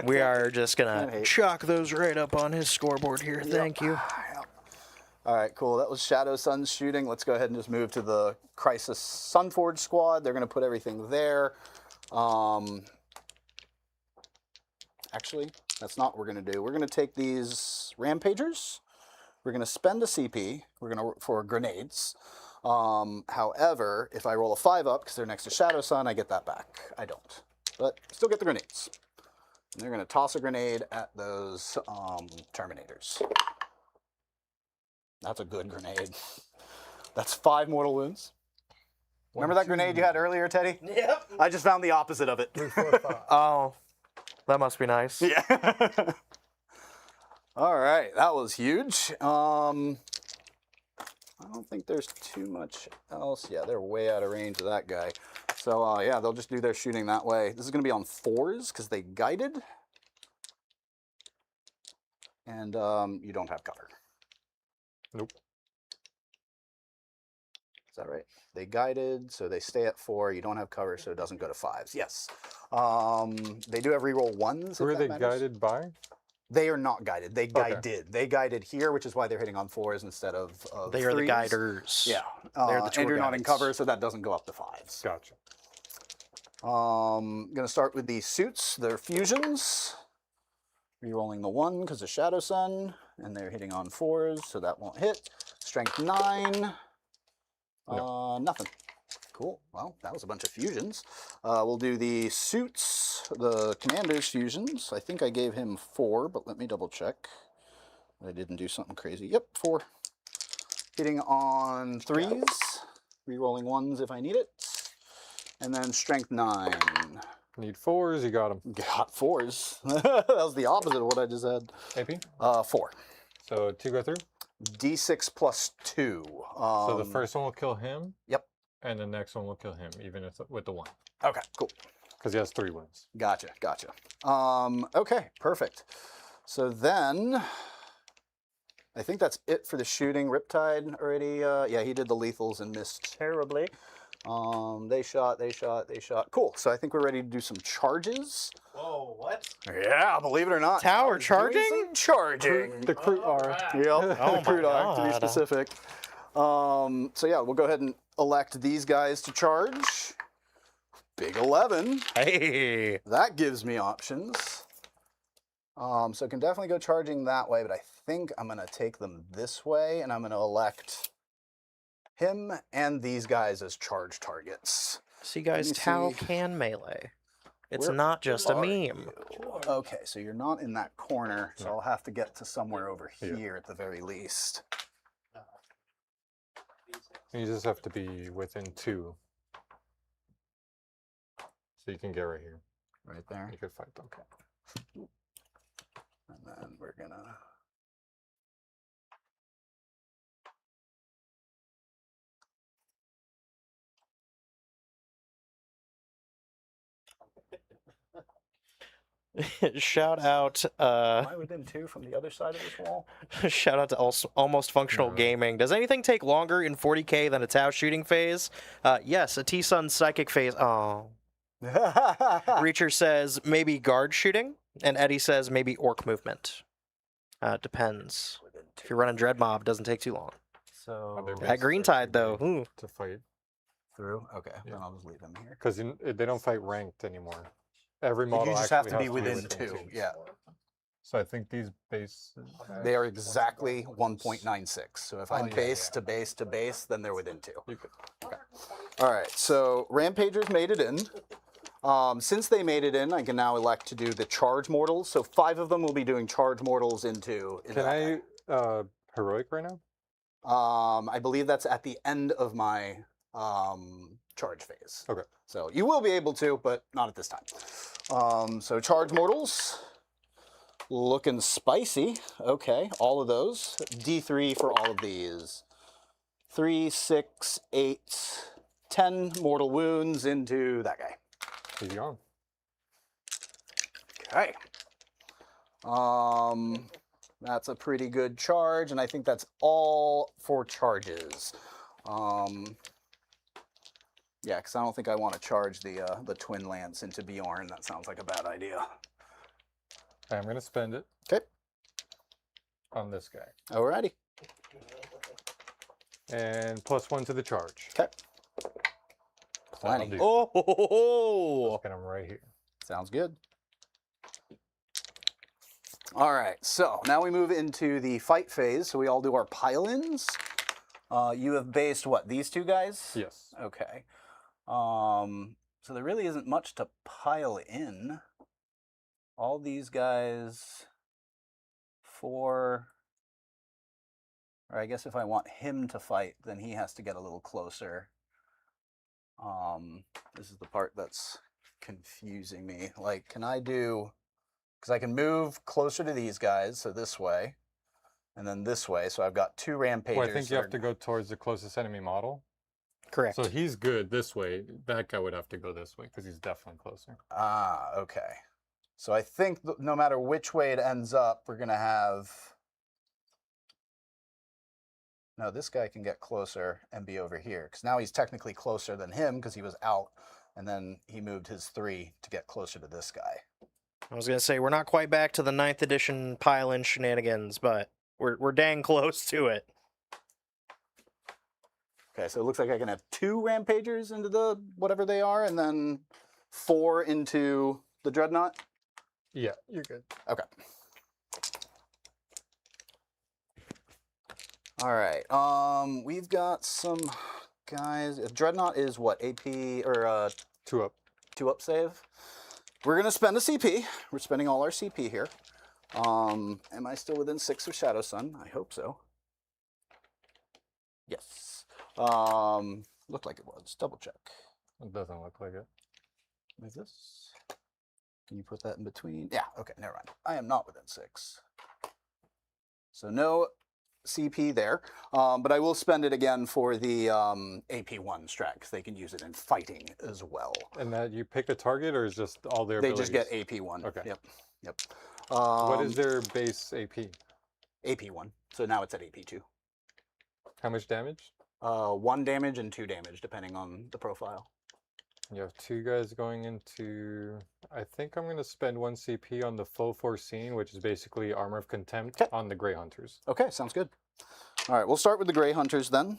We are just I gonna hate- chalk those right up on his scoreboard here. Thank you. All right, cool. That was Shadow Sun's shooting. Let's go ahead and just move to the Crisis Sunforge squad. They're going to put everything there. Actually, that's not what we're going to do. We're going to take these Rampagers. We're going to spend a CP. We're going to for grenades. However, if I roll a 5 up because they're next to Shadow Sun, I get that back. I don't, but still get the grenades. And they're going to toss a grenade at those Terminators. That's a good grenade. That's 5 mortal wounds. Remember that grenade you had earlier, Teddy? Yep. I just found the opposite of it. 3, 4, 5. Oh, that must be nice. Yeah. All right, that was huge. I don't think there's too much else. Yeah, they're way out of range of that guy. So yeah, they'll just do their shooting that way. This is going to be on 4s because they guided. And you don't have cover. Nope. Is that right? They guided, so they stay at 4. You don't have cover, so it doesn't go to 5s. Yes. They do have reroll 1s. Who if are that they matters. guided by? They are not guided. They Okay. guided. They guided here, which is why they're hitting on 4s instead of They are the 3s. guiders. Yeah. They're the tour and you're not in guides. cover, so that doesn't go up to 5s. Gotcha. Gonna start with the suits. They're fusions. Rerolling the 1 because of Shadow Sun, and they're hitting on 4s, so that won't hit. Strength 9. Nothing. Cool. Well, that was a bunch of fusions. We'll do the suits, the commander's fusions. I think I gave him 4, but let me double check. I didn't do something crazy. Yep, 4. Hitting on 3s, rerolling 1s if I need it. And then strength 9. Need 4s, you got them. Got 4s. That was the opposite of what I just had. AP? 4. So 2 go through? D6 plus 2. So the first one will kill him? Yep. And the next one will kill him, even if with the 1. Okay, cool. Because he has 3 wounds. Gotcha. Okay, perfect. So then, I think that's it for the shooting. Riptide already, yeah, he did the lethals and missed terribly. They shot. Cool, so I think we're ready to do some charges. Whoa, what? Yeah, believe it or not. Tower I was doing charging? some Charging. The crew are. Yep, Oh my crude arc to be God. specific. So yeah, we'll go ahead and elect these guys to charge. Big 11. Hey. That gives me options. So I can definitely go charging that way, but I think I'm going to take them this way, and I'm going to elect him and these guys as charge targets. See, guys, me Tau see. can melee. It's Where not just a are meme. you? Okay, so you're not in that corner, so I'll have to get to somewhere over Yeah. here at the very least. You just have to be within 2. So you can get right here. Right there. You could fight them. And then we're going to... Shout out, Am I within 2 from the other side of this wall? shout out to Almost Functional No. Gaming. Does anything take longer in 40k than a Tau shooting phase? Yes, a T-Sun psychic phase. Oh. Reacher says maybe guard shooting, and Eddie says maybe orc movement. Depends. If you're running Dread Mob, it doesn't take too long. So At Green Tide, though, ooh. To fight. through? Okay, Yeah. then I'll just leave him here. Because they don't fight ranked anymore. Every model You just have actually to be has within 2. Yeah. So I think these bases... They are exactly 1.96. So if I'm yeah, base to base to base, then they're within 2. You could. All right, so Rampagers made it in. Since they made it in, I can now elect to do the charge mortals. So 5 of them will be doing charge mortals into Can I heroic right now? I believe that's at the end of my charge phase. Okay. So you will be able to, but not at this time. So charge mortals. Looking spicy. Okay, all of those. D3 for all of these. 3, 6, 8, 10 mortal wounds into that guy. He's gone. Okay. That's a pretty good charge, and I think that's all 4 charges. Yeah, because I don't think I want to charge the twin lance into Bjorn. That sounds like a bad idea. I'm going to spend it Okay. on this guy. Alrighty. And +1 to the charge. Okay. That'll Plenty. do. Oh, Get him right here. Sounds good. All right, so now we move into the fight phase. So we all do our pile-ins. You have based what, these 2 guys? Yes. Okay. So there really isn't much to pile in. All these guys, 4, or I guess if I want him to fight, then he has to get a little closer. This is the part that's confusing me. Like, can I do, because I can move closer to these guys, so this way, and then this way, so I've got 2 rampagers. Well, I think you that have to go towards the closest enemy model. correct. So he's good this way. That guy would have to go this way because he's definitely closer. Ah, okay. So I think no matter which way it ends up, we're going to have No, this guy can get closer and be over here. Because now he's technically closer than him because he was out. And then he moved his 3 to get closer to this guy. I was gonna say we're not quite back to the 9th edition pile-in shenanigans, but we're dang close to it. Okay, so it looks like I can have 2 Rampagers into the whatever they are, and then 4 into the Dreadnought. Yeah, you're good. Okay. All right. We've got some guys. Dreadnought is what, AP or 2 up. 2 up save? We're gonna spend a CP. We're spending all our CP here. Am I still within 6 of Shadow Sun? I hope so. Yes. Looked like it was. Double check. It doesn't look like it. Move this. Can you put that in between? Yeah, okay, never mind. I am not within 6. So no CP there, but I will spend it again for the AP1 strat, because they can use it in fighting as well. And that you pick a target, or is just all their They abilities? just get AP1. Okay. Yep. What is their base AP? AP1. So now it's at AP2. How much damage? 1 damage and 2 damage, depending on the profile. You have 2 guys going into... I think I'm going to spend 1 CP on the Foe Foreseen, which is basically Armor of Contempt on the Grey Hunters. Okay, sounds good. All right, we'll start with the Grey Hunters then.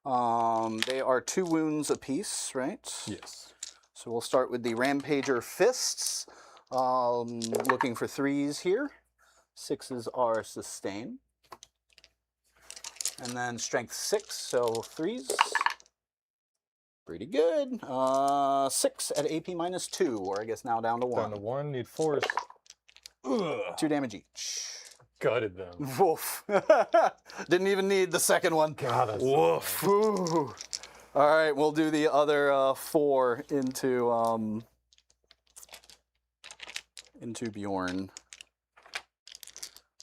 They are 2 wounds apiece, right? Yes. So we'll start with the Rampager Fists. Looking for 3s here. 6s are sustain. And then strength 6, so 3s. Pretty good. 6 at AP -2, or I guess now down to 1. Down to 1, need 4s. Ugh. 2 damage each. Gutted them. Woof. Didn't even need the second one. God, that's Woof. Ooh. All right, we'll do the other 4 into Bjorn.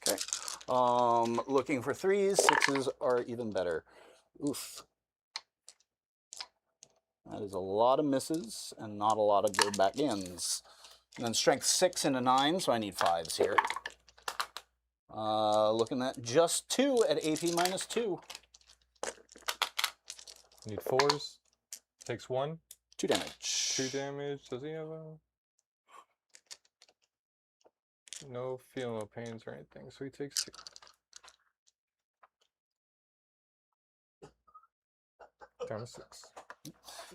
Okay. Looking for 3s. 6s are even better. Oof. That is a lot of misses and not a lot of go back ins. And then strength 6 into 9, so I need 5s here. Looking at just 2 at AP -2. Need 4s. Takes 1. 2 damage. 2 damage. Does he have a... No feel, no pains or anything, so he takes 2. Down to 6.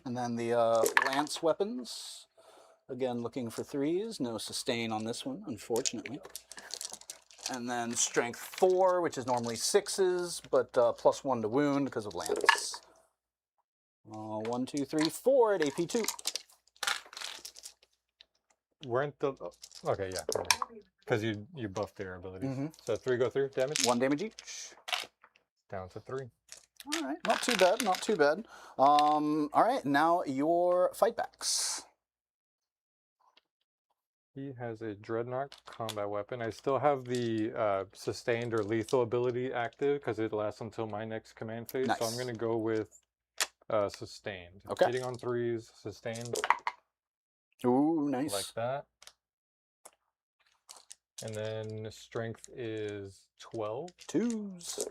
And then the lance weapons. Again, looking for 3s. No sustain on this one, unfortunately. And then strength 4, which is normally 6s, but +1 to wound because of lance. 1, 2, 3, 4 at AP2. Weren't the... Okay, yeah. Because you buffed their abilities. Mm-hmm. So 3 go through damage? 1 damage each. Down to 3. All right, not too bad, not too bad. All right, now your fightbacks. He has a Dreadnought combat weapon. I still have the sustained or lethal ability active because it lasts until my next command phase. Nice. So I'm going to go with sustained. Okay. Hitting on 3s, sustained. Ooh, nice. Like that. And then strength is 12. 2s.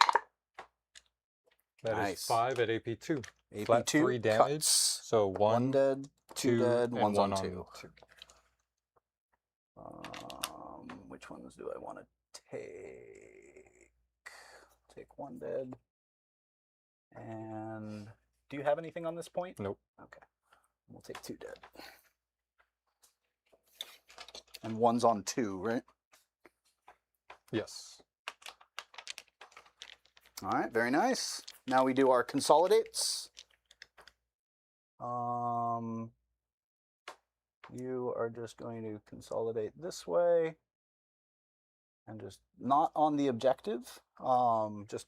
That Nice. is 5 at AP2. AP2 Flat 3 damage. cuts. So 1 dead, 2 dead, and 1's on 1 2. 2. Which ones do I want to take? Take 1 dead. And do you have anything on this point? Nope. Okay. We'll take 2 dead. And 1's on 2, right? Yes. All right, very nice. Now we do our consolidates. You are just going to consolidate this way. And just not on the objective. Just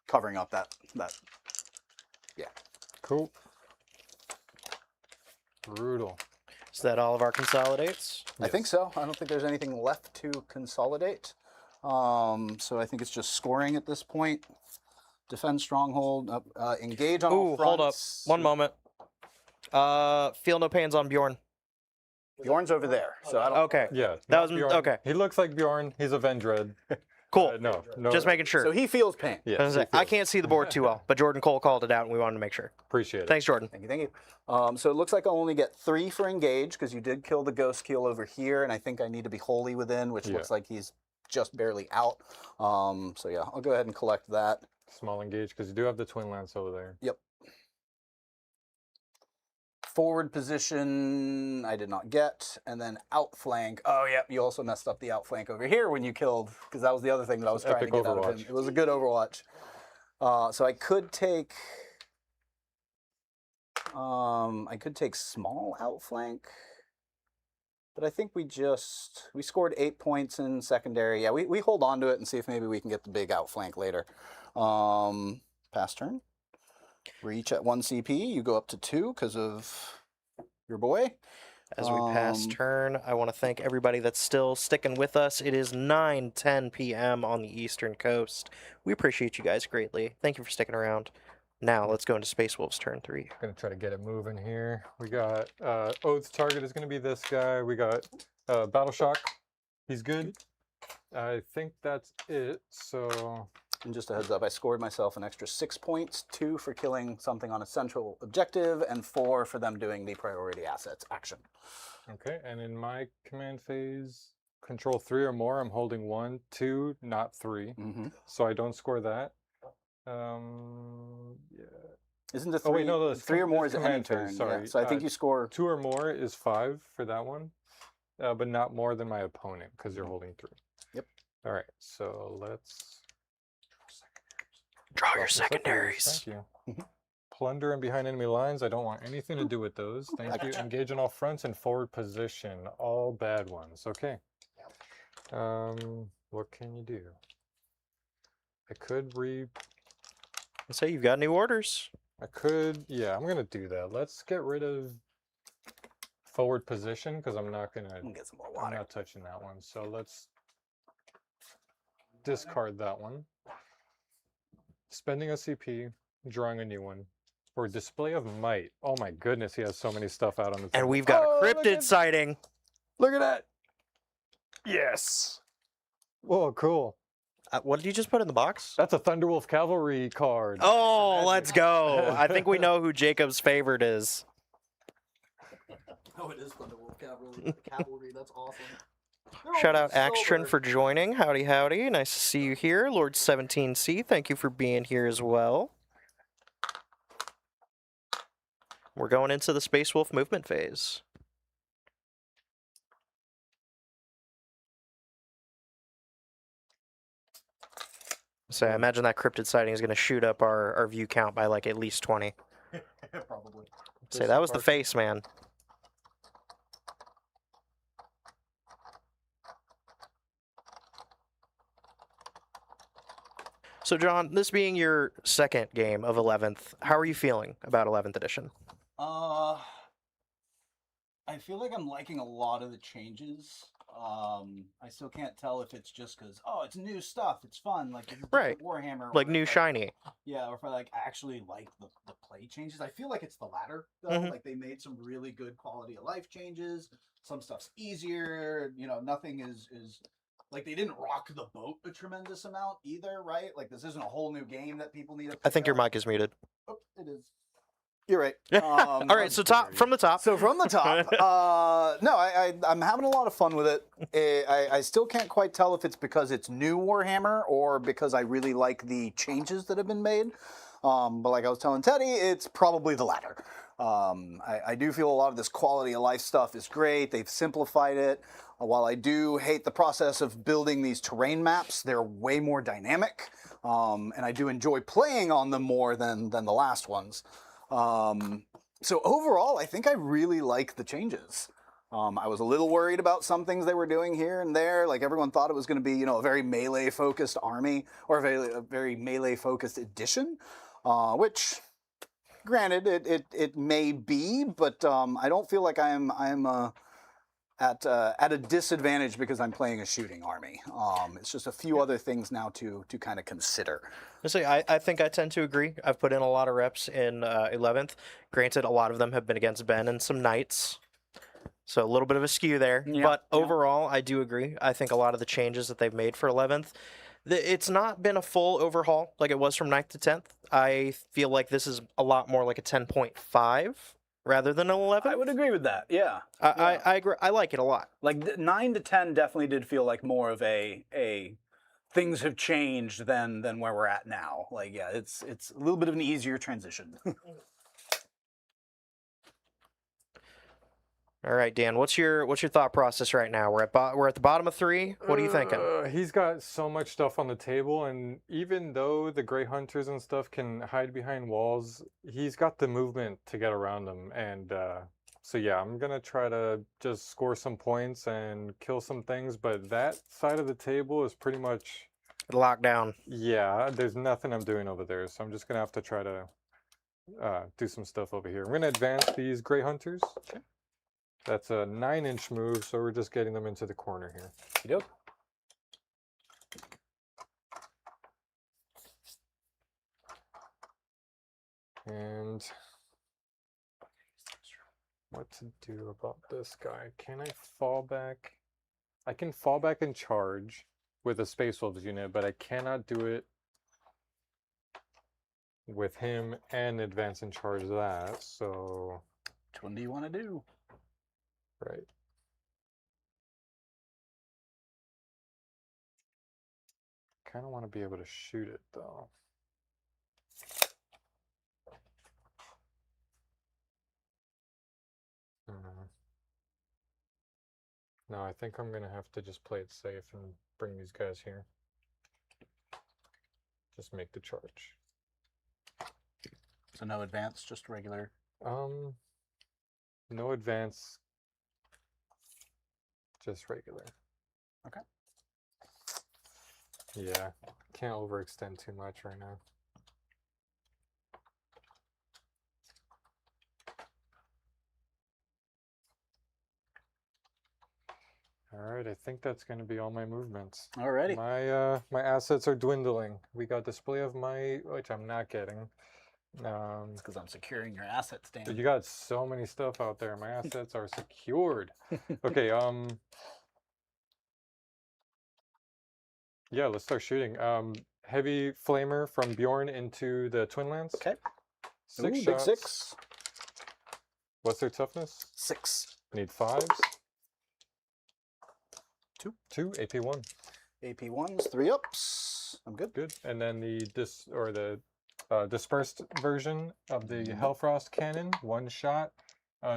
covering up that. Yeah. Cool. Brutal. Is that all of our consolidates? I think so. I don't think there's anything left to consolidate. So I think it's just scoring at this point. Defend stronghold. Engage on all Ooh, fronts. hold up. 1 moment. Feel no pains on Bjorn. Bjorn's over there. So I don't. Okay. Yeah. That not was Bjorn. okay. He looks like Bjorn. He's a Vendread. Cool. No. Just making sure. So he feels pain. Yeah, I was gonna say, I can't see the board too well, but Jordan Cole called it out, and we wanted to make sure. Appreciate it. Thanks, Jordan. Thank you, thank you. So it looks like I'll only get 3 for engage because you did kill the ghost keel over here, and I think I need to be wholly within, which looks like he's just barely out. So yeah, I'll go ahead and collect that. Small engage because you do have the twin lance over there. Yep. Forward position, I did not get, and then outflank. Oh yeah, you also messed up the outflank over here when you killed, because that was the other thing that I was trying to get out of him. It was a good Overwatch. So I could take, small outflank, but I think we scored 8 points in secondary. Yeah, we hold on to it and see if maybe we can get the big outflank later. Pass turn. Reach at 1 CP, you go up to 2 because of your boy. As we pass turn, I want to thank everybody that's still sticking with us. It is 9:10 p.m. on the Eastern Coast. We appreciate you guys greatly. Thank you for sticking around. Now, let's go into Space Wolves turn 3. Gonna try to get it moving here. We got Oath's target is gonna be this guy. We got Battle Shock. He's good. I think that's it. So. And just a heads up, I scored myself an extra 6 points, 2 for killing something on a central objective, and 4 for them doing the priority assets action. Okay, and in my command phase, control 3 or more, I'm holding 1, 2, not 3. So I don't score that. Yeah. Isn't the 3? Oh wait, no, 3 or more is any turn. Sorry. Yeah. So I think you score 2 or more is 5 for that one, but not more than my opponent because you're holding 3. Yep. All right, so let's. Draw your secondaries. Thank you. Plunder and behind enemy lines. I don't want anything to do with those. Thank you. Engage on all fronts and forward position. All bad ones. Okay. What can you do? I could Say you've got new orders. yeah, I'm gonna do that. Let's get rid of forward position because I'm not gonna get some more I'm water. not touching that one. So let's discard that one. Spending a CP, drawing a new one. For display of might. Oh my goodness, he has so many stuff out on the table. And we've got a cryptid sighting. Look at that! Yes! Whoa, cool. What did you just put in the box? That's a Thunderwolf Cavalry card. Oh, let's go. I think we know who Jacob's favorite is. Oh, it is Thunderwolf Cavalry. That's awesome. Shout out Axtron for joining. Howdy, howdy. Nice to see you here. Lord 17C, thank you for being here as well. We're going into the Space Wolf movement phase. So I imagine that cryptid sighting is going to shoot up our view count by like at least 20. Probably. Say that was the face, man. So, John, this being your second game of 11th, how are you feeling about 11th edition? I feel like I'm liking a lot of the changes. I still can't tell if it's just because, oh, it's new stuff, it's fun, like it's Right. Warhammer. Like or new if, shiny. Yeah, or if I like actually like the play changes. I feel like it's the latter though. Mhm. Like they made some really good quality of life changes. Some stuff's easier. You know, nothing is like they didn't rock the boat a tremendous amount either, right? Like this isn't a whole new game that people need to. I think your pick up. mic is muted. Oh, it is. You're right. All right, so from the top. So from the top, no, I'm having a lot of fun with it. I still can't quite tell if it's because it's new Warhammer or because I really like the changes that have been made. But like I was telling Teddy, it's probably the latter. I do feel a lot of this quality of life stuff is great. They've simplified it. While I do hate the process of building these terrain maps, they're way more dynamic. And I do enjoy playing on them more than the last ones. So overall, I think I really like the changes. I was a little worried about some things they were doing here and there. Like everyone thought it was going to be, you know, a very melee-focused army or a very melee-focused edition, which, granted, it may be, but I don't feel like I'm at a disadvantage because I'm playing a shooting army. It's just a few other things now to kind of consider. I think I tend to agree. I've put in a lot of reps in 11th. Granted, a lot of them have been against Ben and some Knights. So a little bit of a skew there. Yeah, but yeah. overall, I do agree. I think a lot of the changes that they've made for 11th, It's not been a full overhaul like it was from 9th to 10th. I feel like this is a lot more like a 10.5 rather than an 11. I would agree with that. Yeah. I agree. I like it a lot. Like 9 to 10 definitely did feel like more of a things have changed than where we're at now. Like yeah, it's a little bit of an easier transition. All right, Dan. What's your thought process right now? We're at the bottom of 3. What are you thinking? He's got so much stuff on the table, and even though the Grey Hunters and stuff can hide behind walls, he's got the movement to get around them. And so yeah, I'm gonna try to just score some points and kill some things. But that side of the table is pretty much Lockdown. yeah. There's nothing I'm doing over there, so I'm just gonna have to try to do some stuff over here. I'm gonna advance these Grey Hunters. Okay. That's a 9-inch move, so we're just getting them into the corner here. Yep. And what to do about this guy? Can I fall back? I can fall back and charge with a Space Wolves unit, but I cannot do it with him and advance and charge that, so... Which one do you want to do? Right. Kind of want to be able to shoot it, though. No, I think I'm going to have to just play it safe and bring these guys here. Just make the charge. So no advance, just regular. No advance, just regular. Okay. Yeah, can't overextend too much right now. All right, I think that's going to be all my movements. Alrighty. My assets are dwindling. We got display of might, which I'm not getting. It's because I'm securing your assets, Dan. You got so many stuff out there. My assets are secured. Okay, yeah, let's start shooting. Heavy flamer from Bjorn into the Twin Lance. Okay. 6 Ooh, shots. big 6. What's their toughness? 6. Need 5s. 2. AP 1. AP 1s, 3 ups. I'm good. Good. And then the dispersed version of the Hellfrost cannon, 1 shot.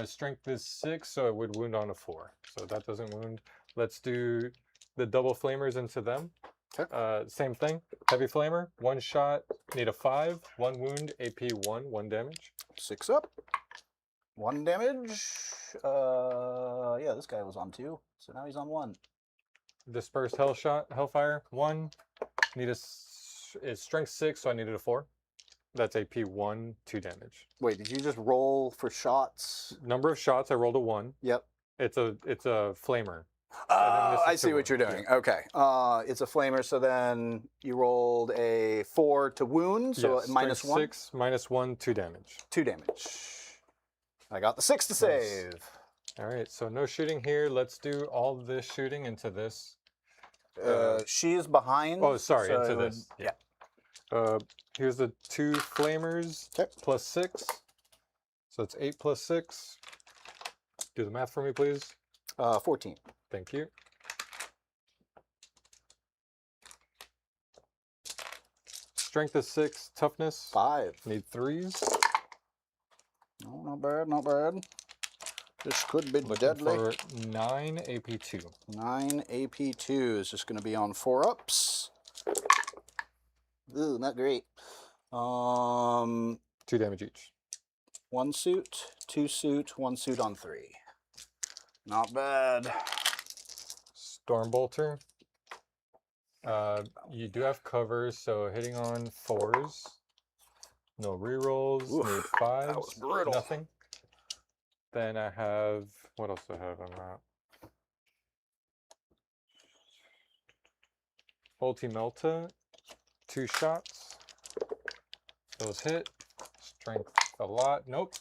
Strength is 6, so it would wound on a 4. So that doesn't wound. Let's do the double flamers into them. Okay. Same thing. Heavy flamer, 1 shot. Need a 5. 1 wound. AP 1. 1 damage. 6 up. 1 damage. Yeah, this guy was on 2, so now he's on 1. Dispersed Hellfire, 1. Need is strength 6, so I needed a 4. That's AP 1, 2 damage. Wait, did you just roll for shots? Number of shots, I rolled a 1. Yep. It's a flamer. Oh, I see what you're doing. Yeah. Okay. It's a flamer, so then you rolled a 4 to wound, so yes, minus 1. 6, minus 1, 2 damage. 2 damage. I got the 6 to save. All right, so no shooting here. Let's do all this shooting into this. She is behind. Oh, sorry, so into this. Yeah. Here's the 2 flamers, plus 6. So it's 8 plus 6. Do the math for me, please. 14. Thank you. Strength is 6, toughness 5. Need 3s. No, not bad, not bad. This could be Looking deadly. for 9 AP2. 9 AP2 is just going to be on 4 ups. Ooh, not great. 2 damage each. 1 suit, 2 suit, 1 suit on 3. Not bad. Stormbolter. You do have covers, so hitting on 4s. No rerolls. Oof, Need 5s. that was brutal. Nothing. Then I have, what else do I have on that? Ulti-Melta, 2 shots. Those hit. Strength a lot. Nope.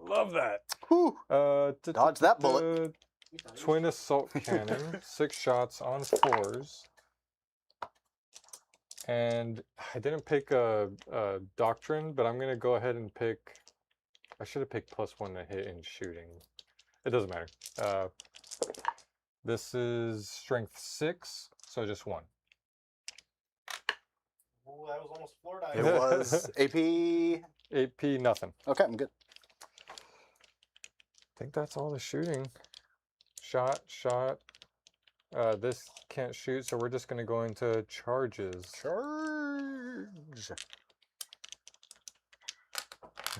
Love that. Whew. Dodge that bullet. Twin Assault Cannon, 6 shots on 4s. And I didn't pick a doctrine, but I'm gonna go ahead and pick. I should have picked +1 to hit in shooting. It doesn't matter. This is strength 6, so just 1. Ooh, that was almost floor It dive. was AP. AP nothing. Okay, I'm good. I think that's all the shooting. Shot. This can't shoot, so we're just gonna go into charges. Charge.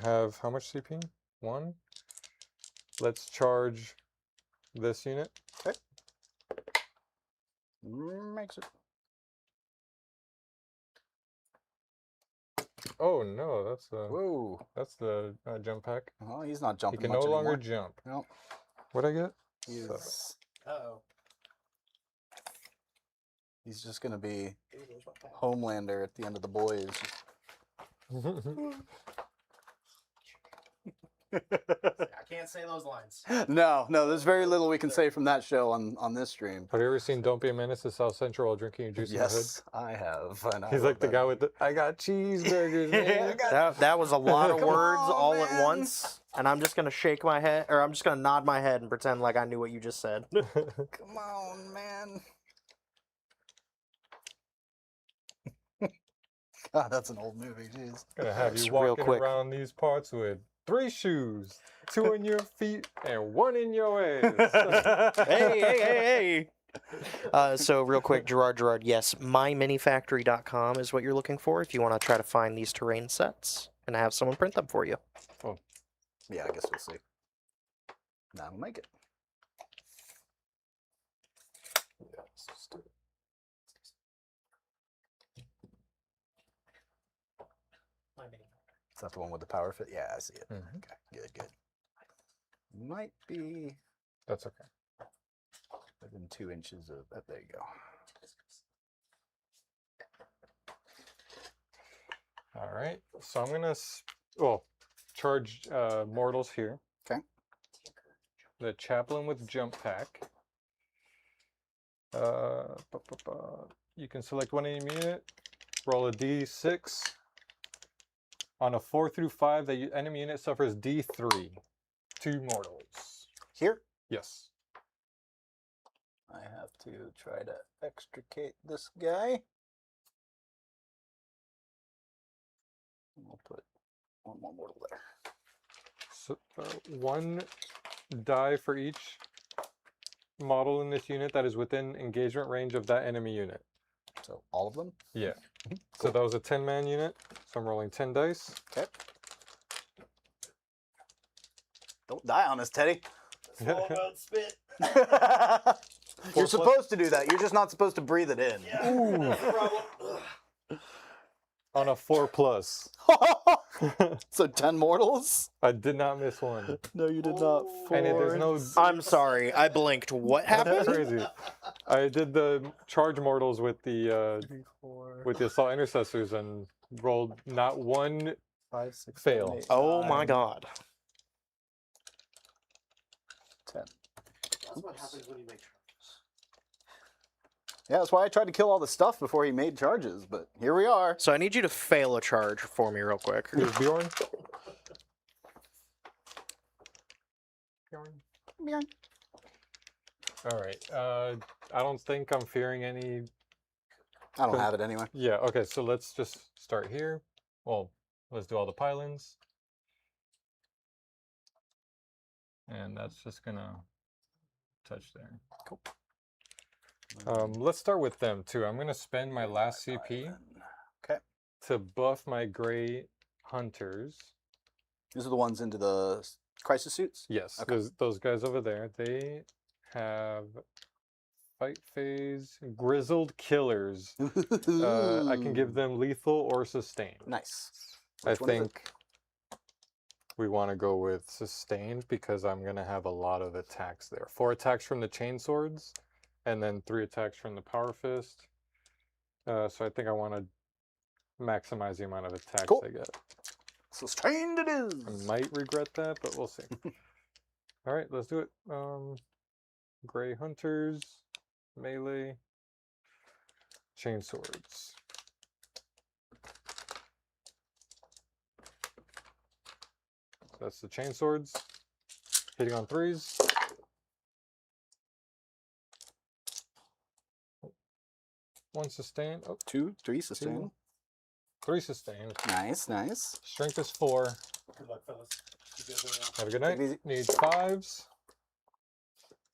Have how much CP? 1. Let's charge this unit. Okay. Makes it. Oh no, that's the Whoa. jump pack. Oh, he's not He jumping. can much no longer anymore. jump. Nope. What'd I get? He's, Uh-oh. he's just gonna be Ooh, there's my pack. Homelander at the end of the boys. I can't say those lines. No, there's very little we can say from that show on this stream. Have you ever seen Don't Be a Menace to South Central while drinking your juice Yes, I have. And I in the hood? He's love like the that guy movie. with the, I got cheeseburgers, man. That was a lot of Come words on, all at man. once, and I'm just gonna shake my head, or I'm just gonna nod my head and pretend like I knew what you just said. Come on, man. God, that's an old movie. Jeez. Gonna have Just you real walking quick. around these parts with 3 shoes, 2 in your feet and 1 in your ass. Hey. So real quick, Gerard, yes, myminifactory.com is what you're looking for if you want to try to find these terrain sets and have someone print them for you. Yeah, I guess we'll see. That'll make it. Yeah, let's just do it. My mini. Is that the one with the power fit? Yeah, I see it. Mhm. Okay, good. Might be That's okay. within 2 inches of that. There you go. All right. So I'm gonna charge mortals here. Okay. The chaplain with jump pack. You can select one enemy unit, roll a d6. On a 4 through 5, the enemy unit suffers d3. 2 mortals. Here, Yes. I have to try to extricate this guy. We'll put 1 more mortal there. So 1 die for each model in this unit that is within engagement range of that enemy unit. So all of them. Yeah. So that was a 10-man unit. So I'm rolling 10 dice. Okay. Don't die on us, Teddy. It's all about spit. You're supposed to do that. You're just not supposed to breathe it in. Yeah. That's the problem. On a 4+. So 10 mortals? I did not miss one. No, you did not. And there's no. I'm sorry, I blinked. What That's happened? crazy. I did the charge mortals with the assault intercessors and rolled not 1 5, 6, fail. 7, 8, Oh 9, my god. 10. That's what happens when you make charges. Yeah, that's why I tried to kill all the stuff before he made charges, but here we are. So I need you to fail a charge for me real quick. Here's Bjorn. All right. I don't think I'm fearing any. I don't have it anyway. Yeah. Okay. So let's just start here. Well, let's do all the pylons. And that's just gonna touch there. Cool. Let's start with them too. I'm gonna spend my last CP Okay. to buff my gray hunters. These are the ones into the crisis suits? Yes, Okay. those guys over there. They have fight phase grizzled killers. I can give them lethal or sustain. Nice. I Which one is it? think we want to go with sustained because I'm gonna have a lot of attacks there. 4 attacks from the chainswords, and then 3 attacks from the power fist. So I think I want to maximize the amount of attacks Cool. I get. Sustained it is. I might regret that, but we'll see. All right, let's do it. Gray hunters, melee, chainswords. That's the chain swords. Hitting on 3s. One sustain. Oh, 2, 3 sustain. 3 sustain. Nice, nice. Strength is 4. Good luck, fellas. You guys are Have a good night. Take it easy. Need 5s.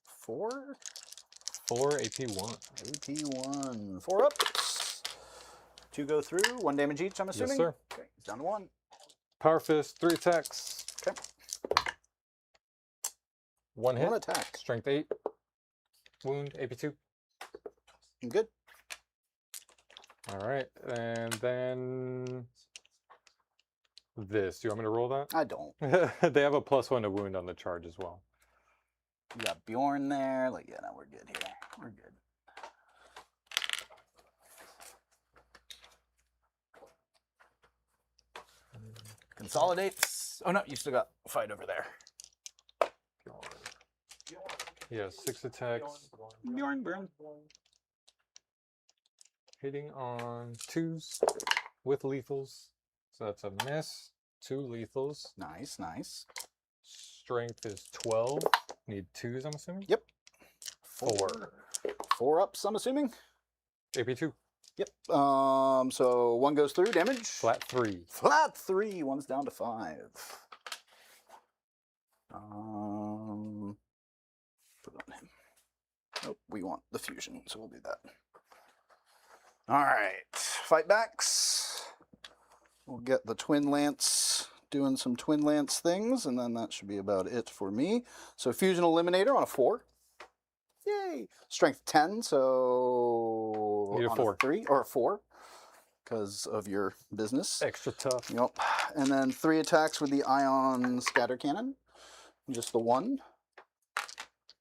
4. 4 AP1. AP1. 4 ups. 2 go through. 1 damage each, I'm assuming? Yes, sir. Okay, he's down to 1. Power Fist, 3 attacks. Okay. 1 hit. 1 attack. Strength 8. Wound, AP2. I'm good. All right, and then this. Do you want me to roll that? I don't. They have a +1 to wound on the charge as well. You got Bjorn there. Like, yeah, no, we're good here. We're good. Consolidates. Oh no, you still got fight over there. Yeah, 6 attacks. Bjorn, Bjorn. Hitting on 2s with lethals. So that's a miss. 2 lethals. Nice, nice. Strength is 12. Need 2s, I'm assuming? Yep. 4. 4 ups, I'm assuming. AP2. Yep. So 1 goes through. Damage. Flat 3. Flat 3. 1's down to 5. Put it on him. Nope, we want the fusion, so we'll do that. All right, fight backs. We'll get the Twin Lance doing some Twin Lance things, and then that should be about it for me. So Fusion Eliminator on a 4. Yay! Strength 10, so Need a on 4. 3 or a 4 because of your business. Extra tough. Yep. And then 3 attacks with the Ion Scatter Cannon. Just the 1.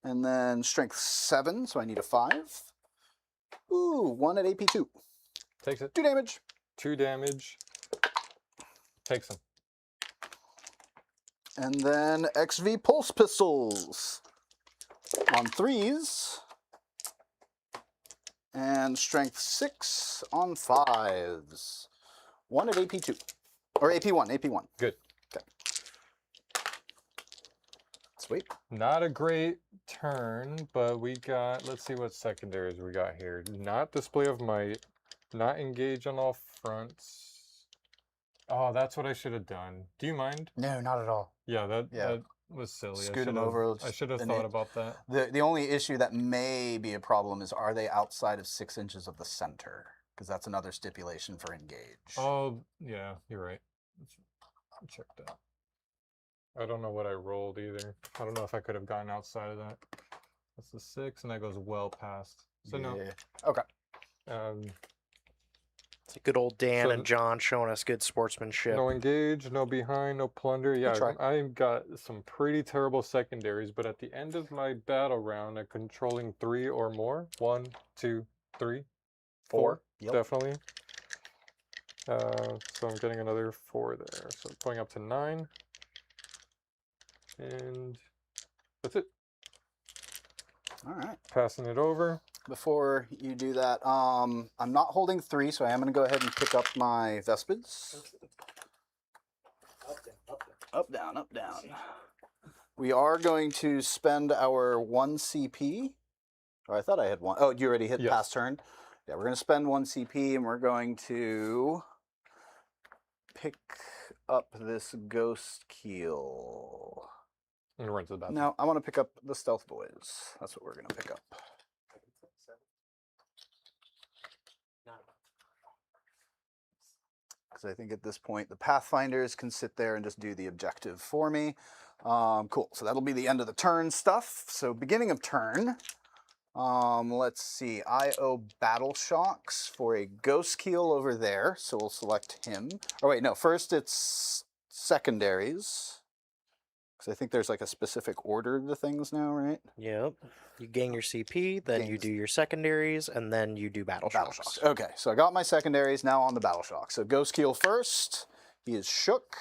And then strength 7, so I need a 5. Ooh, 1 at AP2. Takes it. 2 damage. 2 damage. Takes him. And then XV Pulse Pistols on 3s. And strength 6 on 5s. 1 at AP2. Or AP1, AP1. Good. Okay. Sweet. Not a great turn, but we got, let's see what secondaries we got here. Not Display of Might, not Engage on all fronts. Oh, that's what I should have done. Do you mind? No, not at all. Yeah, that Yeah. was silly. Scoot 'em over, I should have and thought it- about that. The only issue that may be a problem is, are they outside of 6 inches of the center? Because that's another stipulation for engage. Oh, yeah, you're right. Let's check that. I don't know what I rolled either. I don't know if I could have gotten outside of that. That's the 6, and that goes well past. So no. Yeah. Okay. It's a good old Dan So- and John showing us good sportsmanship. No engage, no behind, no plunder. Yeah, try. I got some pretty terrible secondaries, but at the end of my battle round, I'm controlling 3 or more. 1, 2, 3, 4. Yep. Definitely. So I'm getting another 4 there. So going up to 9. And that's it. All right. Passing it over. Before you do that, I'm not holding 3, so I am going to go ahead and pick up my Vespids. up there, up there. Up, down, up, down. We are going to spend our 1 CP. Or I thought I had 1. Oh, you already hit Yes. pass turn? Yeah, we're going to spend 1 CP, and we're going to pick up this Ghost Keel. I'm gonna run to the bathroom. No, I want to pick up the Stealth Boys. That's what we're going to pick up. Because I think at this point, the Pathfinders can sit there and just do the objective for me. Cool, so that'll be the end of the turn stuff. So beginning of turn, let's see, I owe Battle Shocks for a Ghost Keel over there, so we'll select him. Oh wait, no, first it's secondaries. Because I think there's like a specific order to things now, right? Yep. You gain your CP, then you Gains- do your secondaries, and then you do battle shocks. Okay, so I got my secondaries now on the Battle Shock. So Ghost Keel first. He is shook.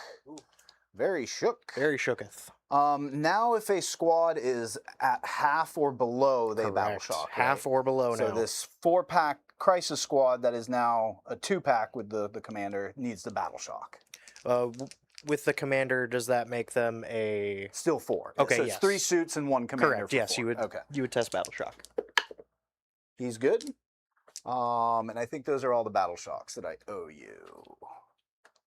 Very shook. Very shooketh. Now if a squad is at half or below, they Battle Correct. Shock. Half right? or below So now. this 4-pack Crisis Squad that is now a 2-pack with the commander needs the Battle Shock. with the commander, does that make them a Still 4. Okay, so it's yes. 3 suits and 1 commander. correct? For Yes, 4. Okay. you would test battle shock. He's good. And I think those are all the battle shocks that I owe you.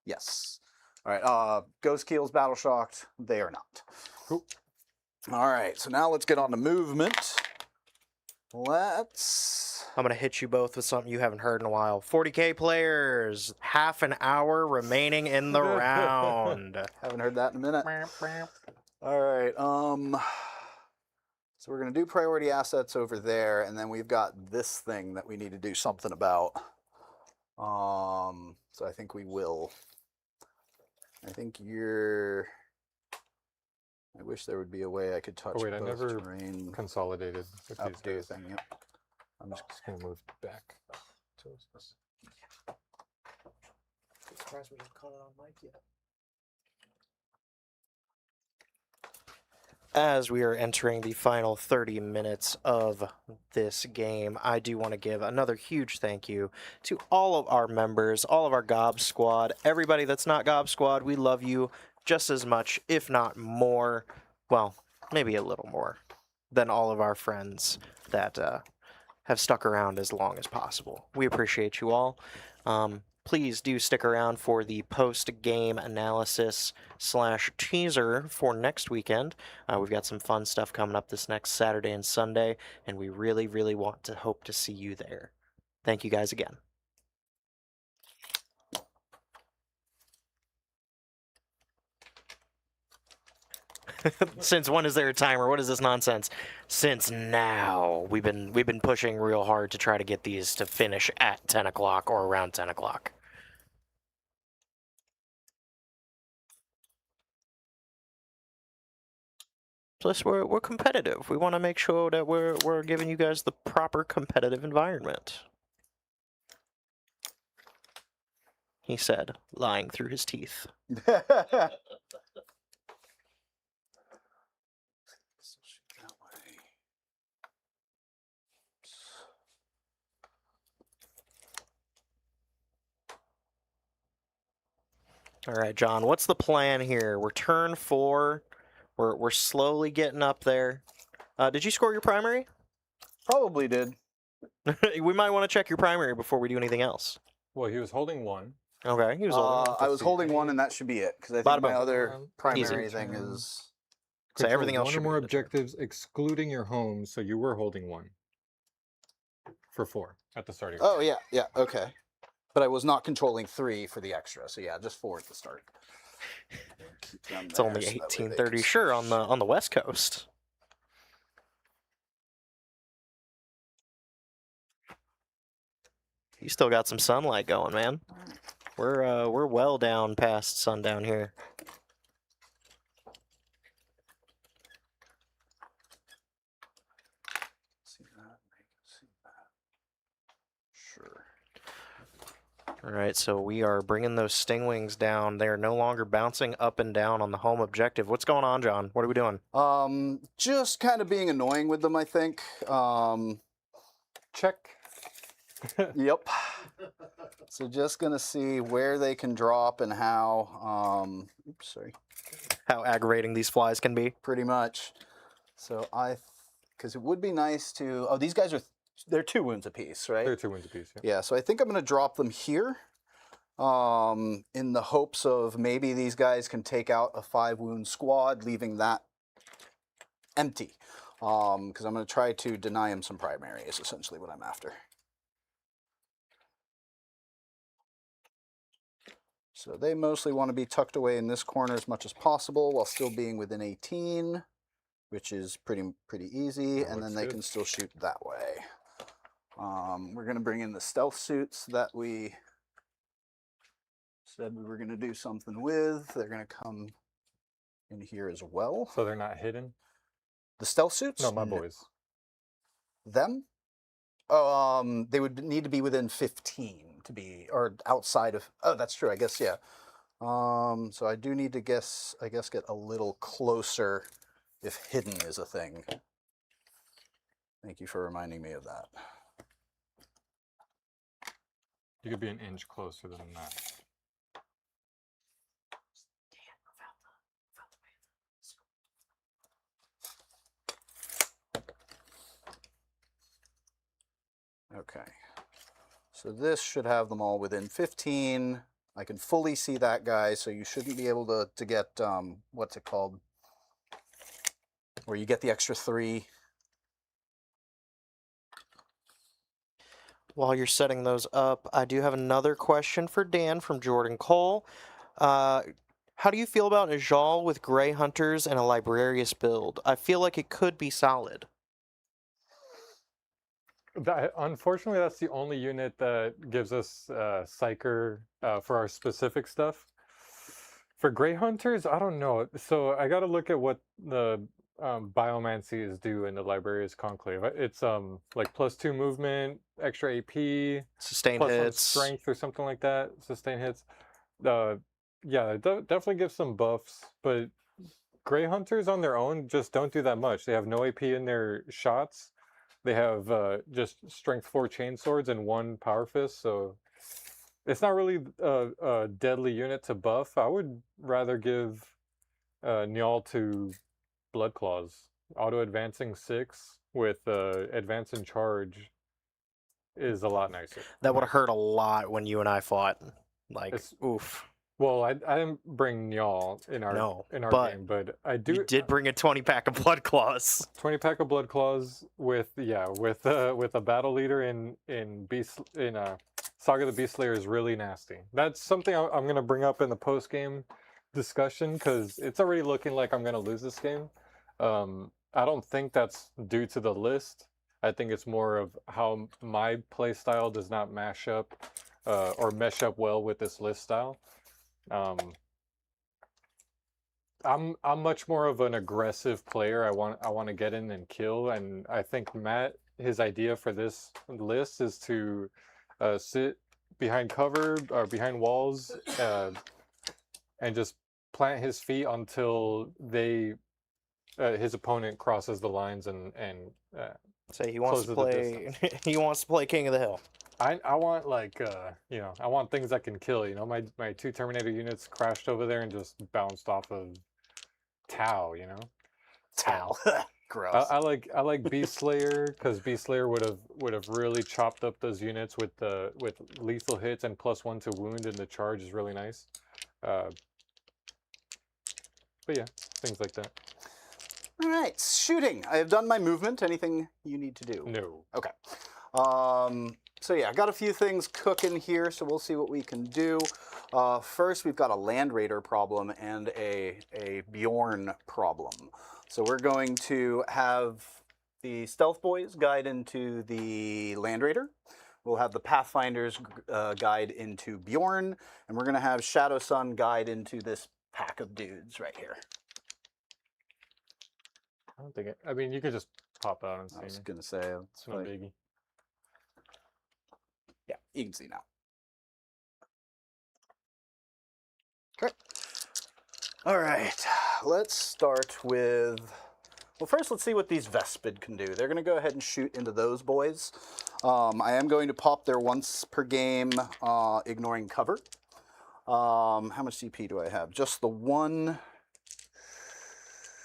Yes. All right. Ghost Keel's battle shocked. They are not. Cool. All right. So now let's get on to movement. Let's. I'm gonna hit you both with something you haven't heard in a while. 40k players, half an hour remaining in the round. Haven't heard that in a minute. All right. So we're gonna do priority assets over there, and then we've got this thing that we need to do something about. So I think we will. I think you're. I wish there would be a way I could touch Oh wait, I both never terrain consolidated with these update guys. thing. Yep. I'm just gonna move back to this. Surprised we didn't call it on mic yet. As we are entering the final 30 minutes of this game, I do want to give another huge thank you to all of our members, all of our Gob Squad, everybody that's not Gob Squad. We love you just as much, if not more, well, maybe a little more, than all of our friends that have stuck around as long as possible. We appreciate you all. Please do stick around for the post-game analysis / teaser for next weekend. We've got some fun stuff coming up this next Saturday and Sunday, and we really, really want to hope to see you there. Thank you guys again. Since when is there a timer? What is this nonsense? Since now. We've been pushing real hard to try to get these to finish at 10 o'clock or around 10 o'clock. Plus, we're competitive. We want to make sure that we're giving you guys the proper competitive environment. He said, lying through his teeth. All right, John, what's the plan here? We're turn 4. We're slowly getting up there. Did you score your primary? Probably did. We might want to check your primary before we do anything else. Well, he was holding 1. Okay, he was holding. I was holding 1, and that should be it, because I think my other primary Easy. thing is. So Control everything else one should or be more in the turn. objectives, excluding your home. So you were holding 1 for 4 at the start of your Oh yeah, okay. But I was not controlling 3 for the extra, so yeah, just 4 at the start. It's only 18:30, sure, on the West Coast. You still got some sunlight going, man. We're well down past sundown here. See that? Sure. All right, so we are bringing those stingwings down. They're no longer bouncing up and down on the home objective. What's going on, John? What are we doing? Just kind of being annoying with them, I think. check. Yep. So just gonna see where they can drop and how. Oops, sorry. How aggravating these flies can be. Pretty much. So because it would be nice to. Oh, these guys they're 2 wounds apiece, right? They're 2 wins apiece. Yeah. Yeah. So I think I'm gonna drop them here. In the hopes of maybe these guys can take out a 5-wound squad, leaving that empty. Because I'm gonna try to deny him some primary is essentially what I'm after. So they mostly want to be tucked away in this corner as much as possible while still being within 18, which is pretty easy, and then they can still shoot that way. We're going to bring in the stealth suits that we said we were going to do something with. They're going to come in here as well. So they're not hidden? The stealth suits? No, my boys. Them? Oh, they would need to be within 15 to be, or outside of. Oh, that's true. I guess yeah. So I do need to get a little closer if hidden is a thing. Thank you for reminding me of that. You could be an inch closer than that. Okay. So this should have them all within 15. I can fully see that guy, so you shouldn't be able to get, what's it called? Where you get the extra 3. While you're setting those up, I do have another question for Dan from Jordan Cole. How do you feel about a Jal with Grey Hunters and a Librarius build? I feel like it could be solid. Unfortunately, that's the only unit that gives us Psyker for our specific stuff. For Grey Hunters, I don't know. So I got to look at what the Biomancies do in the Librarius Conclave. It's like +2 movement, extra AP, Sustained +1 hits. strength or something like that. Sustain hits. Yeah, it definitely gives some buffs, but Grey Hunters on their own just don't do that much. They have no AP in their shots. They have just strength 4 chainswords and 1 power fist, so it's not really a deadly unit to buff. I would rather give Njal to Blood Claws. Auto advancing 6 with advance and charge is a lot nicer. That would have hurt a lot when you and I fought. Like, oof. Well, I didn't bring Njal in our game, but I do. You did bring a 20-pack of Blood Claws. 20-pack of Blood Claws with a battle leader in Saga the Beast Slayer is really nasty. That's something I'm gonna bring up in the post game discussion because it's already looking like I'm gonna lose this game. I don't think that's due to the list. I think it's more of how my play style does not mash up or mesh up well with this list style. I'm much more of an aggressive player. I want to get in and kill, and I think Matt, his idea for this list is to sit behind cover or behind walls and just plant his feet until his opponent crosses the lines and Say he wants to play. He wants to play King of the Hill. I want like I want things that can kill. My 2 Terminator units crashed over there and just bounced off of Tau. Tau. Gross. I like Beast Slayer because Beast Slayer would have really chopped up those units with lethal hits and +1 to wound, and the charge is really nice. But yeah, things like that. All right, shooting. I have done my movement. Anything you need to do? No. Okay. So yeah, I got a few things cooking here, so we'll see what we can do. First, we've got a Land Raider problem and a Bjorn problem. So we're going to have the Stealth Boys guide into the Land Raider. We'll have the Pathfinders guide into Bjorn, and we're going to have Shadow Sun guide into this pack of dudes right here. I don't think I mean, you could just pop out and see. I was going to say, It's no biggie. Yeah, you can see now. Okay. All right, let's start with, well, first let's see what these Vespid can do. They're going to go ahead and shoot into those boys. I am going to pop their once per game, ignoring cover. How much CP do I have? Just the one.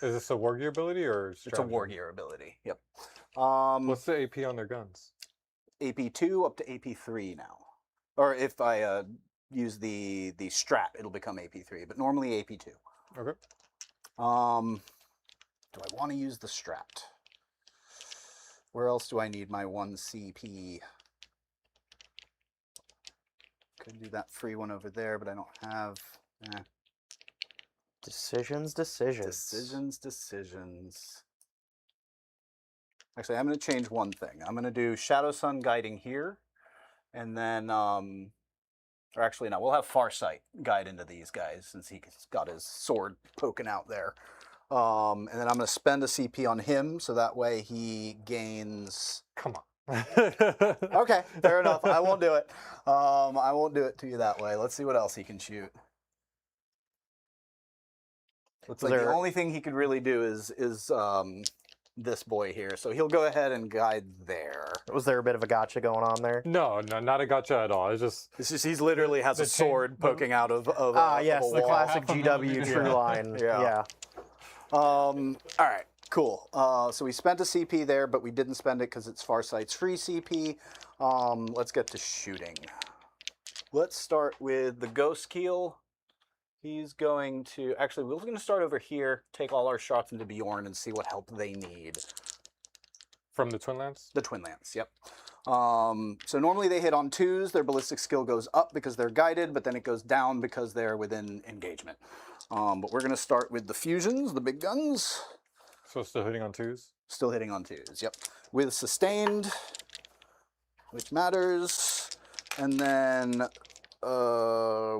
Is this a War Gear ability or strategy? It's a War Gear ability, yep. What's the AP on their guns? AP2 up to AP3 now. Or if I use the strat, it'll become AP3, but normally AP2. Okay. Do I want to use the strat? Where else do I need my 1 CP? Could do that free one over there, but I don't have... Decisions. Actually, I'm going to change one thing. I'm going to do Shadow Sun guiding here, and then, or actually, no, we'll have Farsight guide into these guys since he's got his sword poking out there. And then I'm going to spend a CP on him, so that way he gains... Come on. Okay, fair enough. I won't do it. I won't do it to you that way. Let's see what else he can shoot. Looks like the only thing he could really do is this boy here. So he'll go ahead and guide there. Was there a bit of a gotcha going on there? No, not a gotcha at all. It's just he literally has a sword poking out of yes, a the wall. classic GW true line. Yeah. All right, cool. So we spent a CP there, but we didn't spend it because it's Farsight's free CP. Let's get to shooting. Let's start with the Ghost Keel. He's going to, actually, we're going to start over here, take all our shots into Bjorn and see what help they need. From the Twin Lance? The Twin Lance, yep. So normally they hit on 2s. Their ballistic skill goes up because they're guided, but then it goes down because they're within engagement. But we're going to start with the fusions, the big guns. So still hitting on 2s? Still hitting on 2s, yep. With sustained, which matters. And then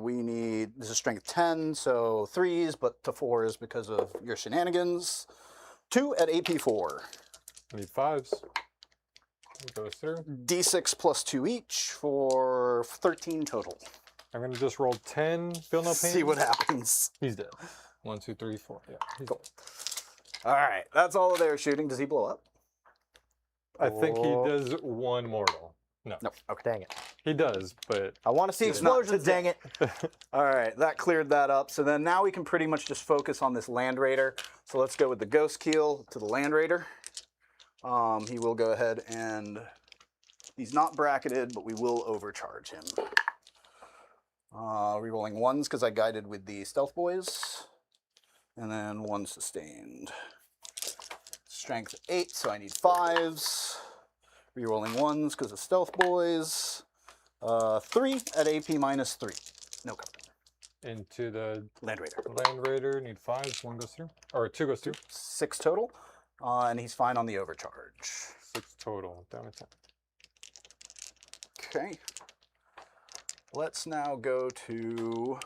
we need, this is strength 10, so 3s, but to 4s because of your shenanigans. 2 at AP 4. I need 5s. It goes through. D6 plus 2 each for 13 total. I'm going to just roll 10, feel no pain. See what happens. He's dead. 1, 2, 3, 4. Yeah, he's Cool. All right, that's all of their shooting. Does he blow up? I think he does 1 mortal. No. No. Okay. Dang it. He does, but I want to see He's not explosions, dang it. All right, that cleared that up. So then now we can pretty much just focus on this Land Raider. So let's go with the Ghost Keel to the Land Raider. He will go ahead and, he's not bracketed, but we will overcharge him. Rerolling 1s because I guided with the Stealth Boys. And then 1 sustained. Strength 8, so I need 5s. Rerolling 1s because of Stealth Boys. 3 at AP minus 3. No cover. into the Land Raider. Land Raider, need 5s, 1 goes through. Or 2 goes through. 6 total. And he's fine on the overcharge. 6 total, down to 10. Okay. Let's now go to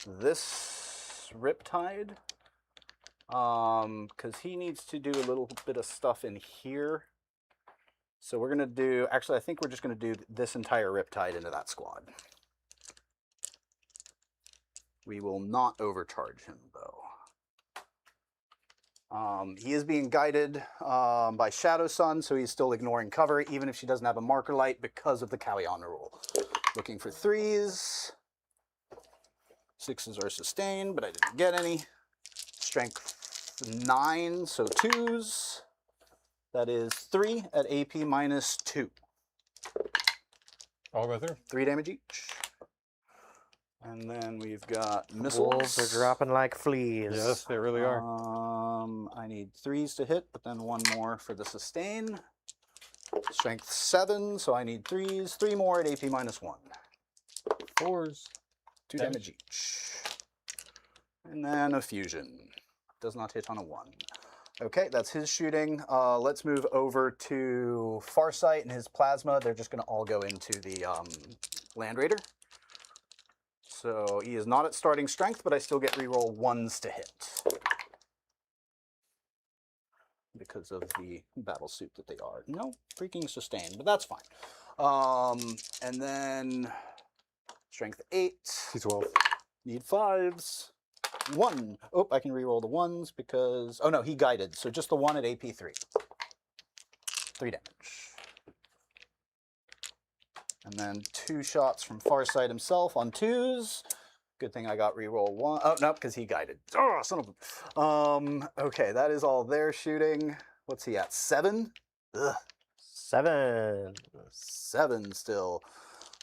this Riptide. Because he needs to do a little bit of stuff in here. So we're going to do, actually I think we're just going to do this entire Riptide into that squad. We will not overcharge him though. He is being guided by Shadow Sun, so he's still ignoring cover, even if she doesn't have a marker light because of the Kawiana rule. Looking for 3s. 6s are sustained, but I didn't get any. Strength 9, so 2s. That is 3 at AP minus 2. All go through. 3 damage each. And then we've got missiles. Wolves are dropping like fleas. Yes, they really are. I need 3s to hit, but then 1 more for the sustain. Strength 7, so I need 3s. 3 more at AP minus 1. 4s. 2 damage each. And then a fusion. Does not hit on a 1. Okay, that's his shooting. Let's move over to Farsight and his plasma. They're just going to all go into the Land Raider. So he is not at starting strength, but I still get reroll 1s to hit. Because of the battle suit that they are. No, freaking sustained, but that's fine. And then strength 8. He's 12. Need 5s. 1. Oh, I can reroll the 1s because, oh no, he guided. So just the 1 at AP 3. 3 damage. And then 2 shots from Farsight himself on 2s. Good thing I got reroll 1. Oh, no, because he guided. Oh, son of a... okay, that is all their shooting. What's he at? 7? Ugh. 7. 7 still.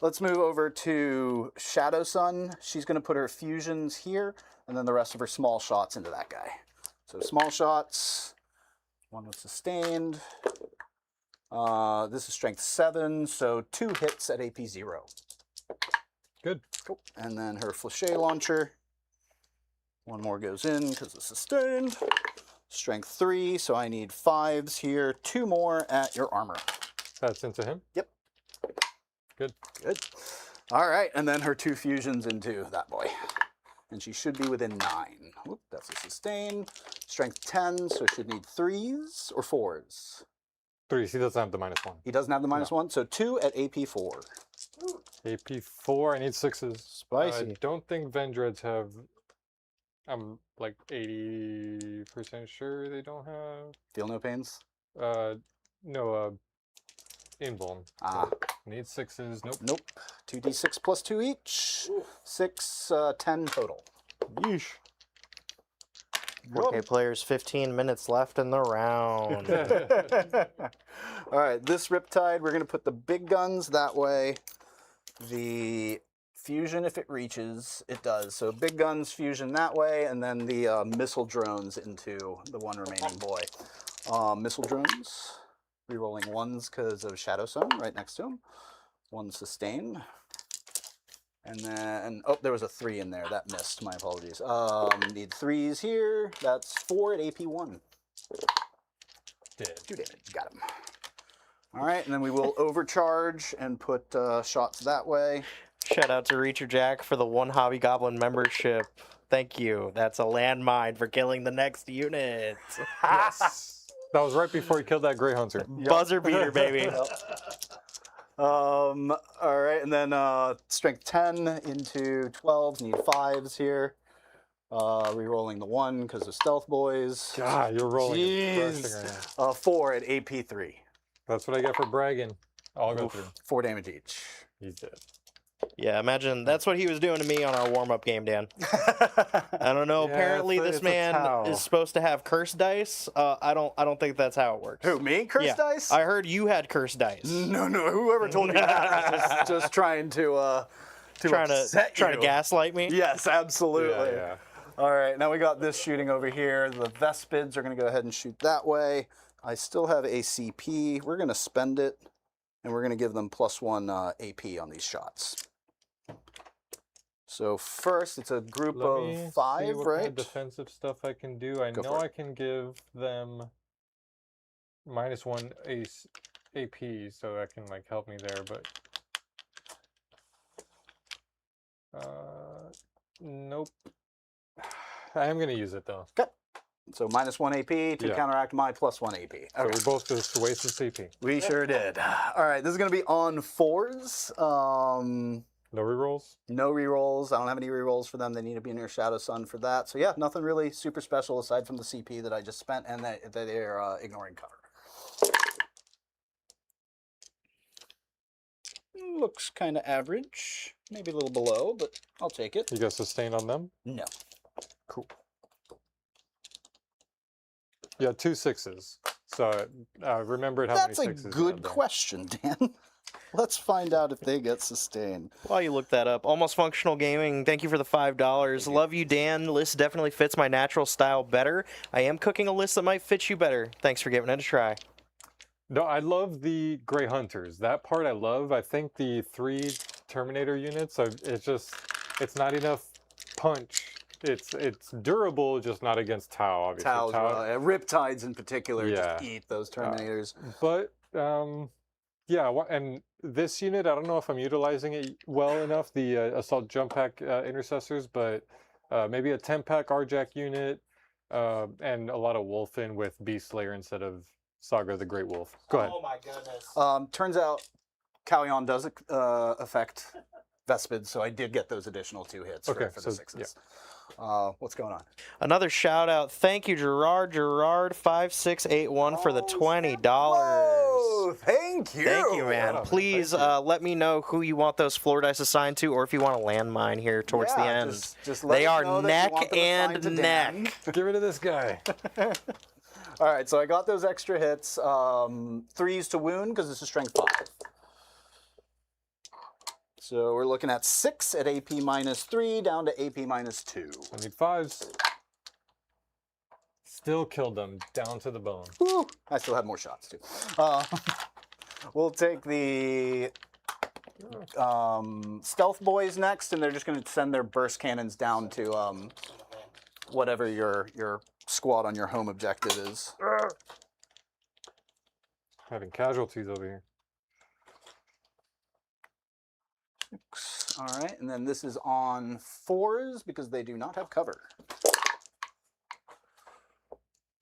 Let's move over to Shadow Sun. She's going to put her fusions here, and then the rest of her small shots into that guy. So small shots. 1 was sustained. This is strength 7, so 2 hits at AP 0. Good. Cool. And then her Flechet launcher. 1 more goes in because it's sustained. Strength 3, so I need 5s here. 2 more at your armor. That's into him? Yep. Good. Good. All right, and then her 2 fusions into that boy. And she should be within 9. Whoop, that's a sustain. Strength 10, so should need 3s or 4s. 3s. He doesn't have the -1. He doesn't have the -1, so 2 at AP 4. AP 4. I need 6s. Spicy. I don't think Vendreads have. I'm like 80% sure they don't have. Feel no pains? No. Invuln. Ah. Need 6s. Nope. Nope. 2d6 plus 2 each. 6, 10 total. Yeesh. 4K players, 15 minutes left in the round. All right, this Riptide, we're going to put the big guns that way. The fusion, if it reaches, it does. So big guns fusion that way, and then the missile drones into the one remaining boy. Missile drones, rerolling ones because of Shadow Sun right next to him. One sustain. And then, oh, there was a 3 in there. That missed. My apologies. Need 3s here. That's 4 at AP1. Dead. 2 damage. Got him. All right, and then we will overcharge and put shots that way. Shout out to Reacher Jack for the 1 Hobby Goblin membership. Thank you. That's a landmine for killing the next unit. Yes. That was right before he killed that Grey Hunter. Buzzer beater, baby. All right, and then strength 10 into 12. Need 5s here. Rerolling the 1 because of stealth boys. God, you're rolling. and Jeez. crushing right now. 4 at AP3. That's what I get for bragging. I'll go through. 4 damage each. He's dead. Yeah, imagine that's what he was doing to me on our warm-up game, Dan. I don't know. Yeah, apparently, it's a this man towel. is supposed to have cursed dice. I don't think that's how it works. Who, me? Curse Yeah, dice? I heard you had cursed dice. No, whoever told you that was just trying to trying upset to you. gaslight me. Yes, absolutely. Yeah. All right, now we got this shooting over here. The Vespids are going to go ahead and shoot that way. I still have a CP. We're going to spend it, and we're going to give them +1 AP on these shots. So first, it's a group Let me of see 5, what right? kind of defensive stuff I can do. I Go know for it. I can give them -1 ace AP, so that can like help me there. But nope. I am gonna use it though. So -1 AP to Yeah. counteract my +1 AP. So Okay. we both just wasted CP. We sure did. All right, this is going to be on 4s. No rerolls. No rerolls. I don't have any rerolls for them. They need to be near Shadow Sun for that. So yeah, nothing really super special aside from the CP that I just spent and that they're ignoring cover. Looks kind of average. Maybe a little below, but I'll take it. You got sustain on them. No. Cool. Yeah, 2 6s. So remembered how That's many a 6s you good had there. question, Dan. Let's find out if they get sustained. While you look that up, Almost Functional Gaming, thank you for the $5. Love you, Dan. List definitely fits my natural style better. I am cooking a list that might fit you better. Thanks for giving it a try. No, I love the Grey Hunters. That part I love. I think the 3 Terminator units, it's not enough punch. It's durable, just not against Tau, obviously. Towels, Riptides in particular, Yeah. just eat those Terminators. But yeah, and this unit, I don't know if I'm utilizing it well enough, the Assault Jump Pack Intercessors, but maybe a 10-pack RJack unit and a lot of Wolfen with Beast Slayer instead of Saga the Great Wolf. Go ahead. Oh my goodness. Turns out Callion does affect Vespids, so I did get those additional 2 hits Okay, for the so, 6s. What's going on? Another shout out. Thank you, Gerard5681 for the $20. Whoa, thank you. Thank you, man. Wow, man, Please thank you. let me know who you want those floor dice assigned to, or if you want a landmine here towards the Yeah, end. just let They us are know that you neck want them assigned to and Dan. neck. Get rid of this guy. All right, so I got those extra hits. 3s to wound because this is strength 5. So we're looking at 6 at AP -3 down to AP -2. I need 5s. Still killed them down to the bone. Woo! I still have more shots too. We'll take the stealth boys next, and they're just going to send their burst cannons down to whatever your squad on your home objective is. Having casualties over here. All right, and then this is on 4s because they do not have cover.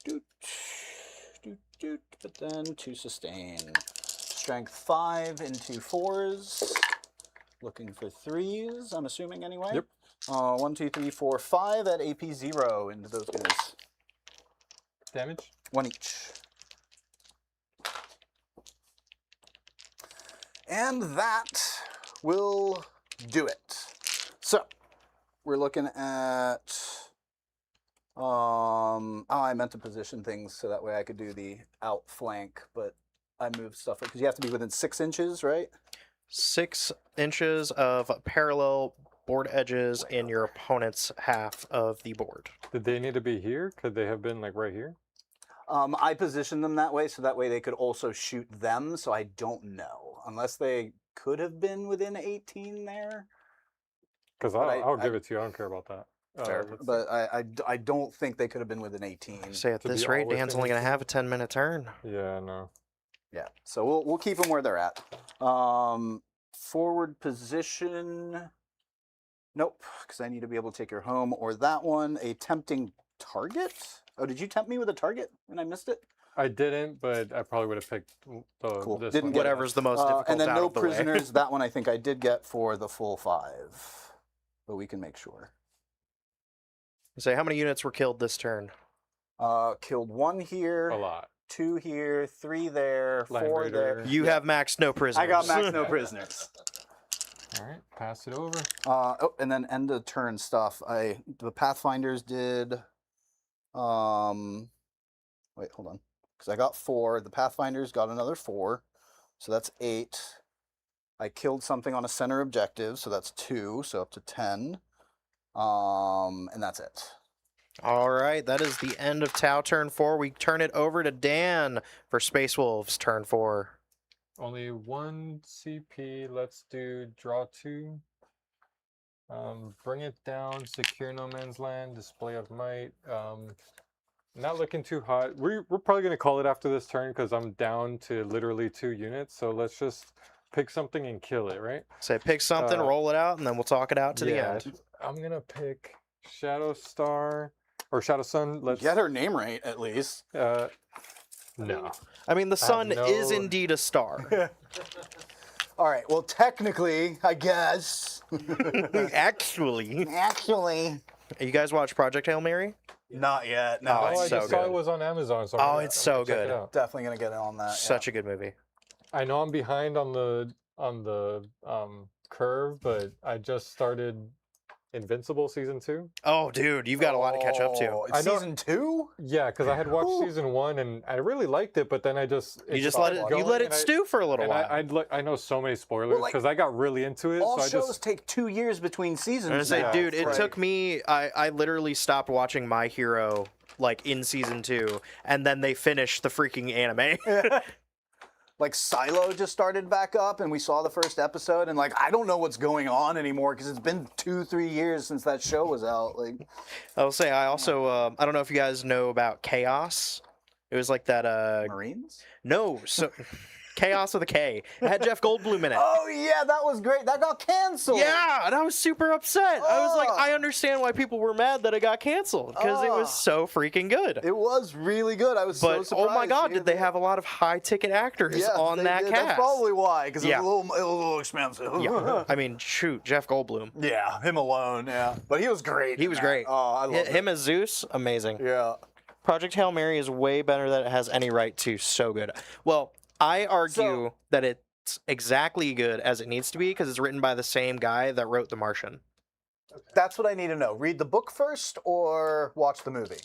Doot, doot, doot, but then 2 sustain. Strength 5 into 4s. Looking for 3s, I'm assuming anyway. Yep. 1, 2, 3, 4, 5 at AP 0 into those guys. Damage? 1 each. And that will do it. So, we're looking at Oh, I meant to position things so that way I could do the outflank, but I moved stuff because you have to be within 6 inches, right? 6 inches of parallel board edges in your opponent's half of the board. Did they need to be here? Could they have been like right here? I positioned them that way so that way they could also shoot them. So I don't know unless they could have been within 18 there. Because I'll give it to you. I don't care about that. Fair, but I don't think they could have been within 18. Say at To this be rate, all Dan's within only going to 18? have a 10-minute turn. Yeah, no. Yeah, so we'll keep them where they're at. Forward position. Nope, because I need to be able to take your home or that one. A tempting target. Oh, did you tempt me with a target and I missed it? I didn't, but I probably would have picked the Cool. this Didn't one. get it. Whatever's the most difficult and then out no of the way. prisoners. That one I think I did get for the full 5, but we can make sure. Say, how many units were killed this turn? Killed 1 here. A lot. 2 here, 3 there, Land 4 Raider. there. You have max no prisoners. I got max no prisoners. All right, pass it over. Oh, and then end of turn stuff. The Pathfinders did. Wait, hold on, because I got 4. The Pathfinders got another 4, so that's 8. I killed something on a center objective, so that's 2, so up to 10. And that's it. All right, that is the end of Tau turn 4. We turn it over to Dan for Space Wolves turn 4. Only 1 CP. Let's do draw 2. Bring it down. Secure no man's land. Display of might. Not looking too hot. We're probably gonna call it after this turn because I'm down to literally 2 units. So let's just pick something and kill it, right? Say, pick something, roll it out, and then we'll talk it out to the end. I'm gonna pick Shadow Star or Shadow Sun. Let's Get her name right, at least. no. I mean, the sun is no- indeed a star. All right. Well, technically, I guess. Actually. You guys watch Project Hail Mary? Not yet. No, Oh, Oh, it's I so just saw good. it was on Amazon. So Oh, it's so I'm gonna check good. it out. definitely gonna get in on that. Such a good movie. I know I'm behind on the curve, but I just started Invincible season 2. Oh, dude, you've got a lot to catch up to. Oh, I know- season 2? Yeah, because I had watched Ooh. season 1 and I really liked it, but then I just You just let it stew for a little while. I know so many spoilers Well, like, because I got really into it. All So I shows just take 2 years between seasons. I was gonna say, now. dude, it Right. took me. I literally stopped watching My Hero like in season 2, and then they finished the freaking anime. Like Silo just started back up, and we saw the first episode, and like I don't know what's going on anymore because it's been 2-3 years since that show was out. Like, I'll say, I also I don't know if you guys know about Chaos. It was like that. Marines? No, so Chaos with a K. It had Jeff Goldblum in it. Oh yeah, that was great. That got canceled. Yeah, and I was super upset. I was like, Oh. I understand why people were mad that it got canceled because it was Oh. so freaking good. It was really good. I was so But surprised. oh my god, to did they have a lot of high ticket actors Yes, on they that did. cast? That's probably why, because Yeah. it was a little expensive. Yeah, I mean, shoot, Jeff Goldblum. Yeah, him alone. Yeah, but he was great. He in was that. great. Oh, I love Him as Zeus, amazing. Yeah. Project Hail Mary is way better than it has any right to. So good. Well, I argue that it's exactly good as it needs to be because it's written by the same guy that wrote The Martian. That's what I need to know. Read the book first or watch the movie?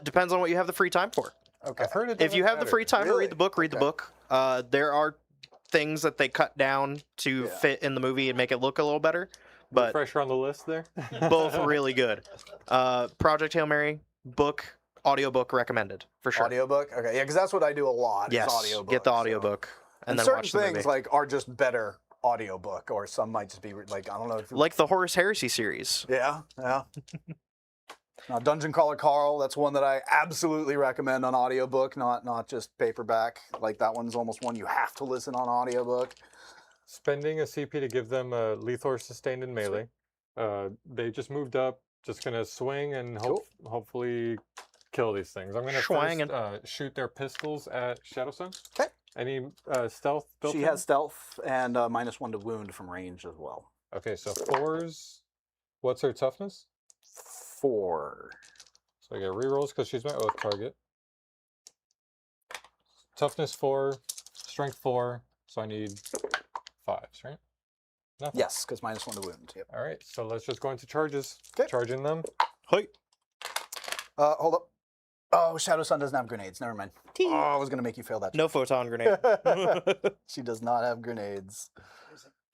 Depends on what you have the free time for. Okay. I've heard it. If you doesn't have the matter. free time to Really? read the book, read the Okay. book. There are things that they cut down to Yeah. fit in the movie and make it look a little better, but Refresher on the list there. both really good. Project Hail Mary, book, audiobook recommended for sure. Audiobook? Okay, yeah, because that's what I do a lot. Yes, is audiobook, get the so. audiobook and then certain watch the things movie. like are just better audiobook, or some might just be like I don't know if Like the Horus Heresy series. yeah. Now, Dungeon Crawler Carl, that's one that I absolutely recommend on audiobook, not just paperback. Like that one's almost one you have to listen on audiobook. Spending a CP to give them a lethal or sustained in melee. They just moved up. Just gonna swing and hopefully kill these things. I'm gonna Schwangin'. first shoot their pistols at Shadow Sun. Okay. Any stealth built She in? has stealth and -1 to wound from range as well. Okay, so 4s. What's her toughness? 4. So I get rerolls because she's my oath target. Toughness 4, strength 4. So I need 5s, right? Nothing. Yes, because -1 to wound. Yep. All right, so let's just go into charges. 'Kay. Charging them. Hey. Hold up. Oh, Shadow Sun doesn't have grenades. Never mind. Oh, I was gonna make you fail that. No photon grenade. She does not have grenades.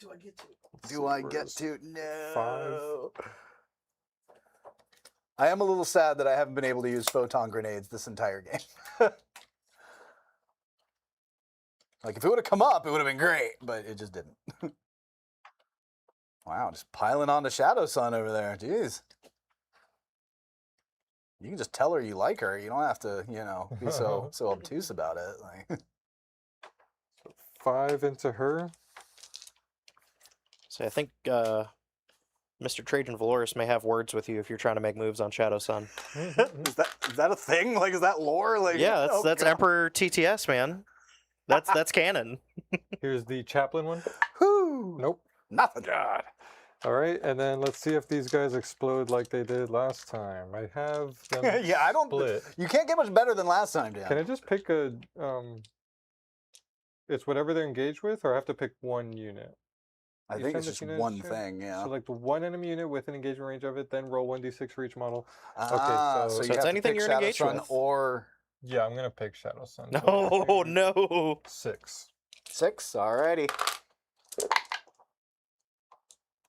Do I get to? Do I get to? No. 5. I am a little sad that I haven't been able to use photon grenades this entire game. Like, if it would have come up, it would have been great, but it just didn't. Wow, just piling on to Shadow Sun over there. Jeez. You can just tell her you like her. You don't have to, you know, be so obtuse about it. Like, 5 into her. So I think Mr. Trajan Valoris may have words with you if you're trying to make moves on Shadow Sun. is that a thing? Like, is that lore? Like, Yeah, oh, that's God. Emperor TTS, man. That's canon. Here's the chaplain one. Whew. Nope. Nothing. God. All right, and then let's see if these guys explode like they did last time. I have them Yeah, I don't. split. You can't get much better than last time, Dan. Can I just pick a? It's whatever they're engaged with, or I have to pick one unit. I You think send it's this just unit one to- thing. Yeah. So like the one enemy unit with an engagement range of it, then roll 1d6 for each model. Ah, so you it's have to anything pick you're Shadow engaged Sun with. or Yeah, I'm gonna pick Shadow Sun. No, no. 6. 6. Alrighty.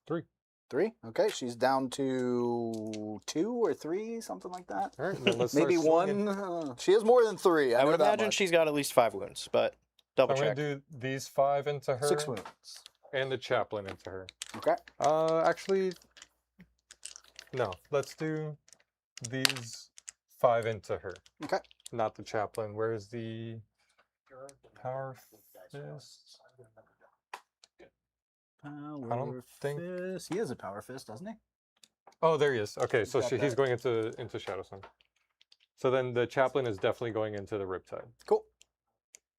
3. 3. Okay, she's down to 2 or 3, something like that. All right, then let's start Maybe swinging. 1. She has more than 3. I know would that imagine much. she's got at least 5 wounds, but double I'm check. gonna do these 5 into her 6 wounds. and the chaplain into her. Okay. Actually, no. Let's do these 5 into her. Okay. Not the chaplain. Where's the power fist? Power think- fist. He has a power fist, doesn't he? Oh, there he is. Okay, so got he's that. going into Shadow Sun. So then the chaplain is definitely going into the Riptide. Cool.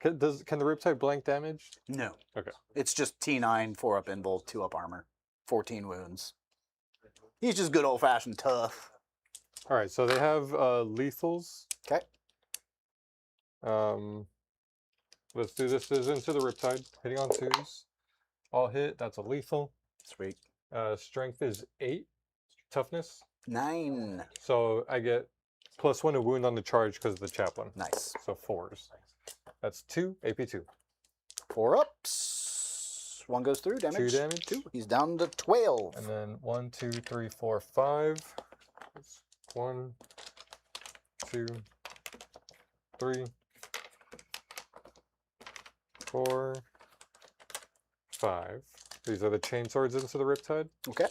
Can the Riptide blank damage? No. Okay. It's just T9, 4-up invul, 2-up armor, 14 wounds. He's just good old-fashioned tough. All right, so they have lethals. Okay. Let's do this is into the Riptide, hitting on 2s. All hit, that's a lethal. Sweet. Strength is 8, toughness. 9. So I get +1 to wound on the charge because of the chaplain. Nice. So 4s. That's 2, AP2. 4-ups. 1 goes through, damage. 2 damage. 2. He's down to 12. And then 1, 2, 3, 4, 5. 1, 2, 3, 4, 5. These are the chain swords into the Riptide. Okay.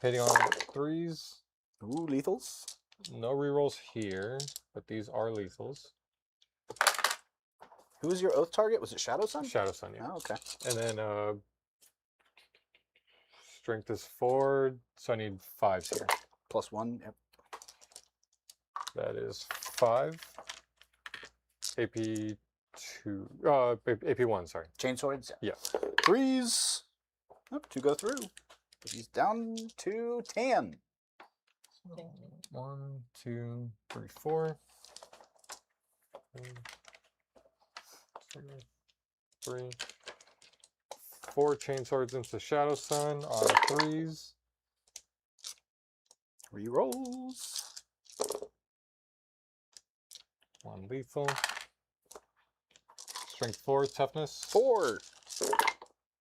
Hitting on 3s. Ooh, lethals. No rerolls here, but these are lethals. Who was your oath target? Was it Shadow Sun? Shadow Sun, yeah. Oh, okay. And then strength is 4, so I need 5s here. +1. Yep. That is 5. AP2. AP1, sorry. Chain swords. Yeah. 3s. Oh, 2 go through. He's down to 10. 1, 2, 3, 4. 3. 4 chain swords into Shadow Sun on 3s. Rerolls. 1 lethal. Strength 4, toughness. 4.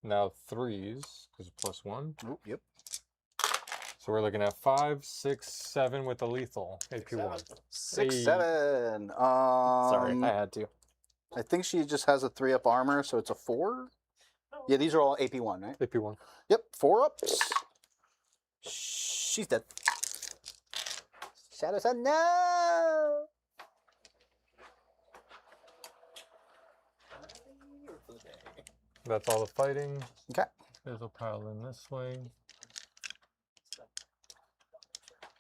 Now 3s, because +1. Oh, yep. So we're looking at 5, 6, 7 with the lethal. AP1. 6, Hey. 7. Sorry, I had to. I think she just has a 3-up armor, so it's a 4. Yeah, these are all AP1, right? AP1. Yep, 4-ups. She's dead. Shadow Sun, no! That's all the fighting. Okay. There's a pile in this way.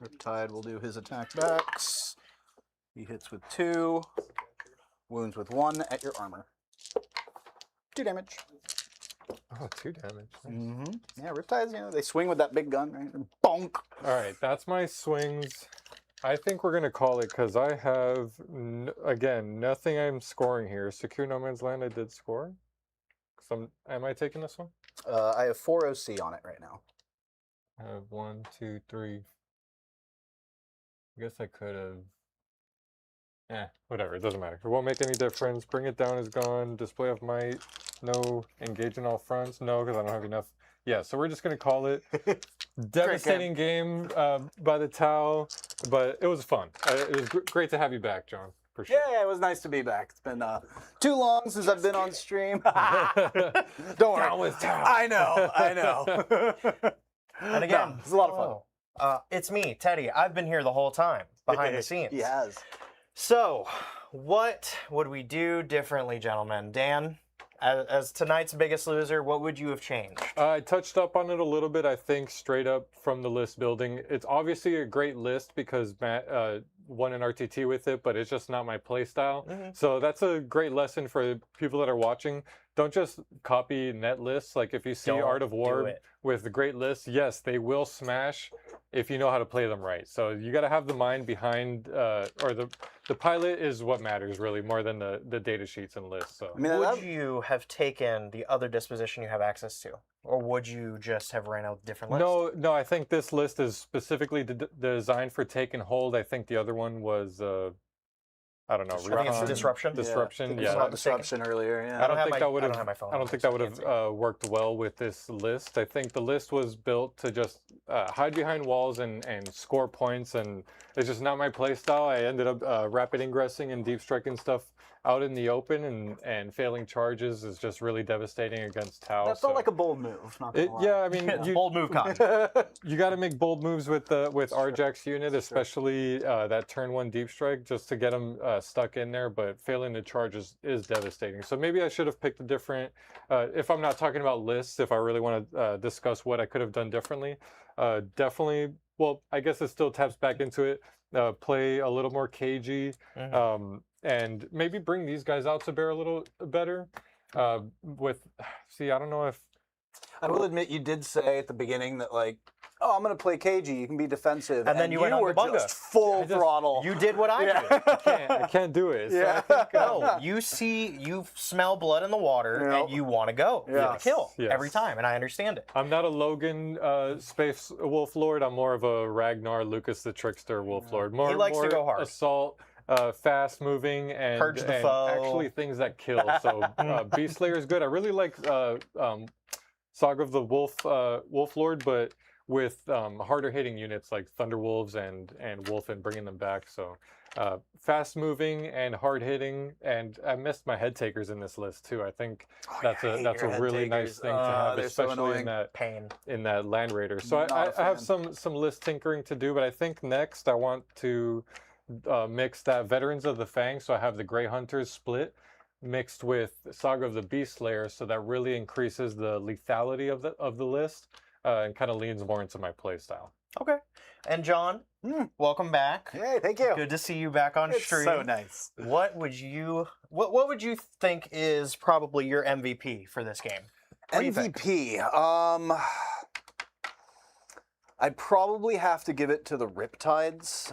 Riptide will do his attack backs. He hits with 2. Wounds with 1 at your armor. 2 damage. Oh, 2 damage. Mm-hmm. Yeah, Riptides, you know, they swing with that big gun, right? And bonk! All right, that's my swings. I think we're going to call it because I have, again, nothing I'm scoring here. Secure No Man's Land, I did score. Am I taking this one? I have 4 OC on it right now. I have 1, 2, 3, I guess I could have. Whatever. It doesn't matter. It won't make any difference. Bring it down is gone. Display of might. No. Engage in all fronts. No, because I don't have enough. Yeah, so we're just going to call it. Devastating game by the Tau, but it was fun. It was great to have you back, John, for sure. Yeah, it was nice to be back. It's been too long since I've been on stream. Don't worry. Down with Tau. I know. And again, it's a lot of fun. It's me, Teddy. I've been here the whole time, behind the scenes. He has. So, what would we do differently, gentlemen? Dan, as tonight's biggest loser, what would you have changed? I touched up on it a little bit. I think straight up from the list building, it's obviously a great list because Matt won an RTT with it, but it's just not my play style. So that's a great lesson for people that are watching. Don't just copy net lists. Like if you see Art of War with great lists, yes, they will smash if you know how to play them right. So you got to have the mind behind, or the pilot is what matters really more than the data sheets and lists. So I mean, would you have taken the other disposition you have access to, or would you just have ran out different lists? No. I think this list is specifically designed for take and hold. I think the other one was. I don't know. I think it's disruption. Disruption. Yeah, Yeah. disruption earlier. Yeah. I don't think that would have. I don't have my phone. I don't think that would have worked well with this list. I think the list was built to just hide behind walls and score points, and it's just not my play style. I ended up rapid ingressing and deep striking stuff out in the open, and failing charges is just really devastating against Tau. That felt like a bold move. Not gonna lie. Yeah, I mean, Bold move, Con. you got to make bold moves with Arjax's unit, especially that turn 1 deep strike, just to get them stuck in there. But failing to charge is devastating. So maybe I should have picked a different. If I'm not talking about lists, if I really want to discuss what I could have done differently, definitely. Well, I guess it still taps back into it. Play a little more cagey, and maybe bring these guys out to bear a little better. I don't know if. I will admit, you did say at the beginning that like, oh, I'm going to play cagey. You can be defensive, and then you went on were the bunga. Just full throttle. You did what I did. I can't do it. So Yeah. I think, No, you smell blood in the water, and you want to go. You want to kill every time, and I understand it. I'm not a Logan Space Wolf Lord. I'm more of a Ragnar Lucas the Trickster Wolf Lord. He likes to go hard. Assault, fast moving, and, Purge the foe. actually things that kill. So Beast Slayer is good. I really like Saga of the Wolf Lord, but with harder hitting units like Thunderwolves and Wolf and bringing them back. So fast moving and hard hitting, and I missed my head takers in this list too. I think that's a really nice thing to have, especially in that Land Raider. So I have some list tinkering to do, but I think next I want to mix that Veterans of the Fang. So I have the Grey Hunters split mixed with Saga of the Beast Slayer, so that really increases the lethality of the list. And kind of leans more into my play style. Okay. And John, welcome back. Hey, thank you. Good to see you back on stream. So nice. What would you think is probably your MVP for this game? What do you think? MVP. I'd probably have to give it to the Riptides.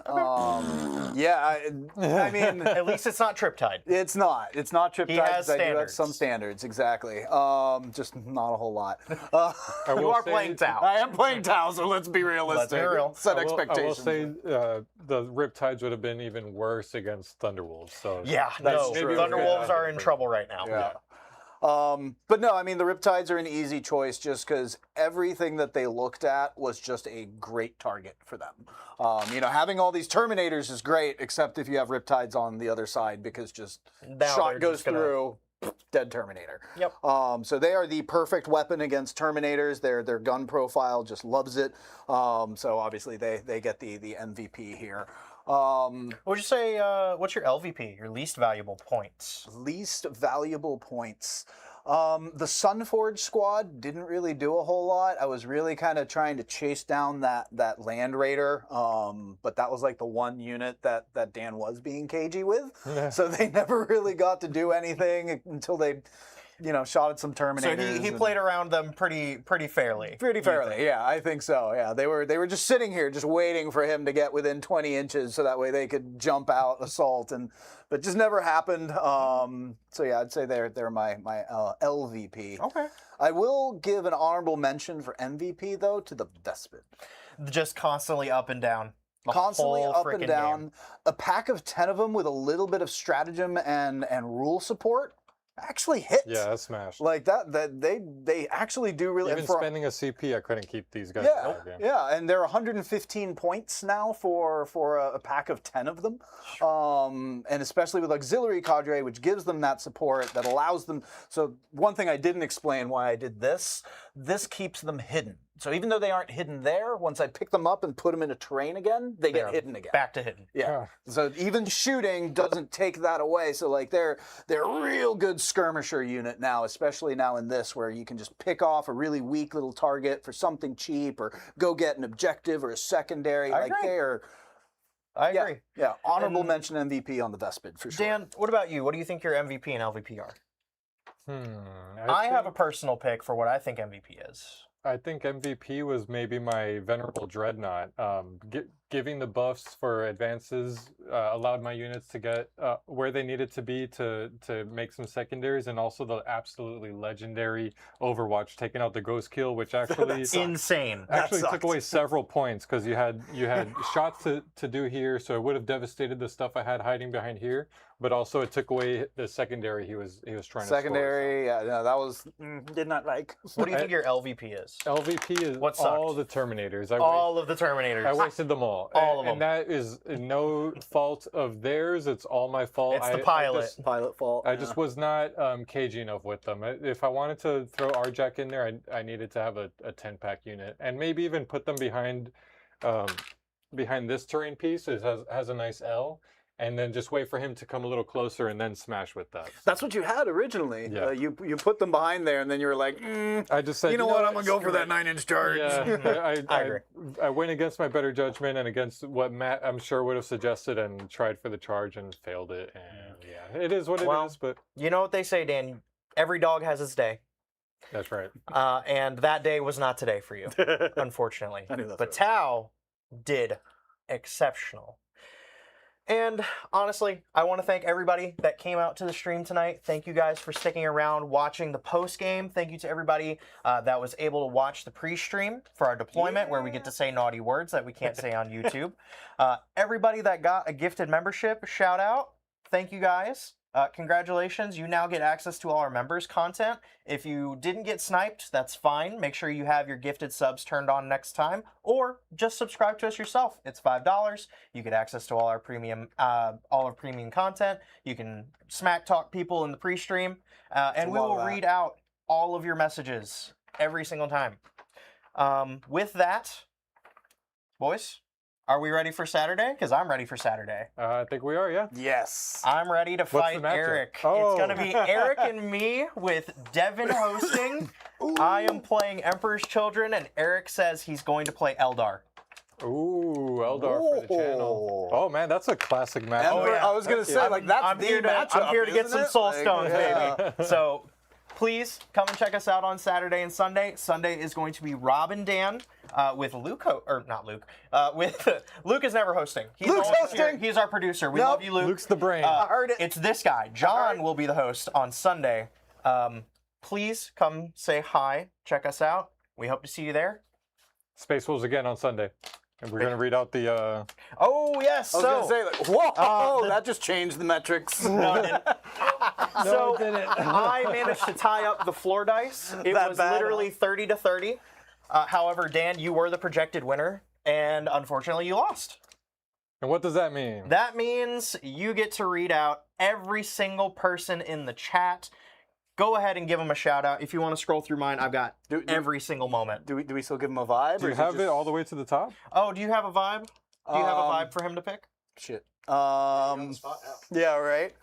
Yeah, I mean, at least it's not Triptide. It's not. It's not Triptides. He has I do have standards. some standards, exactly. Just not a whole lot. You are playing Tau. I am playing Tau, so let's be realistic. Let's be real. Set I expectations. will say the Riptides would have been even worse against Thunderwolves. So Yeah, That's no. true. Thunderwolves are in trouble right now. Yeah. But no, I mean, the Riptides are an easy choice just because everything that they looked at was just a great target for them. Having all these Terminators is great, except if you have Riptides on the other side, because just Now shot they're goes just gonna- through, dead Terminator. Yep. So they are the perfect weapon against Terminators. Their gun profile just loves it. So obviously they get the MVP here. What would you say, what's your LVP, your least valuable points? Least valuable points. The Sunforge squad didn't really do a whole lot. I was really kind of trying to chase down that Land Raider, but that was like the one unit that Dan was being cagey with. So they never really got to do anything until they, shot at some Terminators. So he played around them pretty fairly. Pretty fairly, yeah, I think so. Yeah, they were just sitting here, just waiting for him to get within 20 inches, so that way they could jump out, assault, but just never happened. So yeah, I'd say they're my LVP. Okay. I will give an honorable mention for MVP though to the Despot. Just constantly up and down. constantly whole up and frickin' down. game. A pack of 10 of them with a little bit of stratagem and rule support actually hit. Yeah, that's smashed. Like that they actually do really. Even and for- spending a CP, I couldn't keep these guys yeah, alive. Yeah. yeah, and they're 115 points now for a pack of 10 of them, and especially with auxiliary cadre, which gives them that support that allows them. So one thing I didn't explain why I did this keeps them hidden. So even though they aren't hidden there, once I pick them up and put them into terrain again, they get hidden again. Back to hidden. Yeah. So even shooting doesn't take that away. So like they're a real good skirmisher unit now, especially now in this where you can just pick off a really weak little target for something cheap or go get an objective or a secondary. I like agree. they're I agree. yeah, honorable And- mention MVP on the Vespid for sure. Dan, what about you? What do you think your MVP and LVP are? I have a think- personal pick for what I think MVP is. I think MVP was maybe my Venerable Dreadnought. Giving the buffs for advances allowed my units to get where they needed to be to make some secondaries, and also the absolutely legendary Overwatch taking out the Ghost Kill, which actually Insane. actually That took sucked. away several points because you had shots to do here, so it would have devastated the stuff I had hiding behind here. But also it took away the secondary he was trying Secondary, yeah, no, that was did not like. What do you think your LVP is? to score. LVP is What sucked? all the Terminators. All of the Terminators. I wasted them all. All of them. And that is no fault of theirs. It's all my fault. It's the pilot. Pilot fault. I just was not cagey enough with them. If I wanted to throw RJack in there, I needed to have a 10-pack unit. And maybe even put them behind this terrain piece. It has a nice L. And then just wait for him to come a little closer and then smash with that. That's what you had originally. Yeah. You put them behind there, and then you were like, I just said, you know what? I'm gonna go for that 9-inch charge. Yeah, I agree. I went against my better judgment and against what Matt, I'm sure, would have suggested, and tried for the charge and failed it. And yeah, it is what it is. But You know what they say, Dan? Every dog has its day. that's right. And that day was not today for you, unfortunately. I knew that But was Tao did exceptional. And honestly, I want to thank everybody that came out to the stream tonight. Thank you guys for sticking around, watching the post game. Thank you to everybody that was able to watch the pre-stream for our deployment, where we get to say naughty words that we can't say on YouTube. Everybody that got a gifted membership, shout out. Thank you guys. Congratulations, you now get access to all our members' content. If you didn't get sniped, that's fine. Make sure you have your gifted subs turned on next time, or just subscribe to us yourself. It's $5. You get access to all our premium content. You can smack talk people in the pre-stream, and we will read out all of your messages every single time. With that, boys, are we ready for Saturday? Because I'm ready for Saturday. I think we are, yeah. Yes. I'm ready to the fight matchup? Eric. Oh. It's going to be Eric and me with Devin hosting. I am playing Emperor's Children, and Eric says he's going to play Eldar. Ooh, Eldar for the channel. Oh. Oh man, that's a classic match. Emperor, yeah. I was gonna say, like, that's I'm the here to matchup, get isn't some it? soul Like, stones, yeah. baby. So please come and check us out on Saturday and Sunday. Sunday is going to be Rob and Dan with Luke, or not Luke. With Luke is never hosting. He's Luke's always here. hosting? He's our producer. We Nope. love you, Luke. Luke's the brain. I heard it. It's this guy. John will be the host on Sunday. Please come say hi. Check us out. We hope to see you there. Space Wolves again on Sunday. And we're gonna read out the Oh yes. I was So gonna say, like, whoa, the- that just changed the metrics. No, it didn't. So it didn't. I managed to tie up the floor dice. It That was bad, literally 30 to 30. However, Dan, you were the projected winner, and unfortunately, you lost. And what does that mean? That means you get to read out every single person in the chat. Go ahead and give them a shout out. If you want to scroll through mine, I've got every single moment. Do we still give him a vibe? Do or you is have it just- all the way to the top? Oh, do you have a vibe? Do you have a vibe for him to pick? Shit. On the spot, Yeah, right.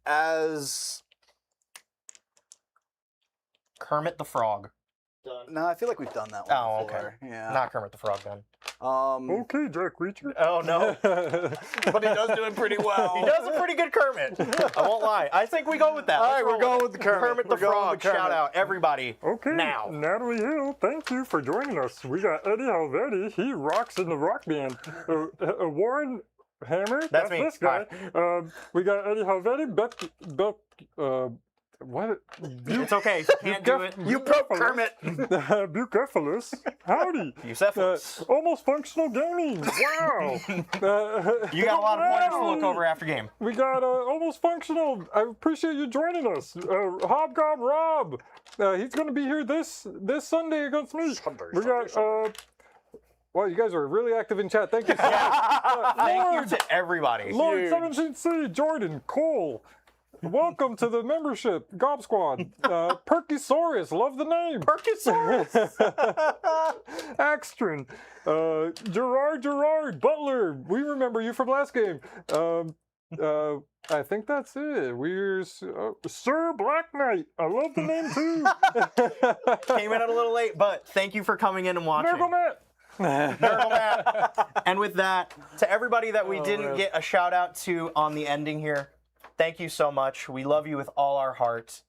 As Kermit the Frog. Done. no, I feel like we've done that one. Oh, before. okay. Yeah. Not Kermit the Frog, then. Okay, Jack Reacher. Oh, no. But he does do it pretty well. He does a pretty good Kermit. I won't lie. I think we go with that. All Let's right, roll we're going with the Kermit. Kermit the We're going Frog. with the Kermit. Shout out, everybody. Okay, Now. Natalie Hill, thank you for joining us. We got Eddie Helvetti, he rocks in the rock band. Warren Hammer, That's me. this guy. We got Eddie Helvetti, What? It's okay. If you can't do it. You broke Kermit. Bucephalus. Howdy. Bucephalus. Almost functional gaming. Wow. You got a lot of pointers to look over after game. We got almost functional. I appreciate you joining us. Hobgob Rob. He's going to be here this Sunday against me. We got. Well, you guys are really active in chat. Thank you so much. Thank you to everybody. Lord 17C, Jordan, Cole. Welcome to the membership, Gob Squad. Perkysaurus, love the name. Perkysaurus. Axtron. Gerard, Butler. We remember you from last game. I think that's it. We're Sir Black Knight. I love the name too. Came in a little late, but thank you for coming in and watching. Nergalmat. And with that, to everybody that we didn't get a shout out to on the ending here, thank you so much. We love you with all our hearts.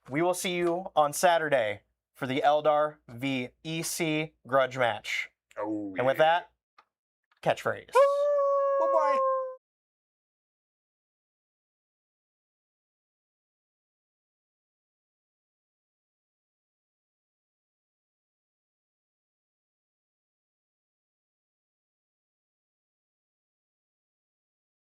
We will see you on Saturday for the Eldar v EC grudge match. And with that, catchphrase.